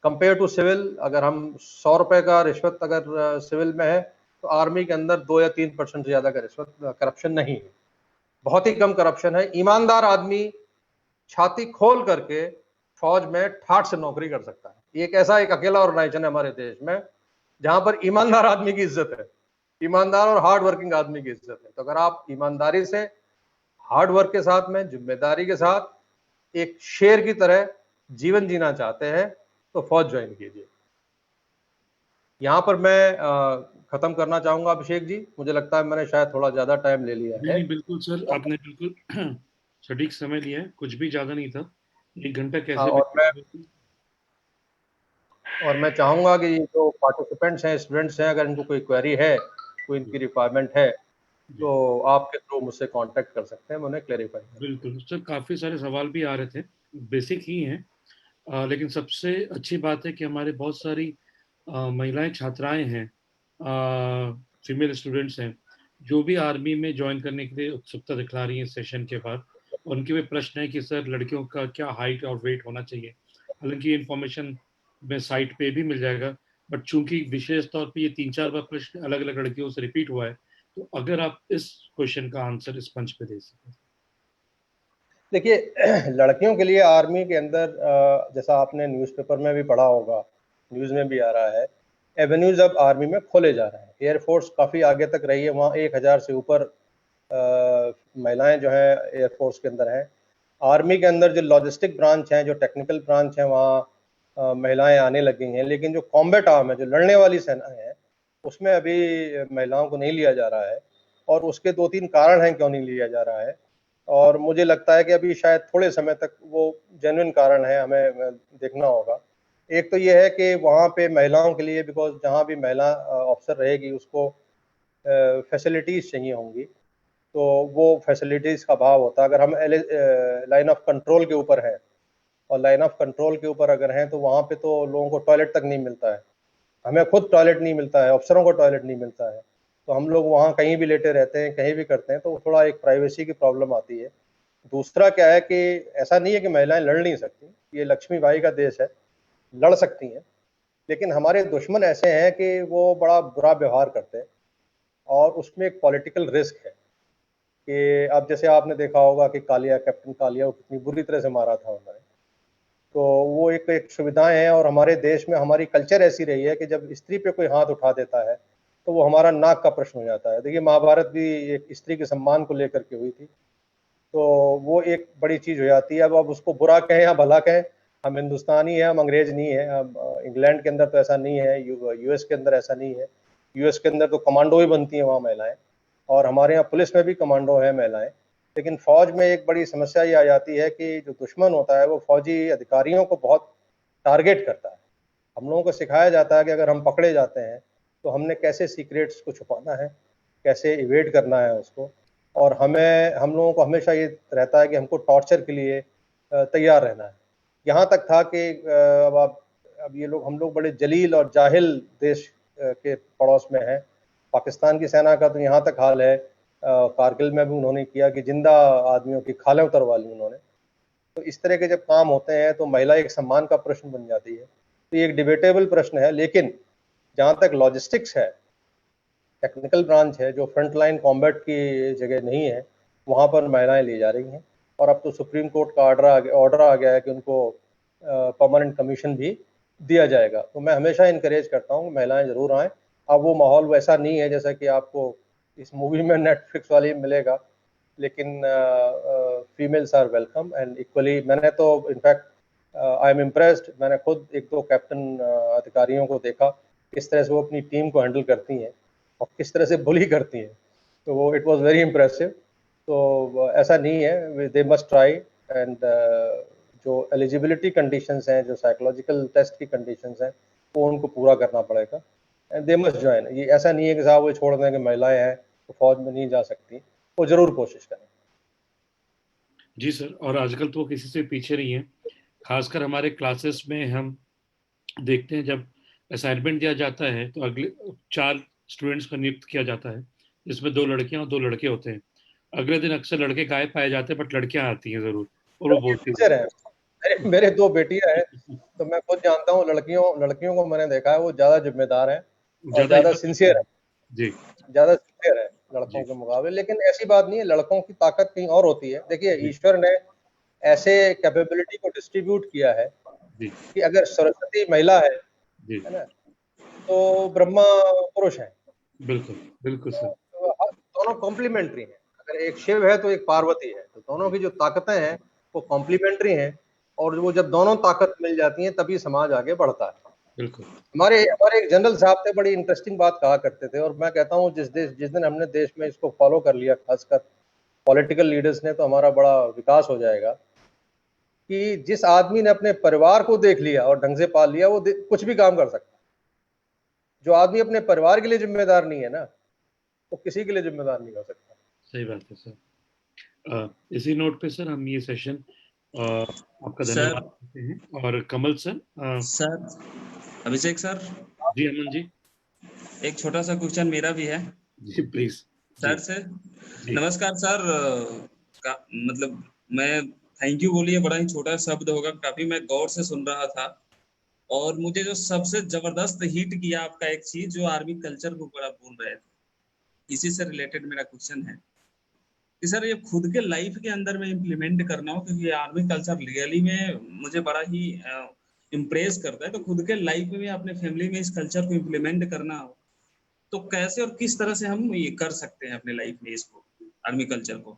Speaker 2: कंपेयर टू सिविल। अगर हम 100 रुपए का रिश्वत अगर सिविल में है तो आर्मी के अंदर 2 या 3% से ज़्यादा का रिश्वत करप्शन नहीं है, बहुत ही कम करप्शन है। ईमानदार आदमी छाती खोल करके फौज में ठाठ से नौकरी कर सकता है। ये एक ऐसा एक अकेला ऑर्गेनाइजेशन है हमारे देश में जहां पर ईमानदार आदमी की इज्जत है, ईमानदार और हार्ड वर्किंग आदमी की इज्जत है। तो अगर आप ईमानदारी से, हार्ड वर्क के साथ में, जिम्मेदारी के साथ एक शेर की तरह जीवन जीना चाहते हैं तो फौज ज्वाइन कीजिए। यहाँ पर मैं खत्म करना चाहूंगा अभिषेक जी, मुझे लगता है मैंने शायद थोड़ा ज्यादा टाइम ले लिया है।
Speaker 4: नहीं, बिल्कुल सर, आपने बिल्कुल सटीक समय लिया है, कुछ भी ज्यादा नहीं था, 1 घंटा कैसे
Speaker 2: और मैं चाहूंगा कि जो पार्टिसिपेंट्स हैं, स्टूडेंट्स हैं, अगर इनको कोई क्वेरी है, कोई इनकी रिक्वायरमेंट है, तो आपके थ्रू मुझसे कांटेक्ट कर सकते हैं, मैं उन्हें क्लैरिफाई करूंगा।
Speaker 4: बिल्कुल सर, काफी सारे सवाल भी आ रहे थे, बेसिक ही हैं, लेकिन सबसे अच्छी बात है कि हमारे बहुत सारी महिलाएं छात्राएं हैं, फीमेल स्टूडेंट्स हैं, जो भी आर्मी में ज्वाइन करने के लिए उत्सुकता दिखला रही हैं सेशन के बाद। उनके भी प्रश्न है कि सर लड़कियों का क्या हाइट और वेट होना चाहिए, हालांकि इन्फॉर्मेशन में साइट पे भी मिल जाएगा, बट चूंकि विशेष तौर पे ये 3-4 बार प्रश्न अलग अलग लड़कियों से रिपीट हुआ है, तो अगर आप इस क्वेश्चन का आंसर इस मंच पे दे सकें।
Speaker 2: देखिए, लड़कियों के लिए आर्मी के अंदर जैसा आपने न्यूज़पेपर में भी पढ़ा होगा, न्यूज़ में भी आ रहा है, एवेन्यूज अब आर्मी में खोले जा रहे हैं। एयरफोर्स काफ़ी आगे तक रही है, वहाँ 1000 से ऊपर महिलाएं जो हैं एयरफोर्स के अंदर हैं। आर्मी के अंदर जो लॉजिस्टिक ब्रांच हैं, जो टेक्निकल ब्रांच हैं, वहाँ महिलाएं आने लगी हैं, लेकिन जो कॉम्बैट आर्म है, जो लड़ने वाली सेना है, उसमें अभी महिलाओं को नहीं लिया जा रहा है। और उसके 2-3 कारण हैं क्यों नहीं लिया जा रहा है, और मुझे लगता है कि अभी शायद थोड़े समय तक वो जेन्युइन कारण है, हमें देखना होगा। एक तो ये है कि वहाँ पे महिलाओं के लिए, बिकॉज जहाँ भी महिला अफसर रहेगी उसको फैसिलिटीज़ चाहिए होंगी, तो वो फैसिलिटीज़ का अभाव होता है। अगर हम लाइन ऑफ कंट्रोल के ऊपर हैं, और लाइन ऑफ कंट्रोल के ऊपर अगर हैं, तो वहाँ पे तो लोगों को टॉयलेट तक नहीं मिलता है, हमें खुद टॉयलेट नहीं मिलता है, अफसरों को टॉयलेट नहीं मिलता है, तो हम लोग वहाँ कहीं भी लेटे रहते हैं, कहीं भी करते हैं, तो थोड़ा एक प्राइवेसी की प्रॉब्लम आती है। दूसरा क्या है कि ऐसा नहीं है कि महिलाएं लड़ नहीं सकती, ये लक्ष्मीबाई का देश है, लड़ सकती हैं, लेकिन हमारे दुश्मन ऐसे हैं कि वो बड़ा बुरा व्यवहार करते हैं, और उसमें एक पॉलिटिकल रिस्क है कि अब जैसे आपने देखा होगा कि कालिया, कैप्टन कालिया को कितनी बुरी तरह से मारा था उन्होंने, तो वो एक सुविधाएं हैं। और हमारे देश में हमारी कल्चर ऐसी रही है कि जब स्त्री पे कोई हाथ उठा देता है तो वो हमारा नाक का प्रश्न हो जाता है। देखिए, महाभारत भी एक स्त्री के सम्मान को लेकर के हुई थी, तो वो एक बड़ी चीज़ हो जाती है। अब उसको बुरा कहें या भला कहें, हम हिंदुस्तानी हैं, हम अंग्रेज नहीं है। हम इंग्लैंड के अंदर तो ऐसा नहीं है, यूएस के अंदर ऐसा नहीं है। यूएस के अंदर तो कमांडो ही बनती हैं वहाँ महिलाएं, और हमारे यहाँ पुलिस में भी कमांडो है महिलाएं। लेकिन फौज में एक बड़ी समस्या ये आ जाती है कि जो दुश्मन होता है वो फौजी अधिकारियों को बहुत टारगेट करता है। हम लोगों को सिखाया जाता है कि अगर हम पकड़े जाते हैं तो हमने कैसे सीक्रेट्स को छुपाना है, कैसे इवेड करना है उसको, और हम लोगों को हमेशा ये रहता है कि हमको टॉर्चर के लिए तैयार रहना है। यहाँ तक था कि अब ये लोग, हम लोग बड़े जलील और जाहिल देश के पड़ोस में हैं। पाकिस्तान की सेना का तो यहाँ तक हाल है, कारगिल में भी उन्होंने किया कि जिंदा आदमियों की खालें उतरवा ली उन्होंने। तो इस तरह के जब काम होते हैं तो महिला एक सम्मान का प्रश्न बन जाती है। तो ये एक डिबेटेबल प्रश्न है, लेकिन जहाँ तक लॉजिस्टिक्स है, टेक्निकल ब्रांच है, जो फ्रंट लाइन कॉम्बैट की जगह नहीं है, वहाँ पर महिलाएं ली जा रही हैं। और अब तो सुप्रीम कोर्ट का ऑर्डर आ गया है कि उनको परमानेंट कमीशन भी दिया जाएगा। तो मैं हमेशा इनकरेज करता हूँ महिलाएं ज़रूर आएँ। अब वो माहौल वैसा नहीं है जैसा कि आपको इस मूवी में नेटफ्लिक्स वाली मिलेगा, लेकिन females are welcome and equally. मैंने तो इनफैक्ट आई एम इम्प्रेस्ड, मैंने खुद 1-2 कैप्टन अधिकारियों को देखा किस तरह से वो अपनी टीम को हैंडल करती हैं और किस तरह से बुली करती हैं, तो वो इट वाज वेरी इम्प्रेसिव। तो ऐसा नहीं है, दे मस्ट ट्राई, एंड जो एलिजिबिलिटी कंडीशंस हैं, जो साइकोलॉजिकल टेस्ट की कंडीशंस हैं, वो उनको पूरा करना पड़ेगा, एंड दे मस्ट ज्वाइन। ये ऐसा नहीं है कि साहब वो छोड़ दें कि महिलाएं हैं तो फौज में नहीं जा सकती, वो जरूर कोशिश करें।
Speaker 4: जी सर, और आजकल तो किसी से पीछे नहीं है। खासकर हमारे क्लासेस में हम देखते हैं, जब असाइनमेंट दिया जाता है तो अगले 4 स्टूडेंट्स को नियुक्त किया जाता है, जिसमें 2 लड़कियां और 2 लड़के होते हैं। अगले दिन अक्सर लड़के गायब पाए जाते हैं, बट लड़कियां आती हैं जरूर और वो बोलती
Speaker 2: हैं। मेरे 2 बेटियां हैं, तो मैं खुद जानता हूँ, लड़कियों को मैंने देखा है वो ज्यादा जिम्मेदार है और ज्यादा सिंसियर है।
Speaker 4: जी
Speaker 2: ज्यादा सिंसियर है लड़कों
Speaker 4: जी
Speaker 2: के मुकाबले। लेकिन ऐसी बात नहीं है, लड़कों की ताकत कहीं और होती है। देखिए,
Speaker 4: जी
Speaker 2: ईश्वर ने ऐसे कैपेबिलिटी को डिस्ट्रीब्यूट किया है
Speaker 4: जी
Speaker 2: कि अगर सरस्वती महिला है
Speaker 4: जी
Speaker 2: ना, तो ब्रह्मा पुरुष है।
Speaker 4: बिल्कुल बिल्कुल सर।
Speaker 2: तो दोनों कॉम्प्लीमेंट्री हैं। अगर एक शिव है तो एक पार्वती है, तो दोनों की जो ताकतें हैं वो कॉम्प्लीमेंट्री हैं, और वो जब दोनों ताकत मिल जाती हैं तभी समाज आगे बढ़ता है।
Speaker 4: बिल्कुल
Speaker 2: हमारे हमारे एक जनरल साहब थे, बड़ी इंटरेस्टिंग बात कहा करते थे, और मैं कहता हूँ जिस दिन हमने देश में इसको फॉलो कर लिया, खासकर पॉलिटिकल लीडर्स ने, तो हमारा बड़ा विकास हो जाएगा। कि जिस आदमी ने अपने परिवार को देख लिया और ढंग से पाल लिया, वो कुछ भी काम कर सकता है। जो आदमी अपने परिवार के लिए जिम्मेदार नहीं है ना, वो किसी के लिए जिम्मेदार नहीं हो सकता।
Speaker 4: सही बात है सर। इसी नोट पे सर हम ये सेशन आपका
Speaker 9: सर
Speaker 4: धन्यवाद करते हैं। और कमल सर
Speaker 9: सर अभिषेक सर,
Speaker 4: जी अमन जी
Speaker 9: एक छोटा सा क्वेश्चन मेरा भी है
Speaker 4: जी प्लीज
Speaker 9: सर
Speaker 4: जी
Speaker 9: से।
Speaker 4: जी
Speaker 9: नमस्कार सर। मतलब मैं थैंक यू बोलिए, बड़ा ही छोटा शब्द होगा, काफी मैं गौर से सुन रहा था, और मुझे जो सबसे जबरदस्त हिट किया आपका एक चीज, जो आर्मी कल्चर के ऊपर आप बोल रहे थे, इसी से रिलेटेड मेरा क्वेश्चन है कि सर ये खुद के लाइफ के अंदर में इम्प्लीमेंट करना हो, क्योंकि आर्मी कल्चर रियली में मुझे बड़ा ही इम्प्रेस करता है, तो खुद के लाइफ में अपने फैमिली में इस कल्चर को इम्प्लीमेंट करना हो तो कैसे और किस तरह से हम ये कर सकते हैं अपने लाइफ में इसको, आर्मी कल्चर को?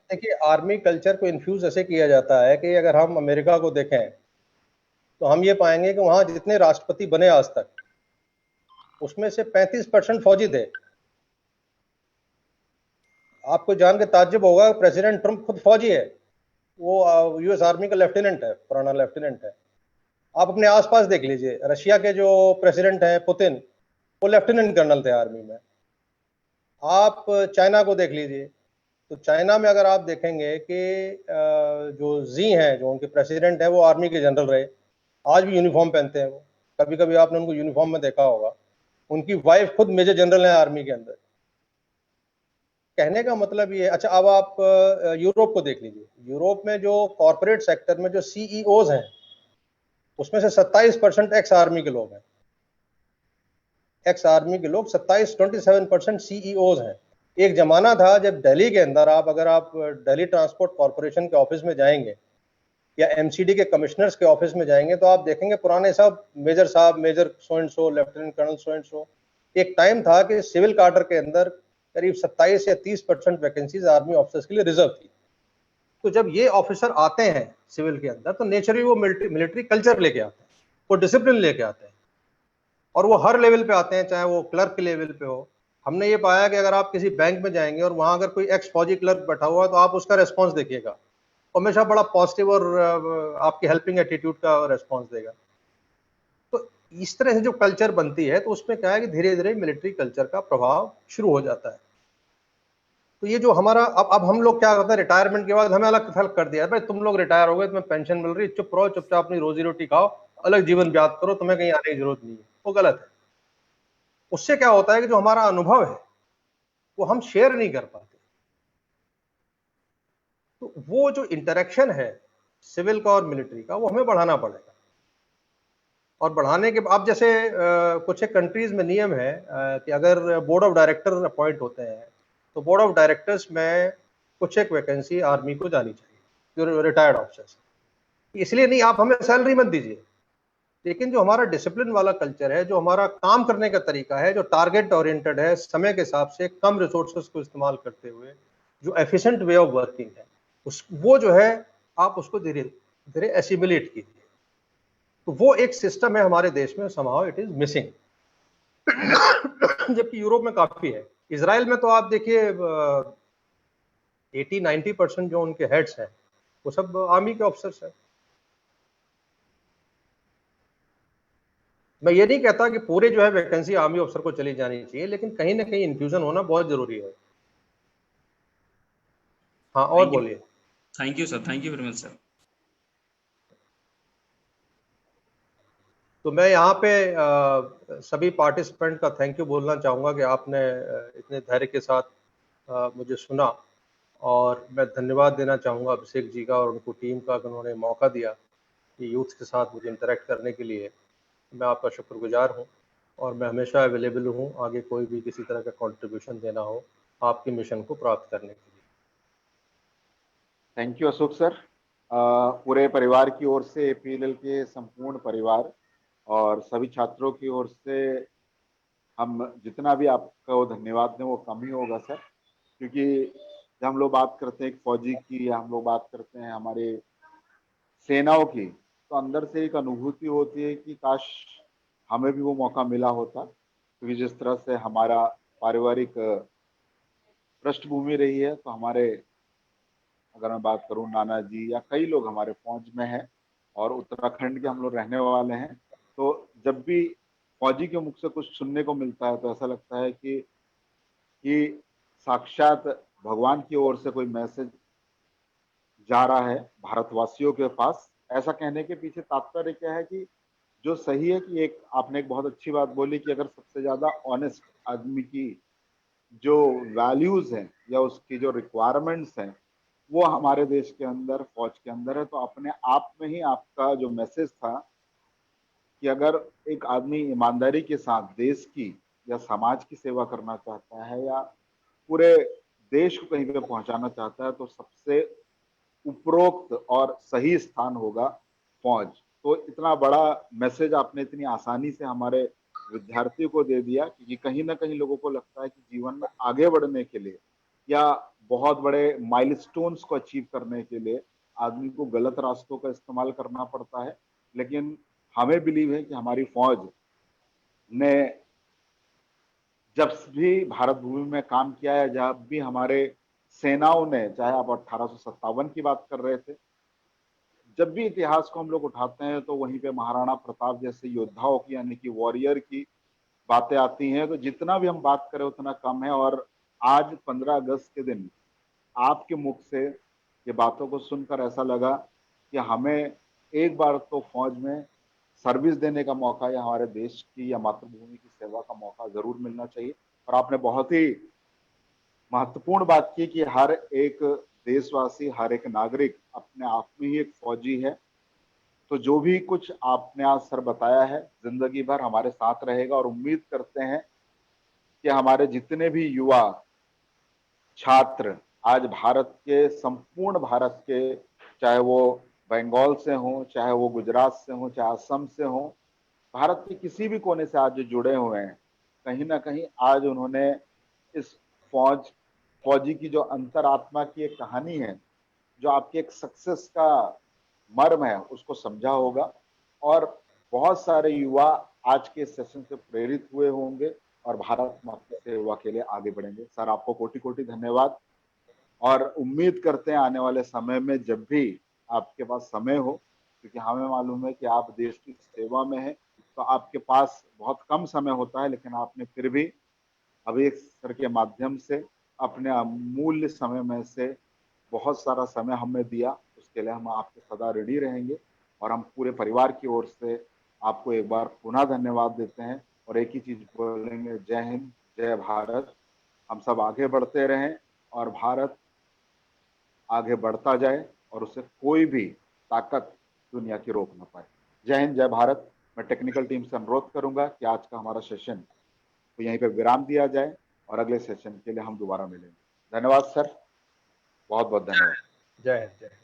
Speaker 2: देखिए, आर्मी कल्चर को इन्फ्यूज ऐसे किया जाता है कि अगर हम अमेरिका को देखें तो हम ये पाएंगे कि वहां जितने राष्ट्रपति बने आज तक, उसमें से 35% फौजी थे। आपको जान के ताज्जुब होगा, प्रेसिडेंट ट्रंप खुद फौजी है। वो यूएस आर्मी का लेफ्टिनेंट है, पुराना लेफ्टिनेंट है। आप अपने आसपास देख लीजिए, रशिया के जो प्रेसिडेंट हैं पुतिन, वो लेफ्टिनेंट कर्नल थे आर्मी में। आप चाइना को देख लीजिए, तो चाइना में अगर आप देखेंगे कि जो जी हैं, जो उनके प्रेसिडेंट हैं, वो आर्मी के जनरल रहे। आज भी यूनिफॉर्म पहनते हैं वो। कभी कभी आपने उनको यूनिफॉर्म में देखा होगा। उनकी वाइफ खुद मेजर जनरल है आर्मी के अंदर। कहने का मतलब ये है। अच्छा, अब आप यूरोप को देख लीजिए। यूरोप में जो कॉर्पोरेट सेक्टर में जो सीईओज हैं, उसमें से 27% एक्स आर्मी के लोग हैं। एक्स आर्मी के लोग 27% सीईओज हैं। एक जमाना था जब दिल्ली के अंदर अगर आप दिल्ली ट्रांसपोर्ट कॉर्पोरेशन के ऑफिस में जाएंगे या एमसीडी के कमिश्नर्स के ऑफिस में जाएंगे, तो आप देखेंगे पुराने साहब, major so and so, lieutenant colonel so and so. एक टाइम था कि सिविल कार्डर के अंदर करीब 27 या 30% वैकेंसीज आर्मी ऑफिसर्स के लिए रिजर्व थी। तो जब ये ऑफिसर आते हैं सिविल के अंदर, तो नेचुरली वो मिलिट्री कल्चर लेके आते हैं, वो डिसिप्लिन लेके आते हैं, और वो हर लेवल पे आते हैं, चाहे वो क्लर्क के लेवल पे हो। हमने ये पाया कि अगर आप किसी बैंक में जाएंगे और वहां अगर कोई एक्स फौजी क्लर्क बैठा हुआ है, तो आप उसका रेस्पॉन्स देखिएगा, हमेशा बड़ा पॉजिटिव और आपकी हेल्पिंग एटीट्यूड का रेस्पॉन्स देगा। तो इस तरह से जो कल्चर बनती है, तो उसमें क्या है कि धीरे धीरे मिलिट्री कल्चर का प्रभाव शुरू हो जाता है। तो ये जो हमारा अब हम लोग क्या करते हैं, रिटायरमेंट के बाद हमें अलग थलग कर दिया, भाई तुम लोग रिटायर हो गए, तुम्हें पेंशन मिल रही, चुप रहो, चुपचाप अपनी रोजी रोटी खाओ, अलग जीवन व्यतीत करो, तुम्हें कहीं आने की जरूरत नहीं है। वो गलत है। उससे क्या होता है कि जो हमारा अनुभव है वो हम शेयर नहीं कर पाते। तो वो जो इंटरेक्शन है सिविल का और मिलिट्री का, वो हमें बढ़ाना पड़ेगा। और बढ़ाने के अब जैसे कुछ एक कंट्रीज में नियम है कि अगर बोर्ड ऑफ डायरेक्टर अपॉइंट होते हैं, तो बोर्ड ऑफ डायरेक्टर्स में कुछ एक वैकेंसी आर्मी को जानी चाहिए, जो रिटायर्ड ऑफिसर्स। इसलिए नहीं, आप हमें सैलरी मत दीजिए, लेकिन जो हमारा डिसिप्लिन वाला कल्चर है, जो हमारा काम करने का तरीका है, जो टारगेट ओरिएंटेड है, समय के हिसाब से कम रिसोर्सेज को इस्तेमाल करते हुए जो एफिशिएंट वे ऑफ वर्किंग है, वो जो है आप उसको धीरे धीरे एसिमिलेट कीजिए। तो वो एक सिस्टम है हमारे देश में, समहाउ इट इज मिसिंग। जबकि यूरोप में काफी है। इजराइल में तो आप देखिए 80-90% जो उनके हेड्स हैं वो सब आर्मी के ऑफिसर्स हैं। मैं ये नहीं कहता कि पूरे जो है वैकेंसी आर्मी ऑफिसर को चली जानी चाहिए, लेकिन कहीं ना कहीं इन्फ्यूजन होना बहुत जरूरी है। हाँ, और बोलिए।
Speaker 9: Thank you sir, thank you very much sir.
Speaker 2: तो मैं यहाँ पे सभी पार्टिसिपेंट का थैंक यू बोलना चाहूँगा कि आपने इतने धैर्य के साथ मुझे सुना, और मैं धन्यवाद देना चाहूँगा अभिषेक जी का और उनको टीम का कि उन्होंने मौका दिया कि यूथ के साथ मुझे इंटरेक्ट करने के लिए। मैं आपका शुक्रगुजार हूँ। और मैं हमेशा अवेलेबल हूँ आगे कोई भी किसी तरह का कंट्रीब्यूशन देना हो आपके मिशन को प्राप्त करने के लिए।
Speaker 10: Thank you Ashok sir. पूरे परिवार की ओर से PLL के संपूर्ण परिवार और सभी छात्रों की ओर से हम जितना भी आपको धन्यवाद दें वो कम ही होगा सर, क्योंकि जब हम लोग बात करते हैं एक फौजी की या हम लोग बात करते हैं हमारे सेनाओं की, तो अंदर से एक अनुभूति होती है कि काश हमें भी वो मौका मिला होता, क्योंकि जिस तरह से हमारा पारिवारिक पृष्ठभूमि रही है, तो हमारे अगर मैं बात करूं नाना जी या कई लोग हमारे फौज में हैं और उत्तराखंड के हम लोग रहने वाले हैं, तो जब भी फौजी के मुख से कुछ सुनने को मिलता है तो ऐसा लगता है कि साक्षात भगवान की ओर से कोई मैसेज जा रहा है भारतवासियों के पास। ऐसा कहने के पीछे तात्पर्य क्या है कि जो सही है कि एक आपने एक बहुत अच्छी बात बोली कि अगर सबसे ज्यादा ऑनेस्ट आदमी की जो वैल्यूज हैं या उसकी जो रिक्वायरमेंट्स हैं वो हमारे देश के अंदर फौज के अंदर है, तो अपने आप में ही आपका जो मैसेज था कि अगर एक आदमी ईमानदारी के साथ देश की या समाज की सेवा करना चाहता है या पूरे देश को कहीं पे पहुंचाना चाहता है, तो सबसे उपरोक्त और सही स्थान होगा फौज। तो इतना बड़ा मैसेज आपने इतनी आसानी से हमारे विद्यार्थियों को दे दिया, क्योंकि कहीं ना कहीं लोगों को लगता है कि जीवन में आगे बढ़ने के लिए या बहुत बड़े माइलस्टोन्स को अचीव करने के लिए आदमी को गलत रास्तों का इस्तेमाल करना पड़ता है, लेकिन हमें बिलीव है कि हमारी फौज ने जब भी भारत भूमि में काम किया है, जब भी हमारे सेनाओं ने, चाहे आप 1857 की बात कर रहे थे, जब भी इतिहास को हम लोग उठाते हैं तो वहीं पे महाराणा प्रताप जैसे योद्धाओं की यानी कि वॉरियर की बातें आती हैं, तो जितना भी हम बात करें उतना कम है। और आज 15 अगस्त के दिन आपके मुख से ये बातों को सुनकर ऐसा लगा कि हमें एक बार तो फौज में सर्विस देने का मौका या हमारे देश की या मातृभूमि की सेवा का मौका जरूर मिलना चाहिए। और आपने बहुत ही महत्वपूर्ण बात की कि हर एक देशवासी, हर एक नागरिक अपने आप में ही एक फौजी है। तो जो भी कुछ आपने आज सर बताया है जिंदगी भर हमारे साथ रहेगा, और उम्मीद करते हैं कि हमारे जितने भी युवा छात्र आज भारत के, संपूर्ण भारत के, चाहे वो बंगाल से हों, चाहे वो गुजरात से हों, चाहे असम से हों, भारत के किसी भी कोने से आज जो जुड़े हुए हैं, कहीं ना कहीं आज उन्होंने इस फौजी की जो अंतरात्मा की एक कहानी है, जो आपकी एक सक्सेस का मर्म है, उसको समझा होगा। और बहुत सारे युवा आज के सेशन से प्रेरित हुए होंगे और भारत माता की सेवा के लिए आगे बढ़ेंगे। सर आपको कोटि कोटि धन्यवाद, और उम्मीद करते हैं आने वाले समय में जब भी आपके पास समय हो, क्योंकि हमें मालूम है कि आप देश की सेवा में हैं, तो आपके पास बहुत कम समय होता है, लेकिन आपने फिर भी अभी एक सर के माध्यम से अपने अमूल्य समय में से बहुत सारा समय हमें दिया, उसके लिए हम आपके सदा रेडी रहेंगे। और हम पूरे परिवार की ओर से आपको एक बार पुनः धन्यवाद देते हैं और एक ही चीज बोलेंगे, जय हिंद, जय भारत। हम सब आगे बढ़ते रहें और भारत आगे बढ़ता जाए और उसे कोई भी ताकत दुनिया की रोक ना पाए। जय हिंद, जय भारत। मैं टेक्निकल टीम से अनुरोध करूंगा कि आज का हमारा सेशन तो यहीं पे विराम दिया जाए और अगले सेशन के लिए हम दोबारा मिलेंगे। धन्यवाद सर, बहुत बहुत धन्यवाद।
Speaker 2: जय हिंद, जय हिंद।